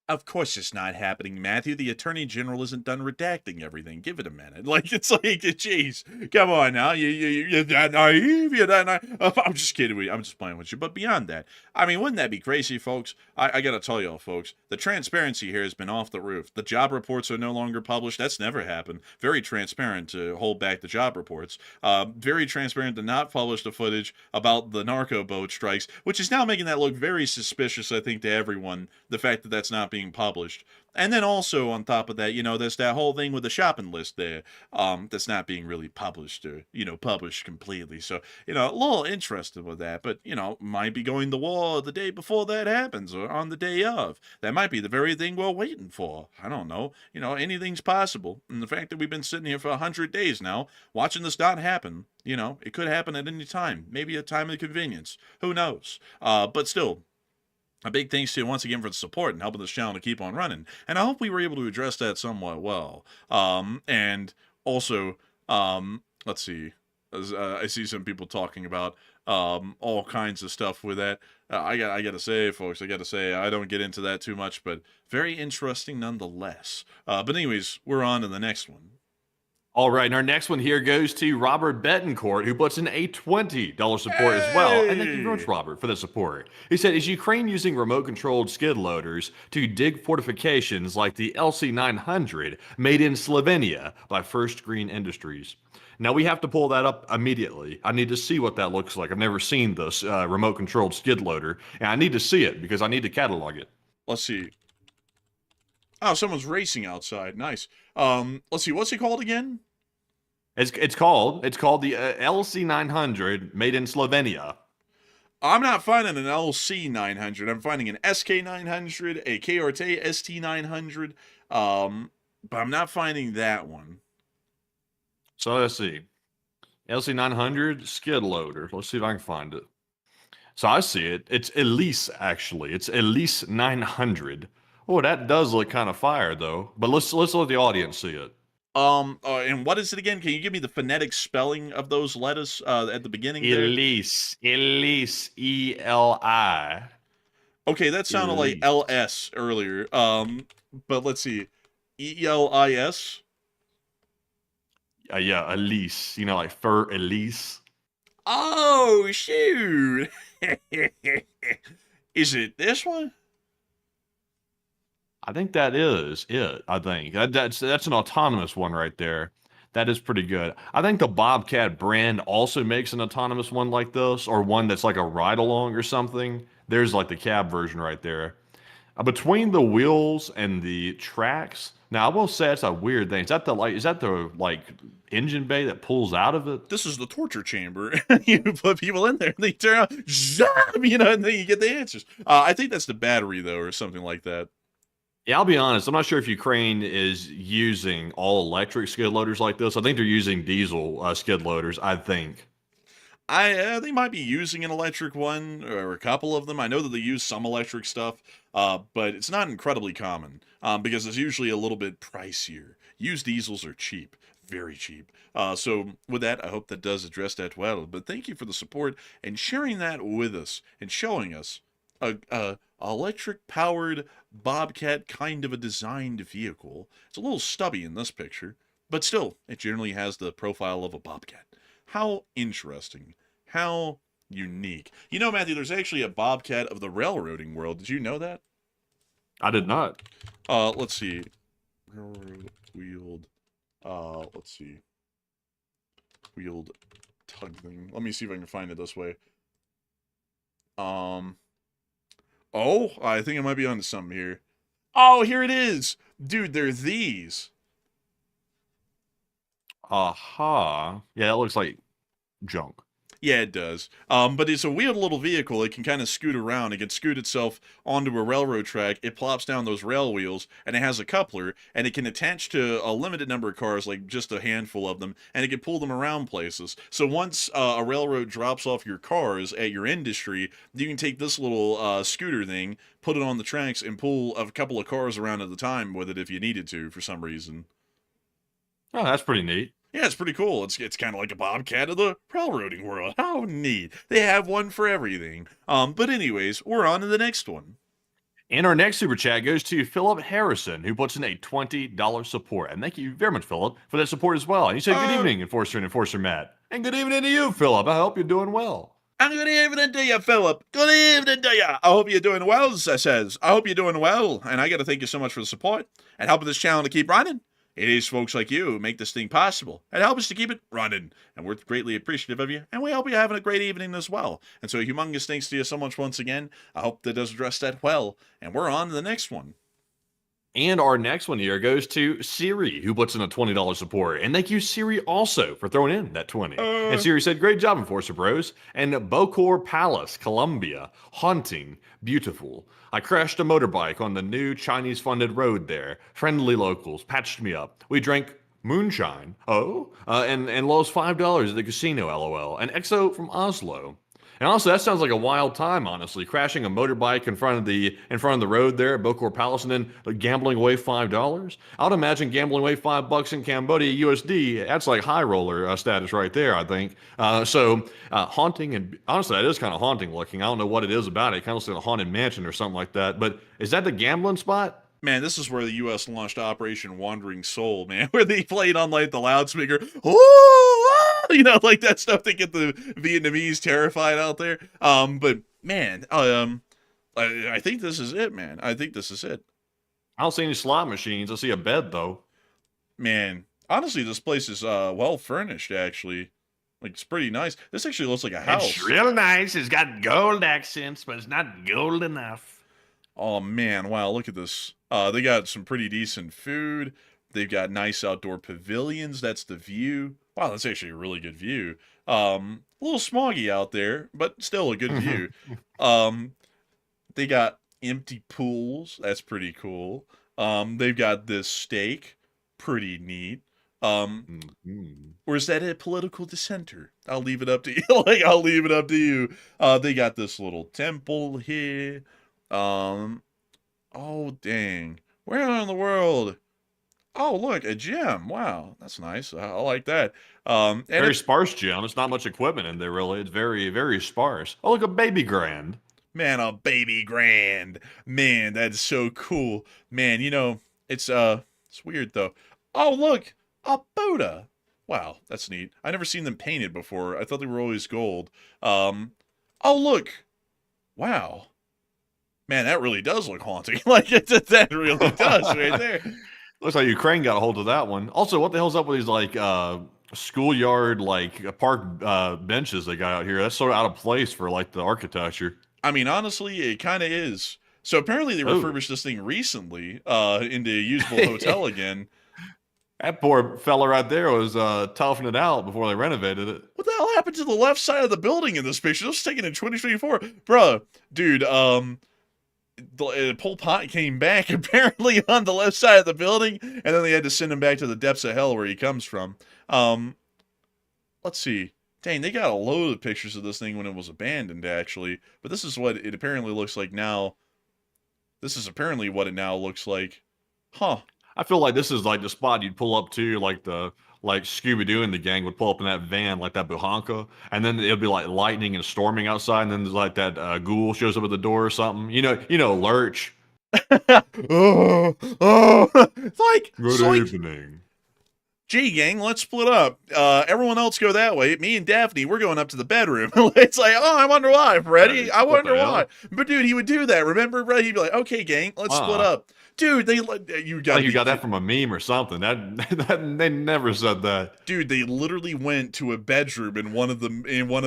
Of course it's not happening, Matthew. The Attorney General isn't done redacting everything. Give it a minute. Like, it's like, jeez, come on now. You're that naive. You're that naive. I'm just kidding with you. I'm just playing with you. But beyond that, I mean, wouldn't that be crazy, folks? I got to tell y'all, folks, the transparency here has been off the roof. The job reports are no longer published. That's never happened. Very transparent to hold back the job reports. Very transparent to not publish the footage about the narco boat strikes, which is now making that look very suspicious, I think, to everyone, the fact that that's not being published. And then also on top of that, you know, there's that whole thing with the shopping list there that's not being really published or, you know, published completely. So, you know, a little interested with that, but, you know, might be going to war the day before that happens or on the day of. That might be the very thing we're waiting for. I don't know. You know, anything's possible. And the fact that we've been sitting here for 100 days now watching this not happen, you know, it could happen at any time. Maybe a time of convenience. Who knows? But still, a big thanks to you once again for the support and helping this channel to keep on running. And I hope we were able to address that somewhat well. And also, let's see. I see some people talking about all kinds of stuff with that. I gotta say, folks, I don't get into that too much, but very interesting nonetheless. But anyways, we're on to the next one. All right, and our next one here goes to Robert Betancourt, who puts in a $20 support as well. And thank you very much, Robert, for the support. He said, is Ukraine using remote-controlled skid loaders to dig fortifications like the LC-900 made in Slovenia by First Green Industries? Now, we have to pull that up immediately. I need to see what that looks like. I've never seen this remote-controlled skid loader, and I need to see it because I need to catalog it. Let's see. Oh, someone's racing outside. Nice. Let's see. What's it called again? It's called the LC-900 made in Slovenia. I'm not finding an LC-900. I'm finding an SK-900, a KRT ST-900, but I'm not finding that one. So let's see. LC-900 skid loader. Let's see if I can find it. So I see it. It's Elise, actually. It's Elise 900. Oh, that does look kind of fire, though. But let's let the audience see it. And what is it again? Can you give me the phonetic spelling of those letters at the beginning there? Elise, E-L-I. Okay, that sounded like LS earlier. But let's see. E-L-I-S? Yeah, Elise. You know, like Fur Elise. Oh, shoot. Is it this one? I think that is it. I think that's an autonomous one right there. That is pretty good. I think the Bobcat brand also makes an autonomous one like this, or one that's like a ride along or something. There's like the cab version right there. Between the wheels and the tracks. Now I will say it's a weird thing. Is that the engine bay that pulls out of it? This is the torture chamber. You put people in there, and they turn out, you know, and then you get the answers. I think that's the battery though, or something like that. Yeah, I'll be honest. I'm not sure if Ukraine is using all electric skid loaders like this. I think they're using diesel skid loaders, I think. They might be using an electric one or a couple of them. I know that they use some electric stuff, but it's not incredibly common because it's usually a little bit pricier. Used diesels are cheap, very cheap. So with that, I hope that does address that well. But thank you for the support and sharing that with us and showing us a electric powered Bobcat kind of a designed vehicle. It's a little stubby in this picture, but still, it generally has the profile of a Bobcat. How interesting. How unique. You know, Matthew, there's actually a Bobcat of the railroading world. Did you know that? I did not. Let's see. Railroad wheeled. Let's see. Wheeled tug thing. Let me see if I can find it this way. Oh, I think I might be onto something here. Oh, here it is. Dude, they're these. Aha. Yeah, it looks like junk. Yeah, it does. But it's a weird little vehicle. It can kind of scoot around. It can scoot itself onto a railroad track. It plops down those rail wheels, and it has a coupler, and it can attach to a limited number of cars, like just a handful of them, and it can pull them around places. So once a railroad drops off your cars at your industry, you can take this little scooter thing, put it on the tracks, and pull a couple of cars around at a time with it if you needed to for some reason. Oh, that's pretty neat. Yeah, it's pretty cool. It's kind of like a Bobcat of the railroading world. How neat. They have one for everything. But anyways, we're on to the next one. And our next super chat goes to Philip Harrison, who puts in a $20 support. And thank you very much, Philip, for that support as well. And he said, good evening, Enforcer and Enforcer Matt. And good evening to you, Philip. I hope you're doing well. And good evening to you, Philip. Good evening to you. I hope you're doing well, I says. I hope you're doing well. And I got to thank you so much for the support and helping this channel to keep running. It is folks like you who make this thing possible and help us to keep it running. And we're greatly appreciative of you. And we hope you're having a great evening as well. And so humongous thanks to you so much once again. I hope that does address that well. And we're on to the next one. And our next one here goes to Siri, who puts in a $20 support. And thank you, Siri, also for throwing in that 20. And Siri said, great job, Enforcer Bros. And Bokor Palace, Colombia, haunting, beautiful. I crashed a motorbike on the new Chinese-funded road there. Friendly locals patched me up. We drank moonshine. And lost $5 at the casino, LOL. And EXO from Oslo. And honestly, that sounds like a wild time, honestly. Crashing a motorbike in front of the road there at Bokor Palace and then gambling away $5. I would imagine gambling away $5 in Cambodia USD, that's like high roller status right there, I think. Haunting, and honestly, that is kind of haunting looking. I don't know what it is about it. It kind of looks like a haunted mansion or something like that. But is that the gambling spot? Man, this is where the U.S. launched Operation Wandering Soul, man, where they played on, like, the loudspeaker. Ooh! You know, like that stuff to get the Vietnamese terrified out there. But, man, I think this is it, man. I think this is it. I don't see any slot machines. I see a bed, though. Man, honestly, this place is well furnished, actually. Like, it's pretty nice. This actually looks like a house. It's real nice. It's got gold accents, but it's not gold enough. Oh, man. Wow, look at this. They got some pretty decent food. They've got nice outdoor pavilions. That's the view. Wow, that's actually a really good view. A little smoggy out there, but still a good view. They got empty pools. That's pretty cool. They've got this steak. Pretty neat. Or is that a political dissenter? I'll leave it up to you. I'll leave it up to you. They got this little temple here. Oh, dang. Where in the world? Oh, look, a gym. Wow, that's nice. I like that. And very sparse gym. There's not much equipment in there, really. It's very, very sparse. Oh, look, a baby grand. Man, a baby grand. Man, that's so cool. Man, you know, it's weird, though. Oh, look, a Buddha. Wow, that's neat. I never seen them painted before. I thought they were always gold. Oh, look. Wow. Man, that really does look haunting. Like, that really does right there. Looks like Ukraine got a hold of that one. Also, what the hell's up with these, like, schoolyard, like, park benches they got out here? That's sort of out of place for, like, the architecture. I mean, honestly, it kind of is. So apparently they refurbished this thing recently into a usable hotel again. That poor fella right there was toughing it out before they renovated it. What the hell happened to the left side of the building in this picture? This was taken in 2024. Bruh, dude, Pol Pot came back apparently on the left side of the building, and then they had to send him back to the depths of hell where he comes from. Let's see. Dang, they got a load of pictures of this thing when it was abandoned, actually. But this is what it apparently looks like now. This is apparently what it now looks like. Huh. I feel like this is like the spot you'd pull up to, like the like Scooby-Doo and the gang would pull up in that van, like that Buhanka, and then it'll be like lightning and storming outside, and then there's like that ghoul shows up at the door or something. Lurch. It's like, Good evening. gee, gang, let's split up. Everyone else go that way. Me and Daphne, we're going up to the bedroom. It's like, oh, I wonder why, Freddy. I wonder why. But dude, he would do that. Remember, Freddy? He'd be like, okay, gang, let's split up. Dude, you got that from a meme or something. That they never said that. Dude, they literally went to a bedroom in one of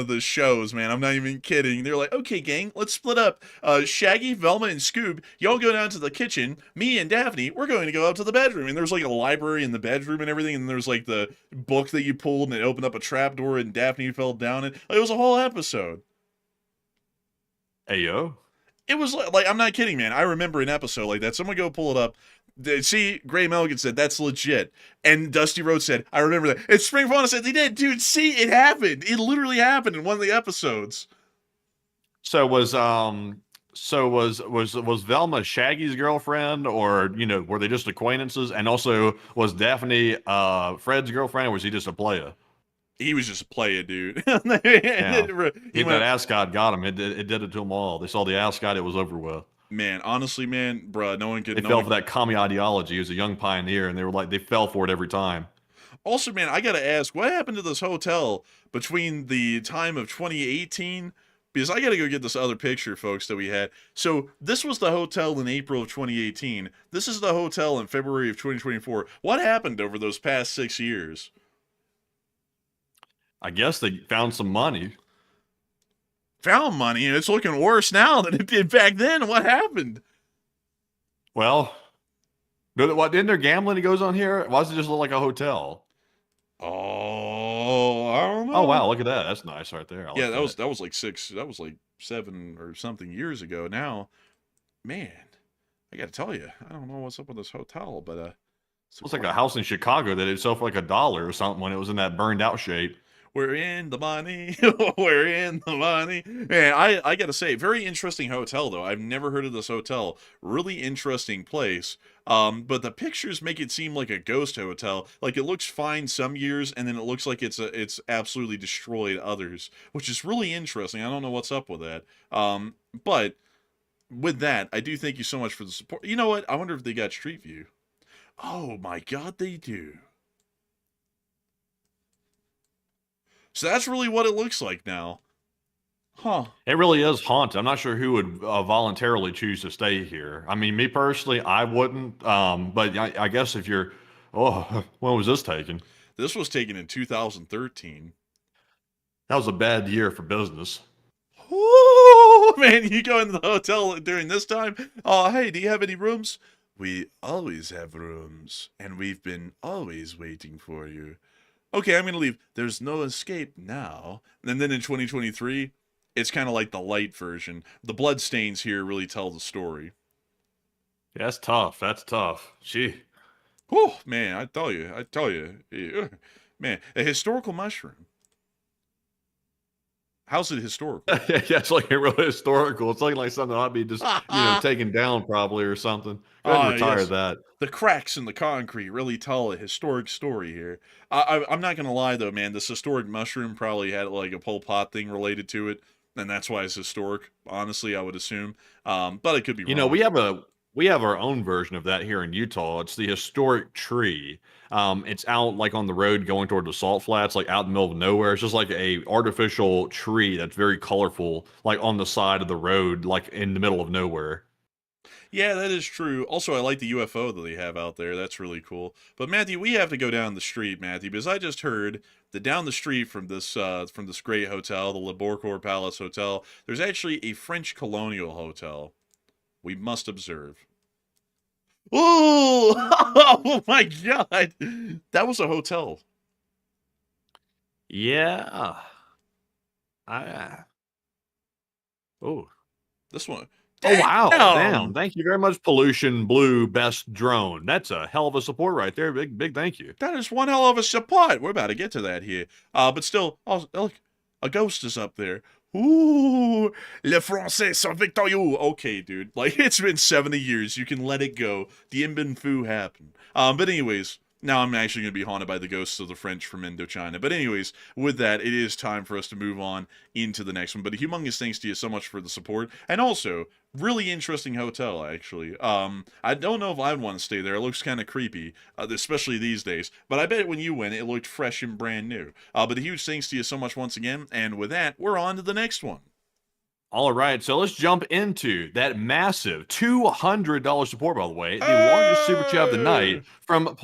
the shows, man. I'm not even kidding. They're like, okay, gang, let's split up. Shaggy, Velma, and Scoob, y'all go down to the kitchen. Me and Daphne, we're going to go up to the bedroom. And there's like a library in the bedroom and everything. And there's like the book that you pulled and it opened up a trapdoor and Daphne fell down it. It was a whole episode. Hey, yo. It was like, I'm not kidding, man. I remember an episode like that. Someone go pull it up. See, Gray Melgan said, that's legit. And Dusty Rhodes said, I remember that. And Spring Fauna said, they did. Dude, see, it happened. It literally happened in one of the episodes. So was Velma Shaggy's girlfriend, or, were they just acquaintances? And also, was Daphne Fred's girlfriend, or was he just a player? He was just a player, dude. Yeah. That ascot got him. It did it to them all. They saw the ascot, it was over with. Man, honestly, man, bruh, no one could. They fell for that commie ideology. He was a young pioneer, and they fell for it every time. Also, man, I gotta ask, what happened to this hotel between the time of 2018? Because I gotta go get this other picture, folks, that we had. So this was the hotel in April of 2018. This is the hotel in February of 2024. What happened over those past 6 years? I guess they found some money. Found money, and it's looking worse now than it did back then. What happened? Well, didn't there gambling that goes on here? Why does it just look like a hotel? Oh, I don't know. Oh wow, look at that. That's nice right there. Yeah, that was like 7 or something years ago. Now, man, I got to tell you, I don't know what's up with this hotel, but it was like a house in Chicago that it sold for like $1 or something when it was in that burned out shape. We're in the money. We're in the money. Man, I got to say, very interesting hotel, though. I've never heard of this hotel. Really interesting place. But the pictures make it seem like a ghost hotel. Like, it looks fine some years, and then it looks like it's absolutely destroyed others, which is really interesting. I don't know what's up with that. But with that, I do thank you so much for the support. You know what? I wonder if they got Street View. Oh, my God, they do. So that's really what it looks like now. Huh. It really is haunted. I'm not sure who would voluntarily choose to stay here. I mean, me personally, I wouldn't. But I guess if you're... Oh, when was this taken? This was taken in 2013. That was a bad year for business. Oh, man, you go into the hotel during this time? Oh, hey, do you have any rooms? We always have rooms, and we've been always waiting for you. Okay, I'm going to leave. There's no escape now. And then in 2023, it's kind of like the light version. The bloodstains here really tell the story. Yeah, that's tough. That's tough. Gee. Oh, man, I tell you. Man, a historical mushroom. How's it historical? Yeah, it's like really historical. It's like something I'd be just, taken down probably or something. Go ahead and retire that. The cracks in the concrete really tell a historic story here. I'm not going to lie, though, man. This historic mushroom probably had like a Pol Pot thing related to it, and that's why it's historic, honestly, I would assume. But it could be wrong. We have our own version of that here in Utah. It's the historic tree. It's out like on the road going toward the salt flats, like out in the middle of nowhere. It's just like a artificial tree that's very colorful, like on the side of the road, like in the middle of nowhere. Yeah, that is true. Also, I like the UFO that they have out there. That's really cool. But Matthew, we have to go down the street, Matthew, because I just heard that down the street from this great hotel, the Le Bourcourt Palace Hotel, there's actually a French colonial hotel. We must observe. Ooh! Oh my God! That was a hotel. Yeah. This one. Oh, wow. Damn. Thank you very much, Pollution Blue Best Drone. That's a hell of a support right there. Big thank you. That is one hell of a support. We're about to get to that here. But still, look, a ghost is up there. Ooh, les Français sont victorieux. Okay, dude. Like, it's been 70 years. You can let it go. The Mbin Phu happened. But anyways, Now I'm actually going to be haunted by the ghosts of the French from Indochina. But anyways, with that, it is time for us to move on into the next one. But a humongous thanks to you so much for the support. And also, really interesting hotel, actually. I don't know if I'd want to stay there. It looks kind of creepy, especially these days. But I bet when you went, it looked fresh and brand new. But a huge thanks to you so much once again. And with that, we're on to the next one. All right, so let's jump into that massive $200 support, by the way, the largest super chat of the night from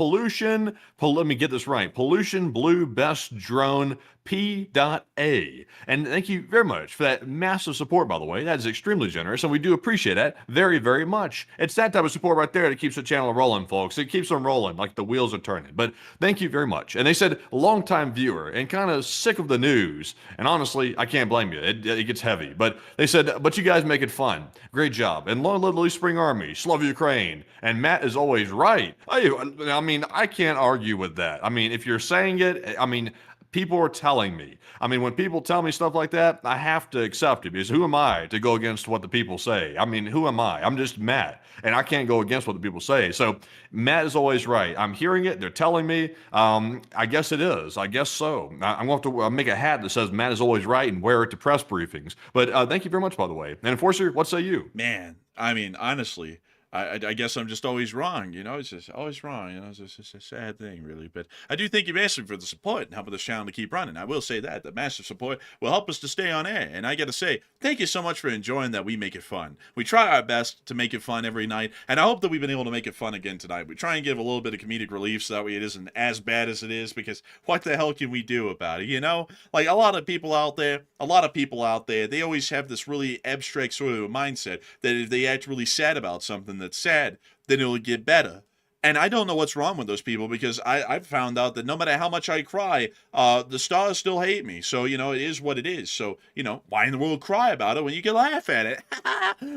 let me get this right, Pollution Blue Best Drone P.A. And thank you very much for that massive support, by the way. That is extremely generous, and we do appreciate that very, very much. It's that type of support right there that keeps the channel rolling, folks. It keeps them rolling like the wheels are turning. But thank you very much. And they said, longtime viewer and kind of sick of the news. And honestly, I can't blame you. It gets heavy. But they said, but you guys make it fun. Great job. And long live the Spring Army. Slava Ukraine. And Matt is always right. I mean, I can't argue with that. I mean, if you're saying it, I mean, people are telling me. I mean, when people tell me stuff like that, I have to accept it, because who am I to go against what the people say? I mean, who am I? I'm just Matt, and I can't go against what the people say. So Matt is always right. I'm hearing it. They're telling me. I guess it is. I guess so. I'm going to have to make a hat that says Matt is always right and wear it to press briefings. But thank you very much, by the way. And Enforcer, what say you? Man, I mean, honestly, I guess I'm just always wrong, you know. It's just always wrong, you know. It's just a sad thing, really. But I do thank you massively for the support and helping this channel to keep running. I will say that the massive support will help us to stay on air. And I got to say, thank you so much for enjoying that we make it fun. We try our best to make it fun every night, and I hope that we've been able to make it fun again tonight. We try and give a little bit of comedic relief so that way it isn't as bad as it is, because what the hell can we do about it, you know? Like, a lot of people out there, they always have this really abstract sort of a mindset that if they act really sad about something that's sad, then it'll get better. And I don't know what's wrong with those people, because I've found out that no matter how much I cry, the stars still hate me. So, you know, it is what it is. So, you know, why in the world cry about it when you can laugh at it?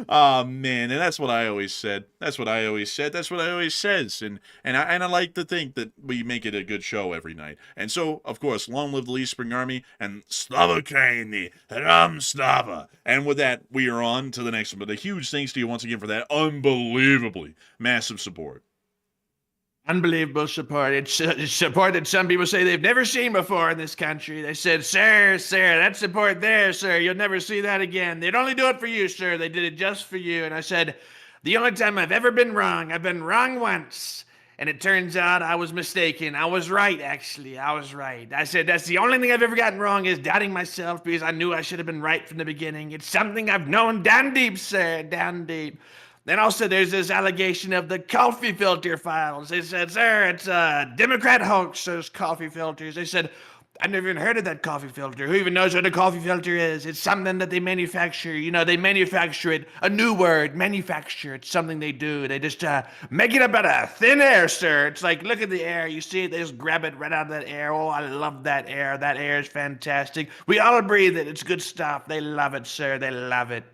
Oh, man. And that's what I always said. That's what I always says. And I like to think that we make it a good show every night. And so, of course, long live the Lee Spring Army and Slava Ukraini, Ram Slava. And with that, we are on to the next one. But a huge thanks to you once again for that unbelievably massive support. Unbelievable support. It's support that some people say they've never seen before in this country. They said, sir, that support there, sir, you'll never see that again. They'd only do it for you, sir. They did it just for you. And I said, the only time I've ever been wrong, I've been wrong once. And it turns out I was mistaken. I was right, actually. I was right. I said, that's the only thing I've ever gotten wrong, is doubting myself, because I knew I should have been right from the beginning. It's something I've known down deep, sir, down deep. Then also there's this allegation of the coffee filter files. They said, sir, it's a Democrat hoax, those coffee filters. They said, I've never even heard of that coffee filter. Who even knows what a coffee filter is? It's something that they manufacture. You know, they manufacture it. A new word, manufacture. It's something they do. They just make it up out of thin air, sir. It's like, look at the air. You see it? They just grab it right out of that air. Oh, I love that air. That air is fantastic. We all breathe it. It's good stuff. They love it, sir. They love it.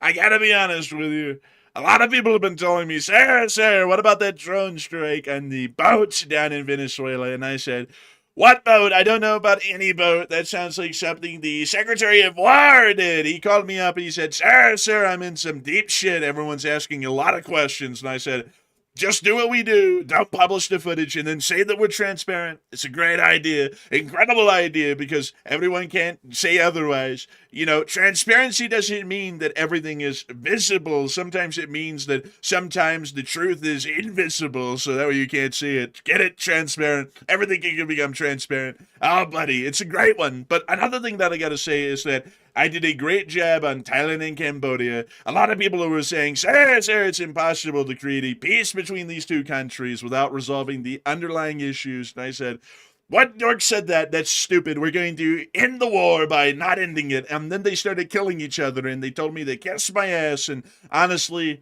I gotta be honest with you. A lot of people have been telling me, sir, what about that drone strike and the boats down in Venezuela? And I said, what boat? I don't know about any boat. That sounds like something the Secretary of War did. He called me up and he said, sir, I'm in some deep shit. Everyone's asking a lot of questions. And I said, just do what we do. Don't publish the footage and then say that we're transparent. It's a great idea. Incredible idea, because everyone can't say otherwise. You know, transparency doesn't mean that everything is visible. Sometimes it means that sometimes the truth is invisible, so that way you can't see it. Get it? Transparent. Everything can become transparent. Oh, buddy, it's a great one. But another thing that I gotta say is that I did a great job on Thailand and Cambodia. A lot of people who were saying, sir, it's impossible to create a peace between these two countries without resolving the underlying issues. And I said, what dork said that? That's stupid. We're going to end the war by not ending it. And then they started killing each other, and they told me they kissed my ass. And honestly,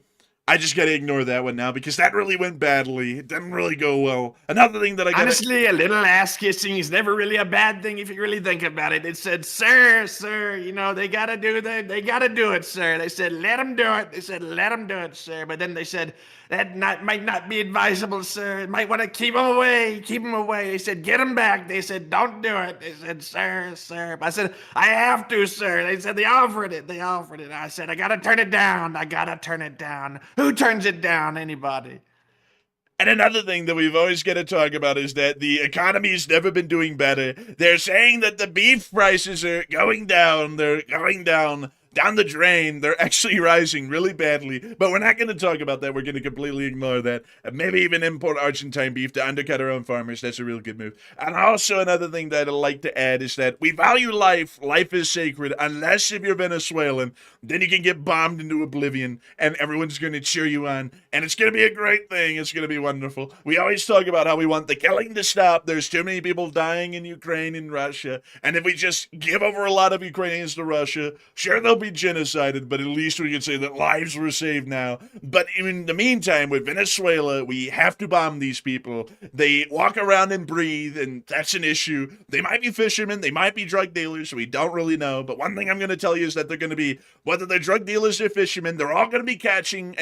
I just gotta ignore that one now, because that really went badly. It didn't really go well. Another thing that I gotta... Honestly, a little ass kissing is never really a bad thing if you really think about it. It said, sir, you know, they gotta do it, sir. They said, let them do it. They said, let them do it, sir. But then they said, might not be advisable, sir. It might want to keep them away. They said, get them back. They said, don't do it. They said, sir. I said, I have to, sir. They said, they offered it. I said, I gotta turn it down. Who turns it down? Anybody? And another thing that we've always got to talk about is that the economy's never been doing better. They're saying that the beef prices are going down. They're going down the drain. They're actually rising really badly. But we're not going to talk about that. We're going to completely ignore that. And maybe even import Argentine beef to undercut our own farmers. That's a real good move. And also another thing that I'd like to add is that we value life. Life is sacred. Unless if you're Venezuelan, then you can get bombed into oblivion and everyone's going to cheer you on. And it's going to be a great thing. It's going to be wonderful. We always talk about how we want the killing to stop. There's too many people dying in Ukraine and Russia. And if we just give over a lot of Ukrainians to Russia, sure, they'll be genocided, but at least we can say that lives were saved now. But in the meantime, with Venezuela, we have to bomb these people. They walk around and breathe, and that's an issue. They might be fishermen, they might be drug dealers, we don't really know. But one thing I'm going to tell you is that they're going to be, whether they're drug dealers or fishermen, they're all going to be catching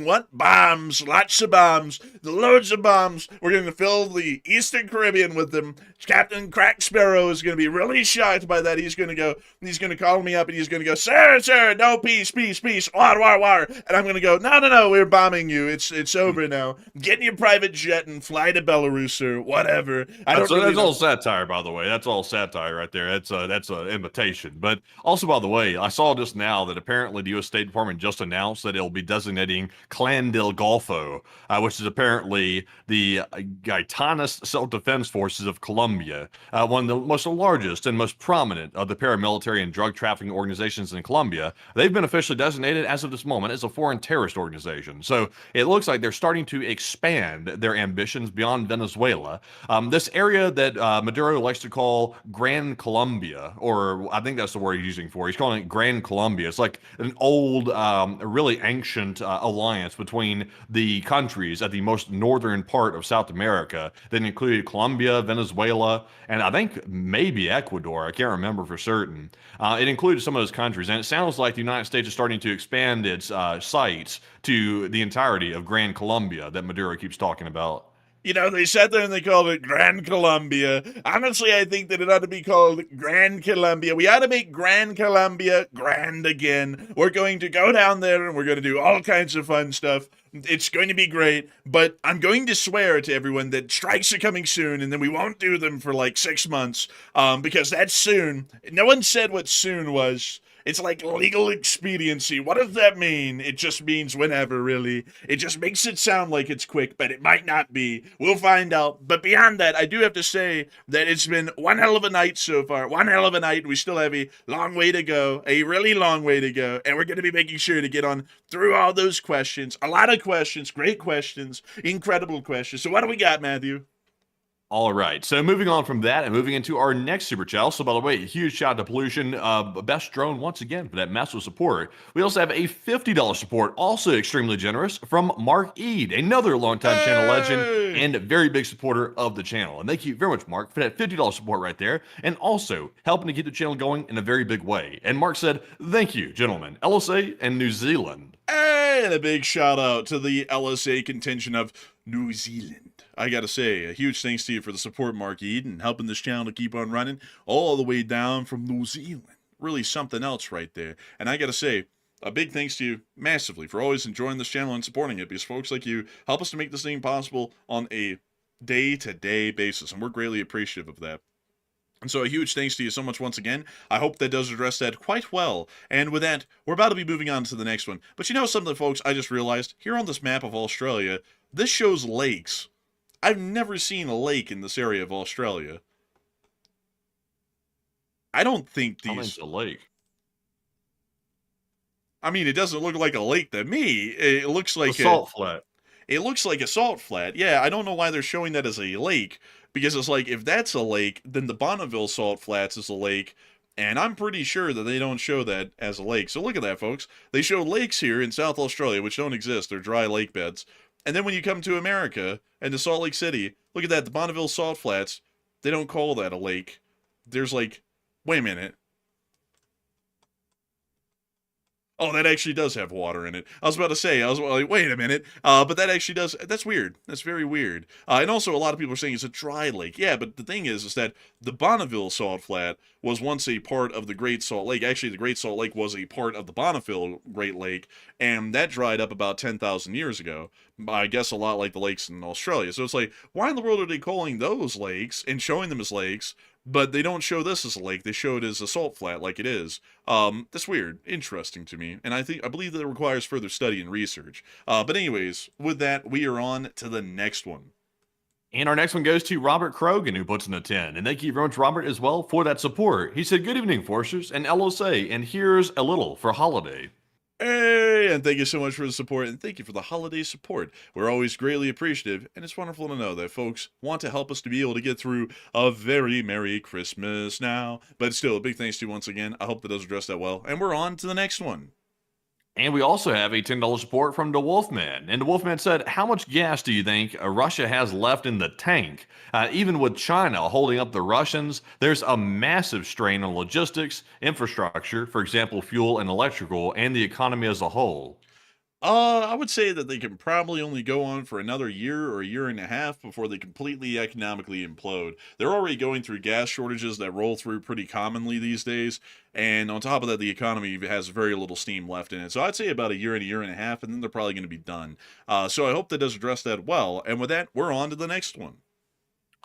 what? Bombs, lots of bombs, loads of bombs. We're going to fill the Eastern Caribbean with them. Captain Crack Sparrow is going to be really shocked by that. He's going to call me up and he's going to go, sir, no, peace, war. And I'm going to go, no, we're bombing you. It's over now. Get in your private jet and fly to Belarus or whatever. That's all satire, by the way. That's all satire right there. That's an imitation. But also, by the way, I saw just now that apparently the U.S. State Department just announced that it'll be designating Clan del Golfo, which is apparently the Gaitanos Self-Defense Forces of Colombia, one of the most largest and most prominent of the paramilitary and drug trafficking organizations in Colombia. They've been officially designated as of this moment as a foreign terrorist organization. So it looks like they're starting to expand their ambitions beyond Venezuela. This area that Maduro likes to call Gran Colombia, or I think that's the word he's using for it. He's calling it Gran Colombia. It's like an old, really ancient alliance between the countries at the most northern part of South America that included Colombia, Venezuela, and I think maybe Ecuador. I can't remember for certain. It included some of those countries, and it sounds like the United States is starting to expand its sites to the entirety of Gran Colombia that Maduro keeps talking about. You know, they sat there and they called it Grand Colombia. Honestly, I think that it ought to be called Grand Colombia. We ought to make Grand Colombia grand again. We're going to go down there and we're going to do all kinds of fun stuff. It's going to be great, but I'm going to swear to everyone that strikes are coming soon, and then we won't do them for like 6 months, because that's soon. No one said what soon was. It's like legal expediency. What does that mean? It just means whenever, really. It just makes it sound like it's quick, but it might not be. We'll find out. But beyond that, I do have to say that it's been one hell of a night so far. One hell of a night. We still have a long way to go. A really long way to go. And we're going to be making sure to get on through all those questions. A lot of questions. Great questions. Incredible questions. So what do we got, Matthew? All right, so moving on from that and moving into our next super chat. Also, by the way, a huge shout out to Pollution, Best Drone once again for that massive support. We also have a $50 support, also extremely generous, from Mark Ead, another longtime channel legend and a very big supporter of the channel. And thank you very much, Mark, for that $50 support right there, and also helping to keep the channel going in a very big way. And Mark said, thank you, gentlemen, LSA and New Zealand. And a big shout out to the LSA contingent of New Zealand. I gotta say, a huge thanks to you for the support, Mark Eden, and helping this channel to keep on running all the way down from New Zealand. Really something else right there. And I gotta say, a big thanks to you massively for always enjoying this channel and supporting it, because folks like you help us to make this thing possible on a day-to-day basis, and we're greatly appreciative of that. And so a huge thanks to you so much once again. I hope that does address that quite well. And with that, we're about to be moving on to the next one. But you know something, folks, I just realized, here on this map of Australia, this shows lakes. I've never seen a lake in this area of Australia. I don't think these... It's a lake. I mean, it doesn't look like a lake to me. It looks like a salt flat. It looks like a salt flat. Yeah, I don't know why they're showing that as a lake, because it's like, if that's a lake, then the Bonneville Salt Flats is a lake, and I'm pretty sure that they don't show that as a lake. So look at that, folks. They show lakes here in South Australia, which don't exist. They're dry lake beds. And then when you come to America and to Salt Lake City, look at that, the Bonneville Salt Flats, they don't call that a lake. There's like, wait a minute. Oh, that actually does have water in it. I was about to say, I was like, wait a minute. But that actually does. That's weird. That's very weird. And also, a lot of people are saying it's a dry lake. Yeah, but the thing is that the Bonneville Salt Flat was once a part of the Great Salt Lake. Actually, the Great Salt Lake was a part of the Bonneville Great Lake, and that dried up about 10,000 years ago. I guess a lot like the lakes in Australia. So it's like, why in the world are they calling those lakes and showing them as lakes? But they don't show this as a lake. They show it as a salt flat, like it is. That's weird, interesting to me, and I believe that it requires further study and research. But anyways, with that, we are on to the next one. And our next one goes to Robert Krogan, who puts in a 10. And thank you very much, Robert, as well, for that support. He said, "Good evening, Forcers and LSA, and here's a little for holiday." Hey, and thank you so much for the support, and thank you for the holiday support. We're always greatly appreciative, and it's wonderful to know that folks want to help us to be able to get through a very Merry Christmas now. But still, a big thanks to you once again. I hope that does address that well, and we're on to the next one. And we also have a $10 support from the Wolfman. And the Wolfman said, "How much gas do you think Russia has left in the tank? Even with China holding up the Russians, there's a massive strain on logistics, infrastructure, for example, fuel and electrical, and the economy as a whole." I would say that they can probably only go on for another year or a year and a half before they completely economically implode. They're already going through gas shortages that roll through pretty commonly these days, and on top of that, the economy has very little steam left in it. So I'd say about a year and a half, and then they're probably going to be done. So I hope that does address that well. And with that, we're on to the next one.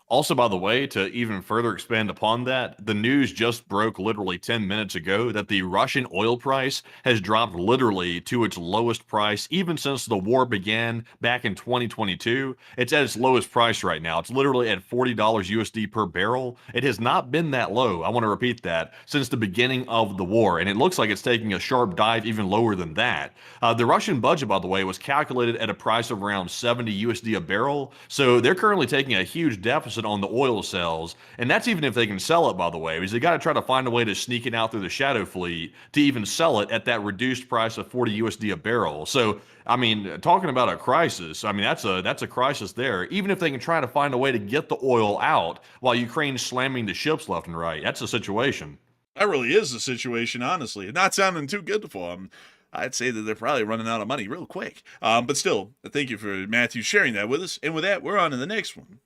Also, by the way, to even further expand upon that, the news just broke literally 10 minutes ago that the Russian oil price has dropped literally to its lowest price even since the war began back in 2022. It's at its lowest price right now. It's literally at $40 USD per barrel. It has not been that low, I want to repeat that, since the beginning of the war, and it looks like it's taking a sharp dive even lower than that. The Russian budget, by the way, was calculated at a price of around 70 USD a barrel, so they're currently taking a huge deficit on the oil sales, and that's even if they can sell it, by the way, because they got to try to find a way to sneak it out through the shadow fleet to even sell it at that reduced price of 40 USD a barrel. So, I mean, talking about a crisis, I mean, that's a crisis there. Even if they can try to find a way to get the oil out while Ukraine's slamming the ships left and right, that's a situation. That really is the situation, honestly. Not sounding too good for them. I'd say that they're probably running out of money real quick. But still, thank you for Matthew sharing that with us. And with that, we're on to the next one.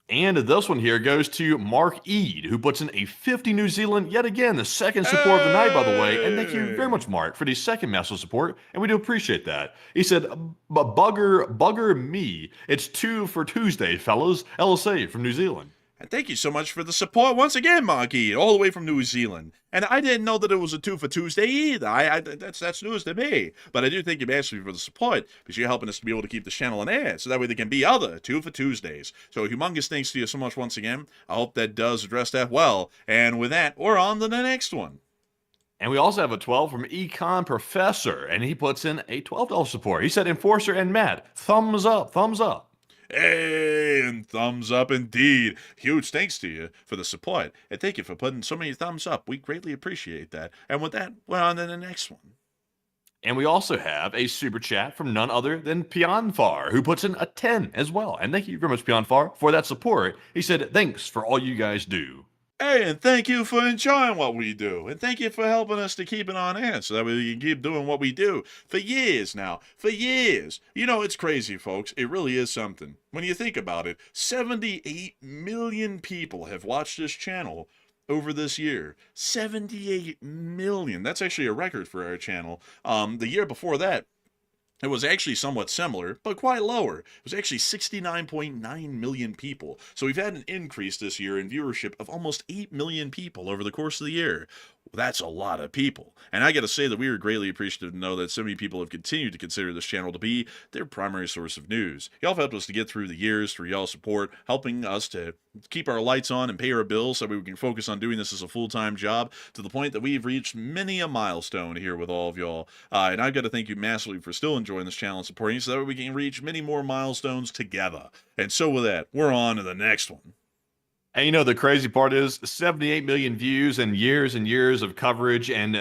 And this one here goes to Mark Eade, who puts in a 50 New Zealand, yet again, the second support of the night, by the way. And thank you very much, Mark, for the second massive support, and we do appreciate that. He said, bugger me. It's 2 for Tuesday, fellas. LSA from New Zealand. And thank you so much for the support once again, Marky, all the way from New Zealand. And I didn't know that it was a 2 for Tuesday either. That's news to me. But I do thank you massively for the support, because you're helping us to be able to keep this channel on air, so that way there can be other 2 for Tuesdays. So humongous thanks to you so much once again. I hope that does address that well. And with that, we're on to the next one. And we also have a 12 from Econ Professor, and he puts in a $12 support. He said, Enforcer and Matt, thumbs up, thumbs up. Hey, and thumbs up indeed. Huge thanks to you for the support, and thank you for putting so many thumbs up. We greatly appreciate that. And with that, we're on to the next one. And we also have a super chat from none other than Pianfar, who puts in a 10 as well. And thank you very much, Pianfar, for that support. He said, thanks for all you guys do. Hey, and thank you for enjoying what we do. And thank you for helping us to keep it on air so that we can keep doing what we do for years now. For years. You know, it's crazy, folks. It really is something. When you think about it, 78 million people have watched this channel over this year. 78 million. That's actually a record for our channel. The year before that, it was actually somewhat similar, but quite lower. It was actually 69.9 million people. So we've had an increase this year in viewership of almost 8 million people over the course of the year. That's a lot of people. And I got to say that we are greatly appreciative to know that so many people have continued to consider this channel to be their primary source of news. Y'all have helped us to get through the years through y'all's support, helping us to keep our lights on and pay our bills so we can focus on doing this as a full-time job, to the point that we've reached many a milestone here with all of y'all. And I've got to thank you massively for still enjoying this channel and supporting so that we can reach many more milestones together. And so with that, we're on to the next one. And you know, the crazy part is 78 million views and years of coverage and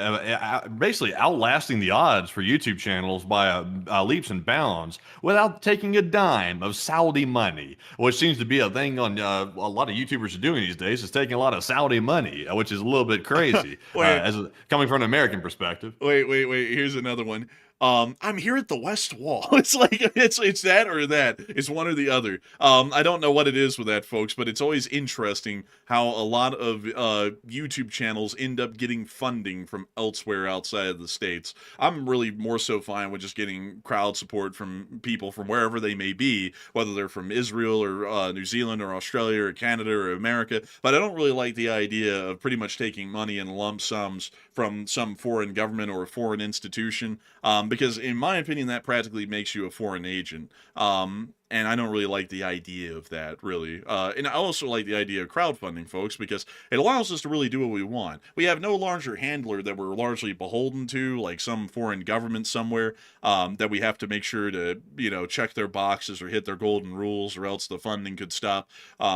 basically outlasting the odds for YouTube channels by leaps and bounds without taking a dime of Saudi money, which seems to be a thing on a lot of YouTubers are doing these days, is taking a lot of Saudi money, which is a little bit crazy coming from an American perspective. Wait. Here's another one. I'm here at the West Wall. It's like it's that or that. It's one or the other. I don't know what it is with that, folks, but it's always interesting how a lot of YouTube channels end up getting funding from elsewhere outside of the States. I'm really more so fine with just getting crowd support from people from wherever they may be, whether they're from Israel or New Zealand or Australia or Canada or America. But I don't really like the idea of pretty much taking money in lump sums from some foreign government or a foreign institution. Because in my opinion, that practically makes you a foreign agent. And I don't really like the idea of that, really. And I also like the idea of crowdfunding, folks, because it allows us to really do what we want. We have no larger handler that we're largely beholden to, like some foreign government somewhere, that we have to make sure to, check their boxes or hit their golden rules, or else the funding could stop,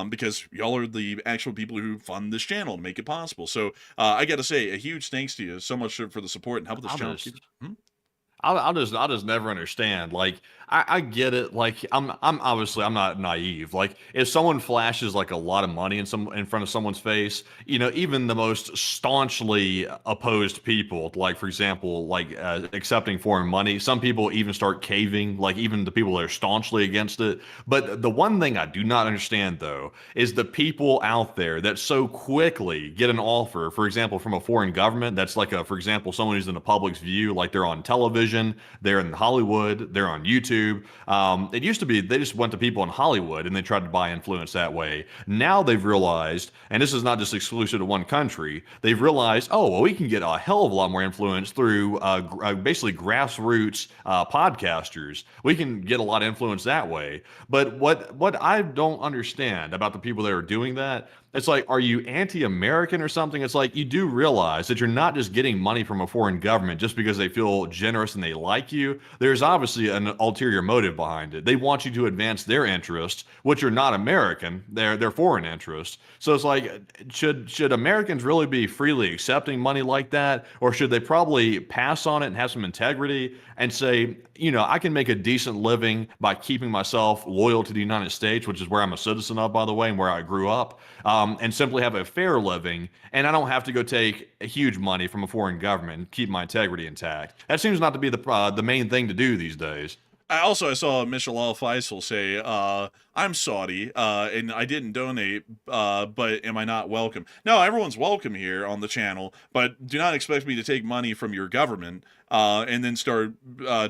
because y'all are the actual people who fund this channel to make it possible. So I got to say, a huge thanks to you so much for the support and help this channel keep. I'll just never understand. Like, I get it. Like, I'm obviously I'm not naive. Like, if someone flashes like a lot of money in front of someone's face, even the most staunchly opposed people, like for example, like accepting foreign money, some people even start caving. Like, even the people that are staunchly against it. But the one thing I do not understand though is the people out there that so quickly get an offer, for example, from a foreign government that's like for example, someone who's in the public's view, like they're on television, they're in Hollywood, they're on YouTube. It used to be they just went to people in Hollywood and they tried to buy influence that way. Now they've realized, and this is not just exclusive to one country, they've realized, oh, well, we can get a hell of a lot more influence through basically grassroots podcasters. We can get a lot of influence that way. But what I don't understand about the people that are doing that, it's like, are you anti-American or something? It's like, you do realize that you're not just getting money from a foreign government just because they feel generous and they like you. There's obviously an ulterior motive behind it. They want you to advance their interests, which are not American. They're foreign interests. So it's like, should Americans really be freely accepting money like that? Or should they probably pass on it and have some integrity and say, I can make a decent living by keeping myself loyal to the United States, which is where I'm a citizen of, by the way, and where I grew up. And simply have a fair living, and I don't have to go take a huge money from a foreign government and keep my integrity intact. That seems not to be the main thing to do these days. I saw Mishal Al-Faisal say, I'm Saudi, and I didn't donate, but am I not welcome? No, everyone's welcome here on the channel, but do not expect me to take money from your government and then start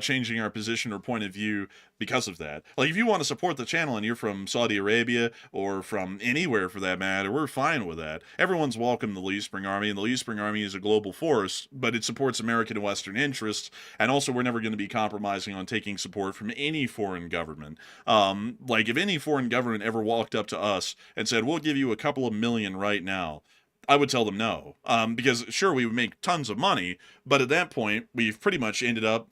changing our position or point of view because of that. Like, if you want to support the channel and you're from Saudi Arabia or from anywhere for that matter, we're fine with that. Everyone's welcome to the Leave Spring Army, and the Leave Spring Army is a global force, but it supports American and Western interests, and also we're never going to be compromising on taking support from any foreign government. Like, if any foreign government ever walked up to us and said, we'll give you a couple of million right now, I would tell them no, because sure, we would make tons of money, but at that point, we've pretty much ended up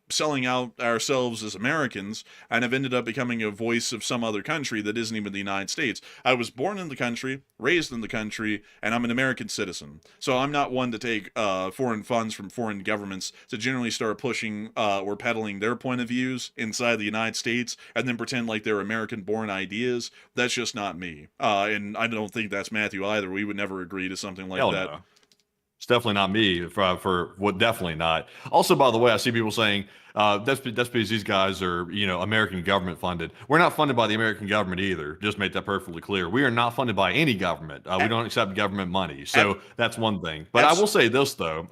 selling out ourselves as Americans and have ended up becoming a voice of some other country that isn't even the United States. I was born in the country, raised in the country, and I'm an American citizen. So I'm not one to take foreign funds from foreign governments to generally start pushing or peddling their point of views inside the United States and then pretend like they're American-born ideas. That's just not me. And I don't think that's Matthew either. We would never agree to something like that. No. It's definitely not me for what, definitely not. Also, by the way, I see people saying that's because these guys are, American government funded. We're not funded by the American government either. Just make that perfectly clear. We are not funded by any government. We don't accept government money. So that's one thing. But I will say this, though.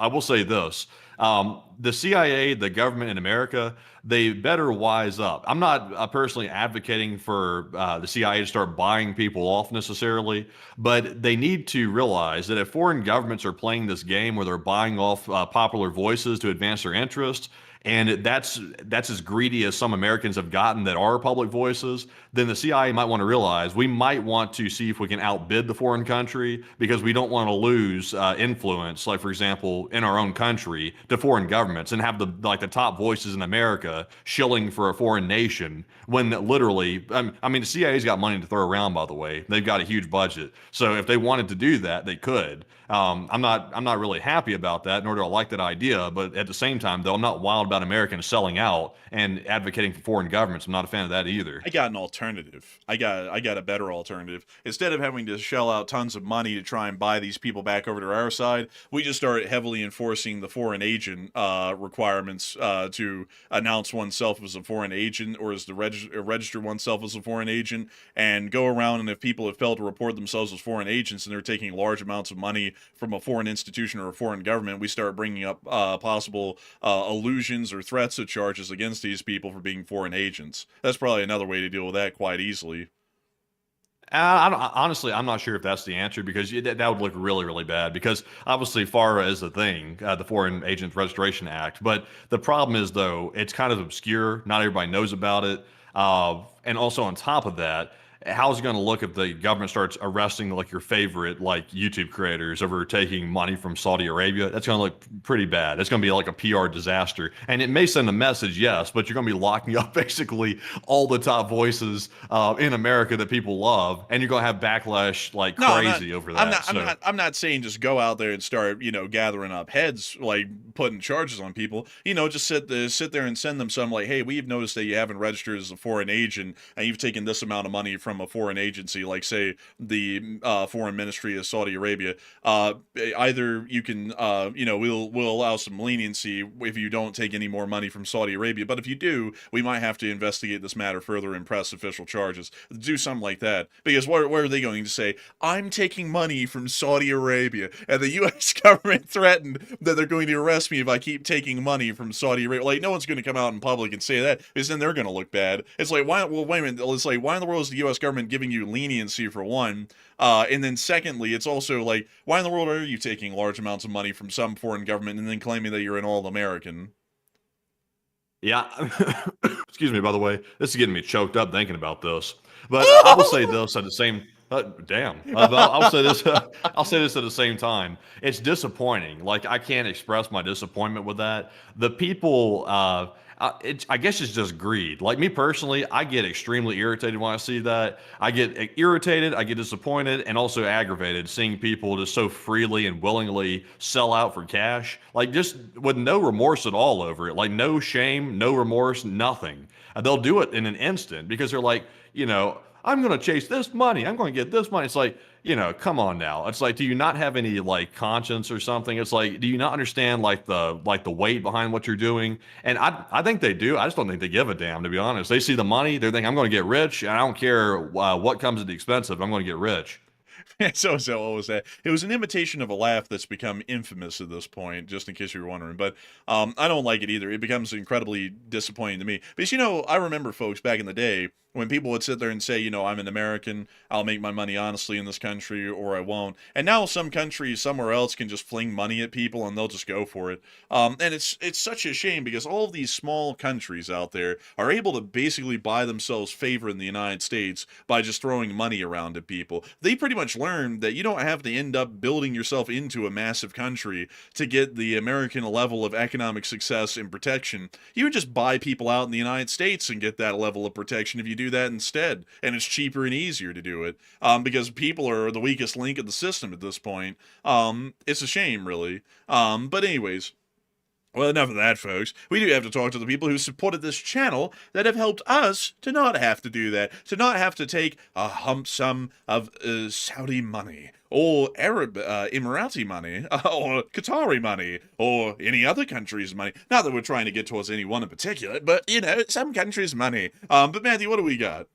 The CIA, the government in America, they better wise up. I'm not personally advocating for the CIA to start buying people off necessarily, but they need to realize that if foreign governments are playing this game where they're buying off popular voices to advance their interests, and that's as greedy as some Americans have gotten that are public voices, then the CIA might want to realize we might want to see if we can outbid the foreign country, because we don't want to lose influence, like for example, in our own country to foreign governments and have the top voices in America shilling for a foreign nation when literally, I mean, the CIA's got money to throw around, by the way. They've got a huge budget. So if they wanted to do that, they could. I'm not really happy about that, nor do I like that idea. But at the same time, though, I'm not wild about Americans selling out and advocating for foreign governments. I'm not a fan of that either. I got an alternative. I got a better alternative. Instead of having to shell out tons of money to try and buy these people back over to our side, we just start heavily enforcing the foreign agent requirements to announce oneself as a foreign agent, or as to register oneself as a foreign agent, and go around, and if people have failed to report themselves as foreign agents and they're taking large amounts of money from a foreign institution or a foreign government, we start bringing up possible illusions or threats of charges against these people for being foreign agents. That's probably another way to deal with that quite easily. Honestly, I'm not sure if that's the answer, because that would look really, really bad, because obviously FARA is the thing, the Foreign Agents Registration Act. But the problem is, though, it's kind of obscure. Not everybody knows about it. And also on top of that, how's it going to look if the government starts arresting like your favorite like YouTube creators over taking money from Saudi Arabia? That's going to look pretty bad. It's going to be like a PR disaster, and it may send a message, yes, but you're going to be locking up basically all the top voices in America that people love, and you're going to have backlash like crazy over that. I'm not saying just go out there and start, gathering up heads, like putting charges on people. Just sit there and send them some like, hey, we've noticed that you haven't registered as a foreign agent and you've taken this amount of money from a foreign agency, like say the foreign ministry of Saudi Arabia. Either you can, we'll allow some leniency if you don't take any more money from Saudi Arabia, but if you do, we might have to investigate this matter further and press official charges. Do something like that, because what are they going to say? I'm taking money from Saudi Arabia, and the U.S. government threatened that they're going to arrest me if I keep taking money from Saudi Arabia. Like, no one's going to come out in public and say that, because then they're going to look bad. It's like, why? Well, wait a minute. It's like, why in the world is the U.S. government giving you leniency, for one? And then secondly, it's also like, why in the world are you taking large amounts of money from some foreign government and then claiming that you're an all-American? Yeah. Excuse me, by the way. This is getting me choked up thinking about this. But I will say this at the same I'll say this. I'll say this at the same time. It's disappointing. Like, I can't express my disappointment with that. The people, I guess it's just greed. Like, me personally, I get extremely irritated when I see that. I get irritated, I get disappointed, and also aggravated seeing people just so freely and willingly sell out for cash. Like, just with no remorse at all over it. Like, no shame, no remorse, nothing. They'll do it in an instant because they're like, I'm going to chase this money. I'm going to get this money. It's like, come on now. It's like, do you not have any like conscience or something? It's like, do you not understand like the weight behind what you're doing? And I think they do. I just don't think they give a damn, to be honest. They see the money. They're thinking, I'm going to get rich. And I don't care what comes at the expense of it. I'm going to get rich. So what was that? It was an imitation of a laugh that's become infamous at this point, just in case you were wondering. But I don't like it either. It becomes incredibly disappointing to me. Because, I remember, folks, back in the day, when people would sit there and say, I'm an American, I'll make my money honestly in this country, or I won't. And now some countries somewhere else can just fling money at people and they'll just go for it. And it's such a shame, because all of these small countries out there are able to basically buy themselves favor in the United States by just throwing money around at people. They pretty much learned that you don't have to end up building yourself into a massive country to get the American level of economic success and protection. You would just buy people out in the United States and get that level of protection if you do that instead, and it's cheaper and easier to do it, because people are the weakest link in the system at this point. It's a shame, really. But anyways, well, enough of that, folks. We do have to talk to the people who supported this channel that have helped us to not have to do that, to not have to take a hump sum of Saudi money, or Arab Emirati money, or Qatari money, or any other country's money. Not that we're trying to get towards any one in particular, but, some country's money. But Matthew, what do we got?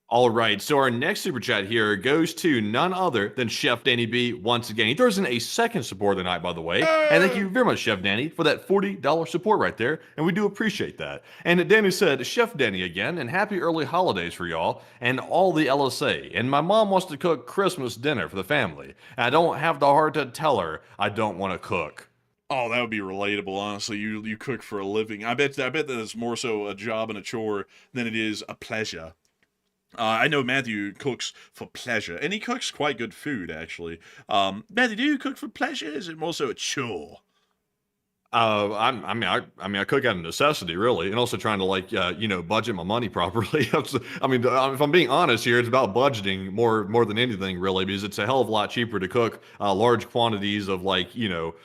All right, so our next super chat here goes to none other than Chef Danny B once again. He throws in a second support of the night, by the way. And thank you very much, Chef Danny, for that $40 support right there. And we do appreciate that. And Danny said, Chef Danny again, and happy early holidays for y'all and all the LSA. And my mom wants to cook Christmas dinner for the family. And I don't have the heart to tell her I don't want to cook. Oh, that would be relatable. Honestly, you cook for a living. I bet that it's more so a job and a chore than it is a pleasure. I know Matthew cooks for pleasure, and he cooks quite good food, actually. Matthew, do you cook for pleasure? Is it more so a chore? I cook out of necessity, really, and also trying to budget my money properly. If I'm being honest here, it's about budgeting more than anything, really, because it's a hell of a lot cheaper to cook large quantities of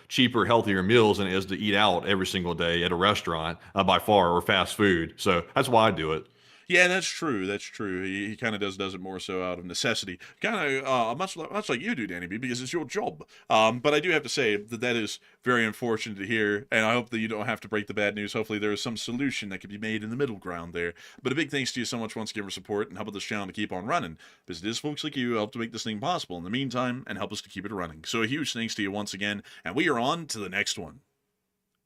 cheaper, healthier meals than it is to eat out every single day at a restaurant by far, or fast food. So that's why I do it. Yeah, that's true. That's true. He kind of does it more so out of necessity, kind of much like you do, Danny B, because it's your job. But I do have to say that is very unfortunate to hear, and I hope that you don't have to break the bad news. Hopefully, there is some solution that can be made in the middle ground there. But a big thanks to you so much once again for support and helping this channel to keep on running, because it is folks like you who help to make this thing possible in the meantime and help us to keep it running. So a huge thanks to you once again, and we are on to the next one.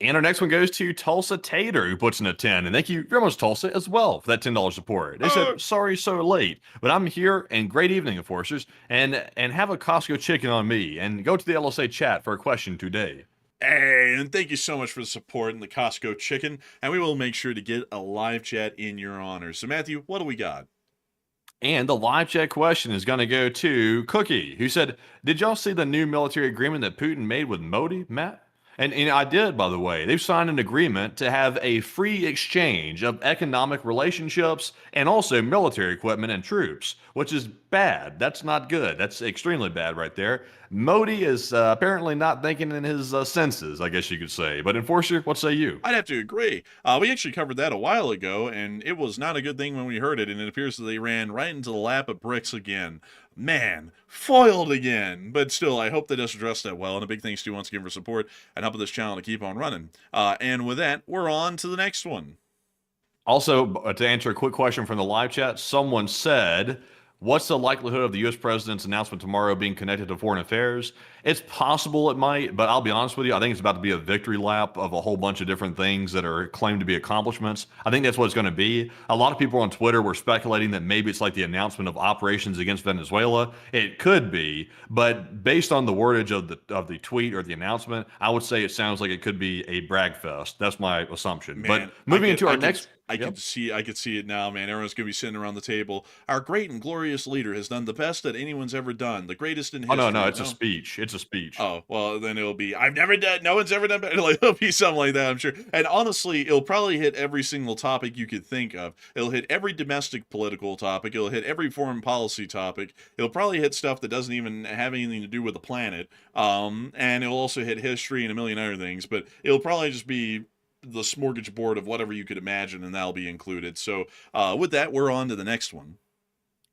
And our next one goes to Tulsa Tater, who puts in a 10. And thank you very much, Tulsa, as well, for that $10 support. They said, sorry so late, but I'm here, and great evening, enforcers, and have a Costco chicken on me, and go to the LSA chat for a question today. Hey, and thank you so much for the support and the Costco chicken, and we will make sure to get a live chat in your honor. So, Matthew, what do we got? And the live chat question is going to go to Cookie, who said, did y'all see the new military agreement that Putin made with Modi, Matt? And I did, by the way. They've signed an agreement to have a free exchange of economic relationships and also military equipment and troops, which is bad. That's not good. That's extremely bad right there. Modi is apparently not thinking in his senses, I guess you could say. But Enforcer, what say you? I'd have to agree. We actually covered that a while ago, and it was not a good thing when we heard it, and it appears that they ran right into the lap of bricks again. Man, foiled again. But still, I hope they just addressed that well, and a big thanks to you once again for support and helping this channel to keep on running. And with that, we're on to the next one. Also, to answer a quick question from the live chat, someone said, what's the likelihood of the U.S. president's announcement tomorrow being connected to foreign affairs? It's possible it might, but I'll be honest with you, I think it's about to be a victory lap of a whole bunch of different things that are claimed to be accomplishments. I think that's what it's going to be. A lot of people on Twitter were speculating that maybe it's like the announcement of operations against Venezuela. It could be, but based on the wordage of the tweet or the announcement, I would say it sounds like it could be a brag fest. That's my assumption. Man, but moving into our next... I could see it now, man. Everyone's gonna be sitting around the table. Our great and glorious leader has done the best that anyone's ever done, the greatest in history. Oh no, it's a speech. It's a speech. Oh well, then it'll be no one's ever done better. Like, it'll be something like that, I'm sure. And honestly, it'll probably hit every single topic you could think of. It'll hit every domestic political topic. It'll hit every foreign policy topic. It'll probably hit stuff that doesn't even have anything to do with the planet. And it'll also hit history and a million other things. But it'll probably just be the smorgasbord of whatever you could imagine, and that'll be included. So with that, we're on to the next one.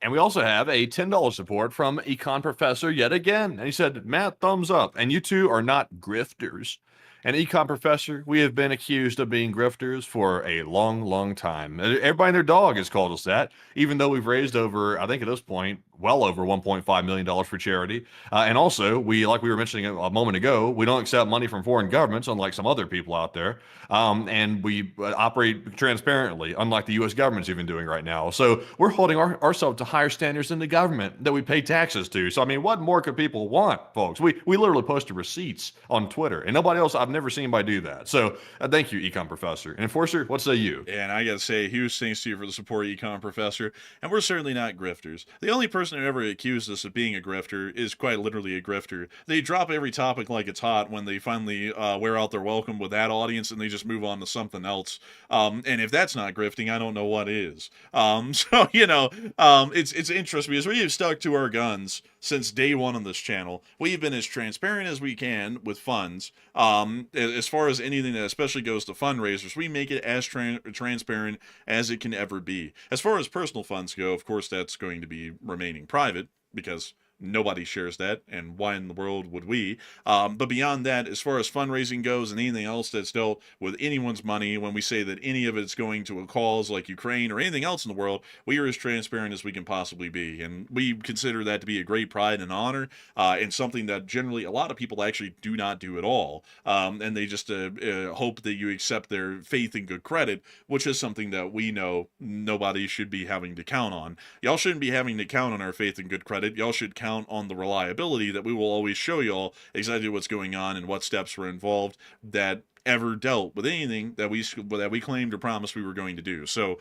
And we also have a $10 support from Econ Professor yet again. And he said, Matt, thumbs up. And you two are not grifters. And Econ Professor, we have been accused of being grifters for a long, long time. Everybody and their dog has called us that, even though we've raised over, I think at this point, well over $1.5 million for charity. And also, like we were mentioning a moment ago, we don't accept money from foreign governments, unlike some other people out there. And we operate transparently, unlike the U.S. government's even doing right now. So we're holding ourselves to higher standards than the government that we pay taxes to. So, I mean, what more could people want, folks? We literally posted receipts on Twitter, and nobody else, I've never seen anybody do that. So thank you, Econ Professor. And Enforcer, what say you? And I got to say, huge thanks to you for the support, Econ Professor. And we're certainly not grifters. The only person who ever accused us of being a grifter is quite literally a grifter. They drop every topic like it's hot when they finally wear out their welcome with that audience, and they just move on to something else. And if that's not grifting, I don't know what is. So, it's interesting because we have stuck to our guns since day one on this channel. We've been as transparent as we can with funds. As far as anything that especially goes to fundraisers, we make it as transparent as it can ever be. As far as personal funds go, of course, that's going to be remaining private, because nobody shares that, and why in the world would we? But beyond that, as far as fundraising goes and anything else that's dealt with anyone's money, when we say that any of it's going to a cause like Ukraine or anything else in the world, we are as transparent as we can possibly be. And we consider that to be a great pride and honor, and something that generally a lot of people actually do not do at all. And they just hope that you accept their faith and good credit, which is something that we know nobody should be having to count on. Y'all shouldn't be having to count on our faith and good credit. Y'all should count count on the reliability that we will always show y'all exactly what's going on and what steps were involved that ever dealt with anything that we claimed or promised we were going to do. So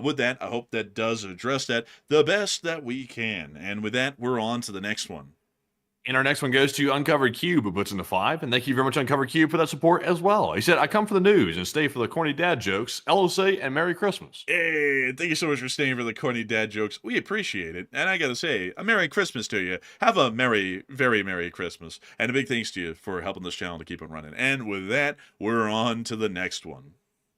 with that, I hope that does address that the best that we can. And with that, we're on to the next one. And our next one goes to Uncovered Cube, who puts into 5. And thank you very much, Uncovered Cube, for that support as well. He said, I come for the news and stay for the corny dad jokes. LOC and Merry Christmas. Hey, thank you so much for staying for the corny dad jokes. We appreciate it. And I gotta say, a Merry Christmas to you. Have a merry, very Merry Christmas. And a big thanks to you for helping this channel to keep on running. And with that, we're on to the next one.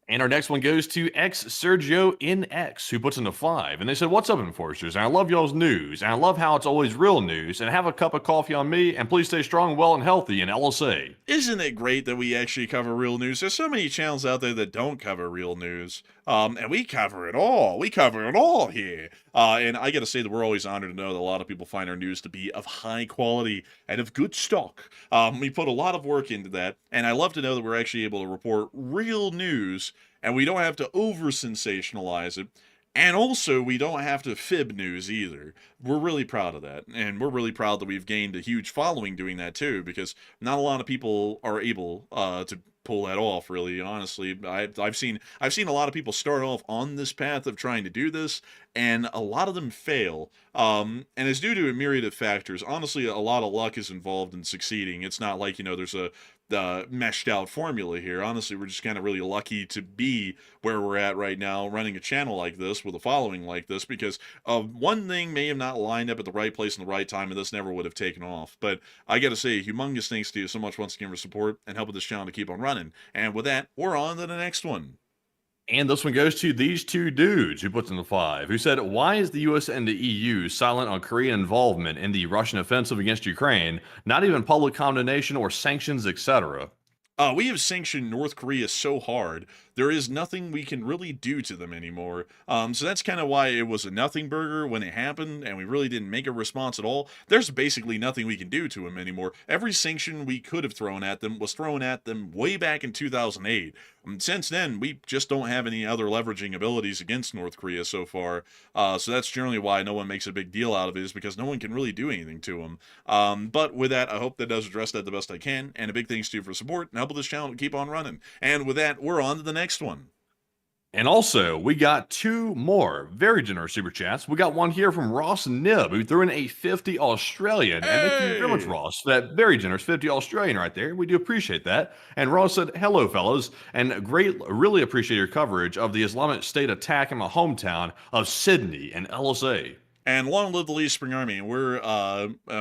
And our next one goes to X Sergio NX, who puts into 5. And they said, what's up, Enforcers? And I love y'all's news. And I love how it's always real news. And have a cup of coffee on me. And please stay strong, well, and healthy in LSA. Isn't it great that we actually cover real news? There's so many channels out there that don't cover real news. And we cover it all. We cover it all here. And I gotta say that we're always honored to know that a lot of people find our news to be of high quality and of good stock. We put a lot of work into that. And I love to know that we're actually able to report real news and we don't have to over-sensationalize it. And also, we don't have to fib news either. We're really proud of that. And we're really proud that we've gained a huge following doing that too, because not a lot of people are able to pull that off, really. Honestly, I've seen a lot of people start off on this path of trying to do this, and a lot of them fail. And it's due to a myriad of factors. Honestly, a lot of luck is involved in succeeding. It's not like, there's a meshed out formula here. Honestly, we're just kind of really lucky to be where we're at right now, running a channel like this with a following like this, because one thing may have not lined up at the right place in the right time, and this never would have taken off. But I gotta say, humongous thanks to you so much once again for support and helping this channel to keep on running. And with that, we're on to the next one. And this one goes to these two dudes, who puts in the 5, who said, why is the US and the EU silent on Korean involvement in the Russian offensive against Ukraine? Not even public condemnation or sanctions, etc. We have sanctioned North Korea so hard, there is nothing we can really do to them anymore. So that's kind of why it was a nothing burger when it happened, and we really didn't make a response at all. There's basically nothing we can do to them anymore. Every sanction we could have thrown at them was thrown at them way back in 2008. Since then, we just don't have any other leveraging abilities against North Korea so far. So that's generally why no one makes a big deal out of it, is because no one can really do anything to them. But with that, I hope that does address that the best I can. And a big thanks to you for support and helping this channel to keep on running. And with that, we're on to the next one. And also, we got 2 more very generous super chats. We got one here from Ross Nib, who threw in a 50 Australian. Hey! And thank you very much, Ross, for that very generous 50 Australian right there. We do appreciate that. And Ross said, hello, fellas, and really appreciate your coverage of the Islamic State attack in my hometown of Sydney and LSA. And long live the Lee Spring Army. We're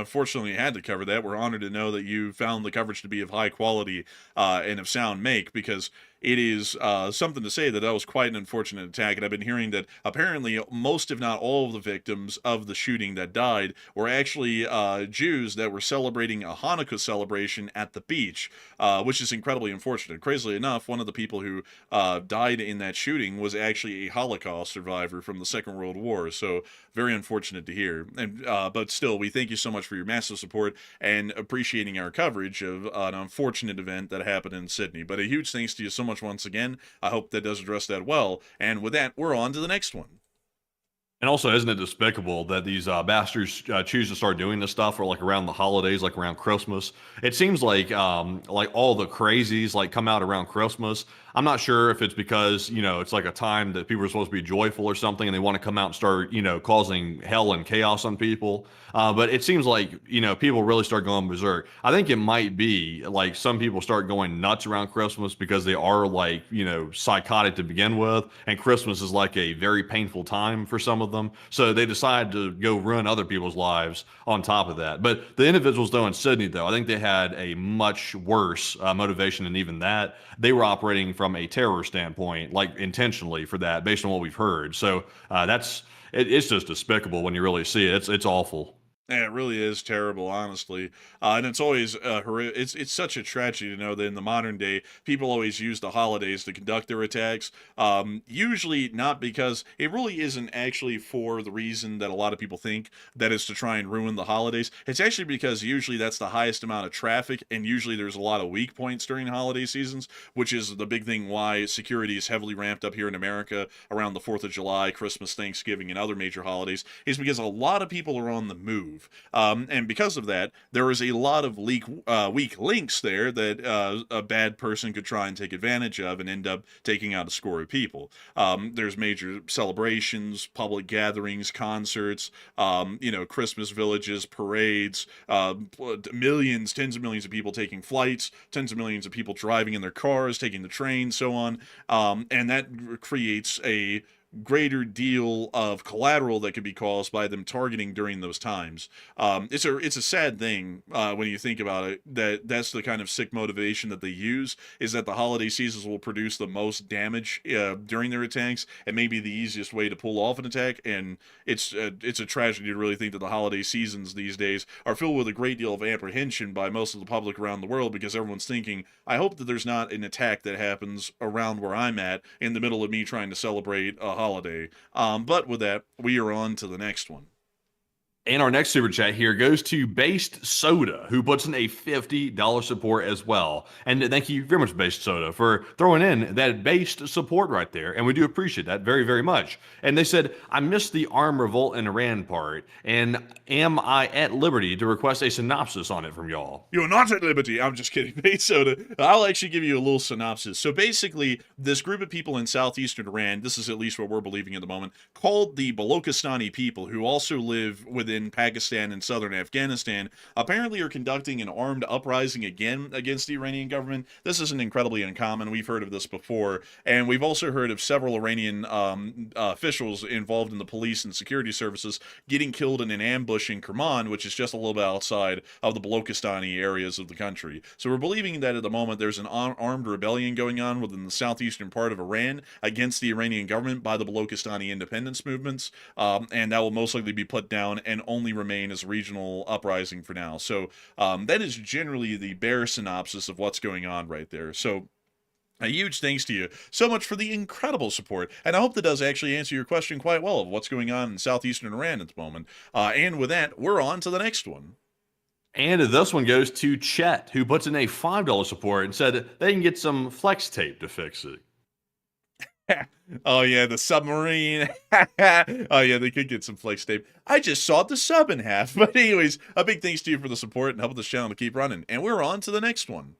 fortunately had to cover that. We're honored to know that you found the coverage to be of high quality and of sound make, because it is something to say that was quite an unfortunate attack. And I've been hearing that apparently most, if not all, of the victims of the shooting that died were actually Jews that were celebrating a Hanukkah celebration at the beach, which is incredibly unfortunate. Crazily enough, one of the people who died in that shooting was actually a Holocaust survivor from the Second World War. So very unfortunate to hear. And but still, we thank you so much for your massive support and appreciating our coverage of an unfortunate event that happened in Sydney. But a huge thanks to you so much once again. I hope that does address that well. And with that, we're on to the next one. And also, isn't it despicable that these bastards choose to start doing this stuff for around the holidays, like around Christmas? It seems like all the crazies come out around Christmas. I'm not sure if it's because, it's like a time that people are supposed to be joyful or something, and they want to come out and start, causing hell and chaos on people. But it seems like, people really start going berserk. I think it might be some people start going nuts around Christmas because they are psychotic to begin with. And Christmas is a very painful time for some of them. So they decide to go ruin other people's lives on top of that. But the individuals, though, in Sydney, though, I think they had a much worse motivation than even that. They were operating from a terror standpoint, intentionally for that, based on what we've heard. So it's just despicable when you really see it. It's awful. Yeah, it really is terrible, honestly. And it's always it's such a tragedy to know that in the modern day, people always use the holidays to conduct their attacks. Usually not because it really isn't actually for the reason that a lot of people think, that is to try and ruin the holidays. It's actually because usually that's the highest amount of traffic, and usually there's a lot of weak points during holiday seasons, which is the big thing why security is heavily ramped up here in America around the 4th of July, Christmas, Thanksgiving, and other major holidays, is because a lot of people are on the move. move. And because of that, there is a lot of weak links there that a bad person could try and take advantage of and end up taking out a score of people. There's major celebrations, public gatherings, concerts, Christmas villages, parades, millions, tens of millions of people taking flights, tens of millions of people driving in their cars, taking the train, so on. And that creates a greater deal of collateral that could be caused by them targeting during those times. It's a sad thing when you think about it, that's the kind of sick motivation that they use, is that the holiday seasons will produce the most damage during their attacks, and maybe the easiest way to pull off an attack. And it's a tragedy to really think that the holiday seasons these days are filled with a great deal of apprehension by most of the public around the world, because everyone's thinking, I hope that there's not an attack that happens around where I'm at in the middle of me trying to celebrate a holiday. But with that, we are on to the next one. And our next super chat here goes to Based Soda, who puts in a $50 support as well. And thank you very much, Based Soda, for throwing in that based support right there. And we do appreciate that very, very much. And they said, I missed the armed revolt in Iran part. And am I at liberty to request a synopsis on it from y'all? You're not at liberty. I'm just kidding, Based Soda. I'll actually give you a little synopsis. So basically, this group of people in southeastern Iran, this is at least what we're believing at the moment, called the Balochistan people, who also live within Pakistan and southern Afghanistan, apparently are conducting an armed uprising again against the Iranian government. This isn't incredibly uncommon. We've heard of this before, and we've also heard of several Iranian officials involved in the police and security services getting killed in an ambush in Kerman, which is just a little bit outside of the Balochistani areas of the country. So we're believing that at the moment there's an armed rebellion going on within the southeastern part of Iran against the Iranian government by the Balochistani independence movements, and that will most likely be put down and only remain as a regional uprising for now. So that is generally the bare synopsis of what's going on right there. So a huge thanks to you so much for the incredible support, and I hope that does actually answer your question quite well of what's going on in southeastern Iran at the moment. And with that, we're on to the next one. And this one goes to Chet, who puts in a $5 support and said they can get some flex tape to fix it. Oh yeah, the submarine. Oh yeah, they could get some flex tape. I just sawed the sub in half. But anyways, a big thanks to you for the support and helping this channel to keep running. And we're on to the next one.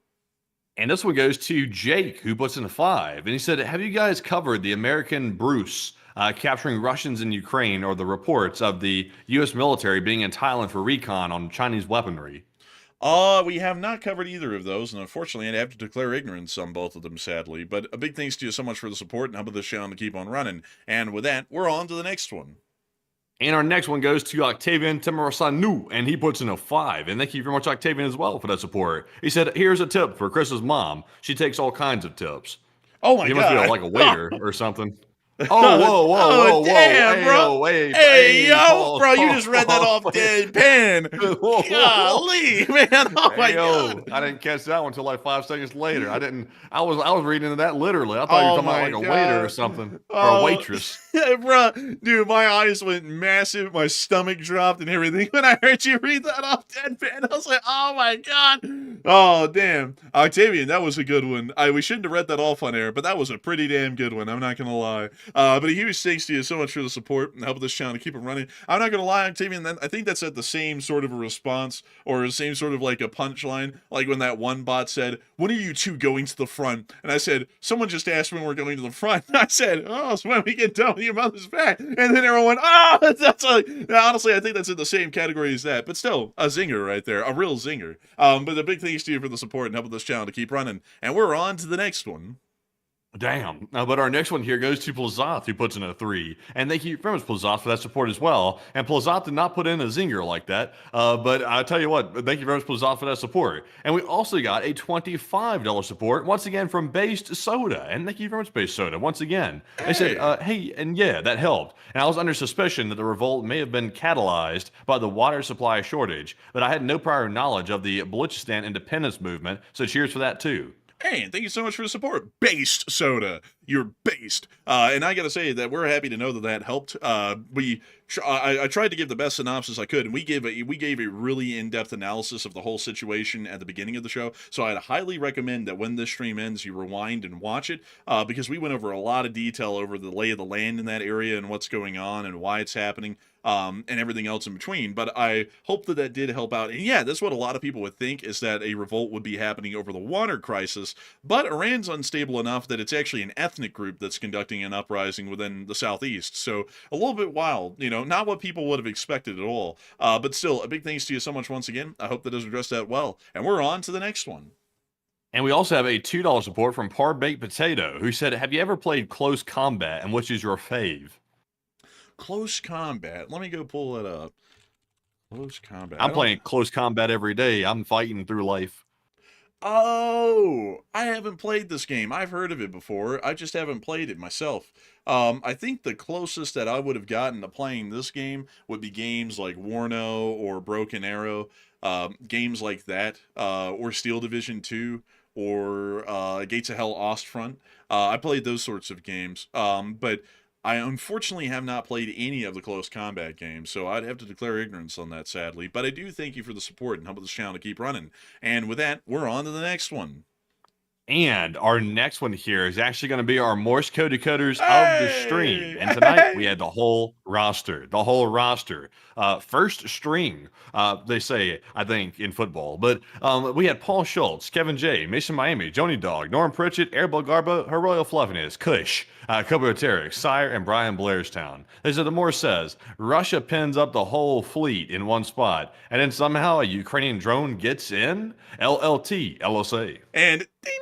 And this one goes to Jake, who puts in a 5. And he said, have you guys covered the American Bruce capturing Russians in Ukraine, or the reports of the U.S. military being in Thailand for recon on Chinese weaponry? We have not covered either of those, and unfortunately, I'd have to declare ignorance on both of them, sadly. But a big thanks to you so much for the support and helping this channel to keep on running. And with that, we're on to the next one. And our next one goes to Octavian Temerasanu, and he puts in a 5. And thank you very much, Octavian, as well, for that support. He said, here's a tip for Chris's mom. She takes all kinds of tips. Oh my God. He must be like a waiter or something. Oh, whoa, damn, hey, bro. Hey, yo, bro, you just read that off deadpan. Golly, man. Oh my God. I didn't catch that one until like 5 seconds later. I was reading into that literally. I thought you were talking about like a waiter or something, or a waitress. Bro, dude, my eyes went massive. My stomach dropped and everything when I heard you read that off deadpan. I was like, oh my God. Oh, damn. Octavian, that was a good one. We shouldn't have read that off on air, but that was a pretty damn good one. I'm not going to lie. But a huge thanks to you so much for the support and helping this channel to keep it running. I'm not going to lie, Octavian, I think that's at the same sort of a response, or the same sort of like a punchline, like when that one bot said, when are you two going to the front? And I said, someone just asked when we're going to the front. And I said, oh, it's when we get done with your mother's back. And then everyone went, oh, that's like, honestly, I think that's in the same category as that, but still a zinger right there, a real zinger. But a big thanks to you for the support and helping this channel to keep running. And we're on to the next one. Damn. But our next one here goes to Plazoth, who puts in a 3. And thank you very much, Plazoth, for that support as well. And Plazoth did not put in a zinger like that. But I'll tell you what, thank you very much, Plazoth, for that support. And we also got a $25 support, once again, from Based Soda. And thank you very much, Based Soda, once again. They said, hey, and yeah, that helped. And I was under suspicion that the revolt may have been catalyzed by the water supply shortage, but I had no prior knowledge of the Balochistan independence movement. So cheers for that, too. Hey, and thank you so much for the support, Based Soda. You're based. And I gotta say that we're happy to know that helped. We I tried to give the best synopsis I could, and we gave a really in-depth analysis of the whole situation at the beginning of the show. So I'd highly recommend that when this stream ends, you rewind and watch it, because we went over a lot of detail over the lay of the land in that area and what's going on and why it's happening. And everything else in between. But I hope that did help out. And yeah, that's what a lot of people would think, is that a revolt would be happening over the water crisis. But Iran's unstable enough that it's actually an ethnic group that's conducting an uprising within the southeast. So a little bit wild, not what people would have expected at all. But still, a big thanks to you so much once again. I hope that does address that well. And we're on to the next one. And we also have a $2 support from Par Baked Potato, who said, have you ever played Close Combat, and which is your fave? Close Combat. Let me go pull it up. Close Combat. I'm playing Close Combat every day. I'm fighting through life. Oh, I haven't played this game. I've heard of it before. I just haven't played it myself. I think the closest that I would have gotten to playing this game would be games like Warno or Broken Arrow, games like that, or Steel Division 2, or Gates of Hell Ostfront. I played those sorts of games, but I unfortunately have not played any of the Close Combat games, so I'd have to declare ignorance on that, sadly. But I do thank you for the support and help this channel to keep running. And with that, we're on to the next one. And our next one here is actually going to be our Morse code decoders of the stream. And tonight we had the whole roster. First string, they say, I think, in football. But we had Paul Schultz, Kevin J, Mason Miami, Joni Dog, Norm Pritchett, Airball Garba, Her Royal Fluffiness, Kush, Kobo Tarek, Sire, and Brian Blairstown. They said the Morse says, Russia pins up the whole fleet in one spot, and then somehow a Ukrainian drone gets in? LLT, LSA. And ding, ding,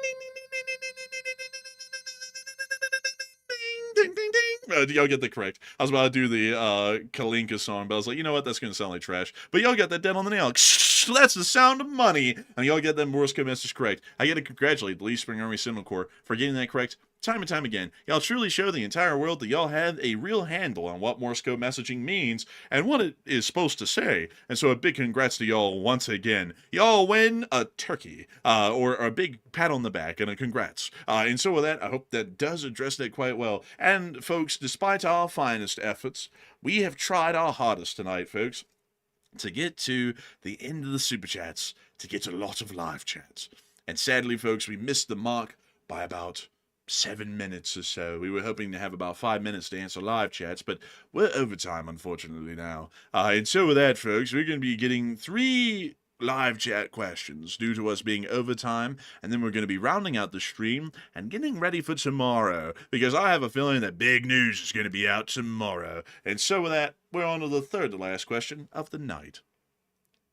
ding, ding, ding, ding. Y'all get that correct. I was about to do the Kalinka song, but I was like, you know what? That's going to sound like trash. But y'all got that dead on the nail. That's the sound of money. And y'all get that Morse code message correct. I got to congratulate the Lee Spring Army Cinema Corps for getting that correct time and time again. Y'all truly show the entire world that y'all have a real handle on what Morse code messaging means and what it is supposed to say. And so a big congrats to y'all once again. Y'all win a turkey, or a big pat on the back and a congrats. And so with that, I hope that does address that quite well. And folks, despite our finest efforts, we have tried our hardest tonight, folks, to get to the end of the super chats, to get a lot of live chats. And sadly, folks, we missed the mark by about 7 minutes or so. We were hoping to have about 5 minutes to answer live chats, but we're overtime, unfortunately, now. And so with that, folks, we're going to be getting 3 live chat questions due to us being overtime, and then we're going to be rounding out the stream and getting ready for tomorrow, because I have a feeling that big news is going to be out tomorrow. And so with that, we're on to the third to last question of the night.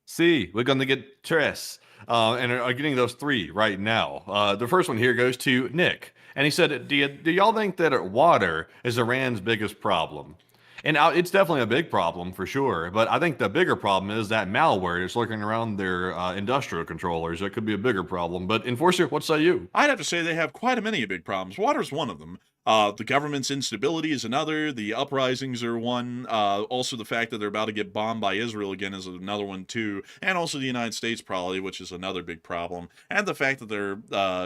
See, we're going to get Tres, and are getting those 3 right now. The first one here goes to Nick, and he said, do y'all think that water is Iran's biggest problem? And it's definitely a big problem for sure, but I think the bigger problem is that malware is lurking around their industrial controllers. That could be a bigger problem. But Enforcer, what say you? I'd have to say they have quite many big problems. Water's one of them. The government's instability is another. The uprisings are one. Also, the fact that they're about to get bombed by Israel again is another one, too. And also the United States, probably, which is another big problem. And the fact that they're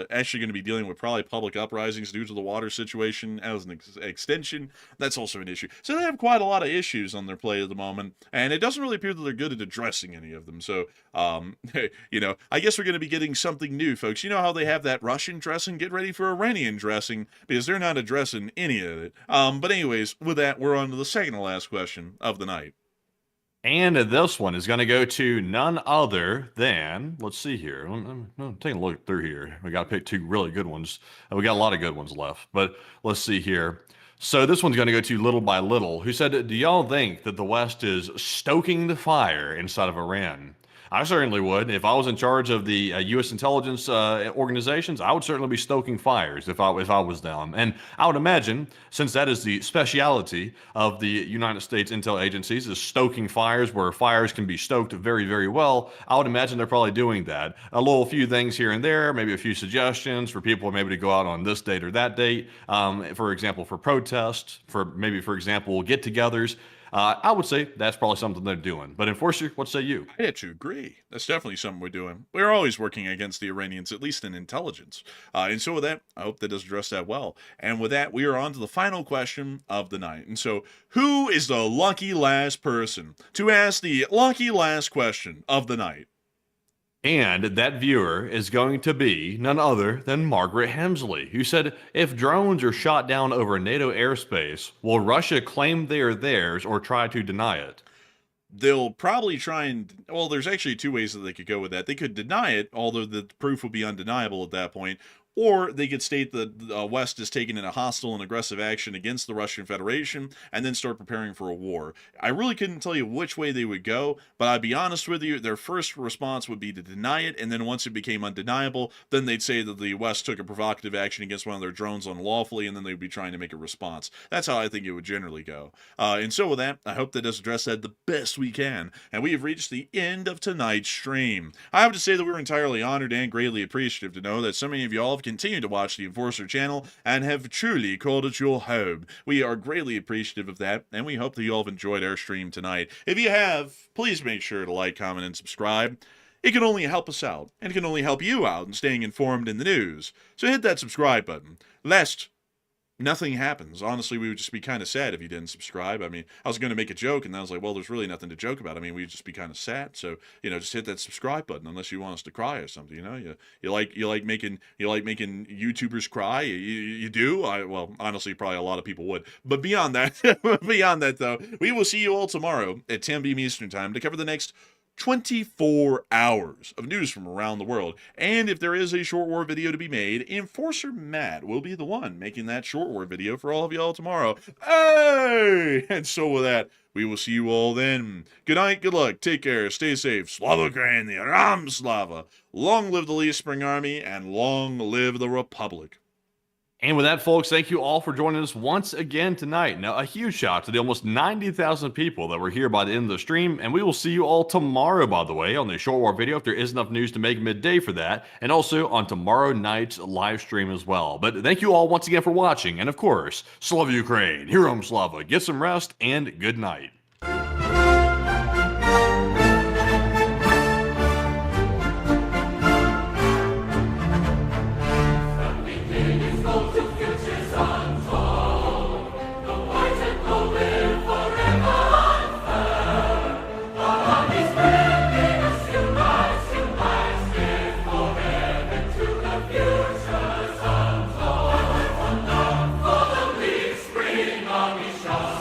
actually going to be dealing with probably public uprisings due to the water situation as an extension, that's also an issue. So they have quite a lot of issues on their plate at the moment. And it doesn't really appear that they're good at addressing any of them. So, I guess we're going to be getting something new, folks. You know how they have that Russian dressing? Get ready for Iranian dressing, because they're not addressing any of it. But anyways, with that, we're on to the second to last question of the night. And this one is going to go to none other than, let's see here. I'm taking a look through here. We got to pick 2 really good ones. We got a lot of good ones left, but let's see here. So this one's going to go to Little by Little, who said, do y'all think that the West is stoking the fire inside of Iran? I certainly would. If I was in charge of the U.S. intelligence organizations, I would certainly be stoking fires if I was them. And I would imagine, since that is the speciality of the United States intel agencies, is stoking fires where fires can be stoked very, very well, I would imagine they're probably doing that. A few things here and there, maybe a few suggestions for people maybe to go out on this date or that date, for example, for protests, for example, get-togethers. I would say that's probably something they're doing. But Enforcer, what say you? I have to agree. That's definitely something we're doing. We're always working against the Iranians, at least in intelligence. And so with that, I hope that does address that well. And with that, we are on to the final question of the night. And so, who is the lucky last person to ask the lucky last question of the night? And that viewer is going to be none other than Margaret Hemsley, who said, if drones are shot down over NATO airspace, will Russia claim they are theirs or try to deny it? They'll probably try and, well, there's actually two ways that they could go with that. They could deny it, although the proof would be undeniable at that point, or they could state that the West is taking a hostile and aggressive action against the Russian Federation and then start preparing for a war. I really couldn't tell you which way they would go, but I'd be honest with you, their first response would be to deny it, and then once it became undeniable, then they'd say that the West took a provocative action against one of their drones unlawfully, and then they'd be trying to make a response. That's how I think it would generally go. And so with that, I hope that does address that the best we can, and we have reached the end of tonight's stream. I have to say that we were entirely honored and greatly appreciative to know that so many of y'all have continued to watch the Enforcer channel and have truly called it your home. We are greatly appreciative of that, and we hope that you all have enjoyed our stream tonight. If you have, please make sure to like, comment, and subscribe. It can only help us out, and it can only help you out in staying informed in the news. So hit that subscribe button, lest nothing happens. Honestly, we would just be kind of sad if you didn't subscribe. I mean, I was going to make a joke, and I was like, well, there's really nothing to joke about. I mean, we'd just be kind of sad. So, just hit that subscribe button, unless you want us to cry or something. You like making YouTubers cry. You do. Well, honestly, probably a lot of people would. But beyond that, though, we will see you all tomorrow at 10 p.m. Eastern Time to cover the next 24 hours of news from around the world. And if there is a short war video to be made, Enforcer Matt will be the one making that short war video for all of y'all tomorrow. Hey! And so with that, we will see you all then. Good night, good luck, take care, stay safe. Slava Ukraine, the Ram Slava. Long live the Lee Spring Army, and long live the Republic. And with that, folks, thank you all for joining us once again tonight. Now, a huge shout out to the almost 90,000 people that were here by the end of the stream, and we will see you all tomorrow, by the way, on the short war video, if there is enough news to make midday for that, and also on tomorrow night's live stream as well. But thank you all once again for watching, and of course, Slava Ukraine, Herom Slava, get some rest, and good night. Shall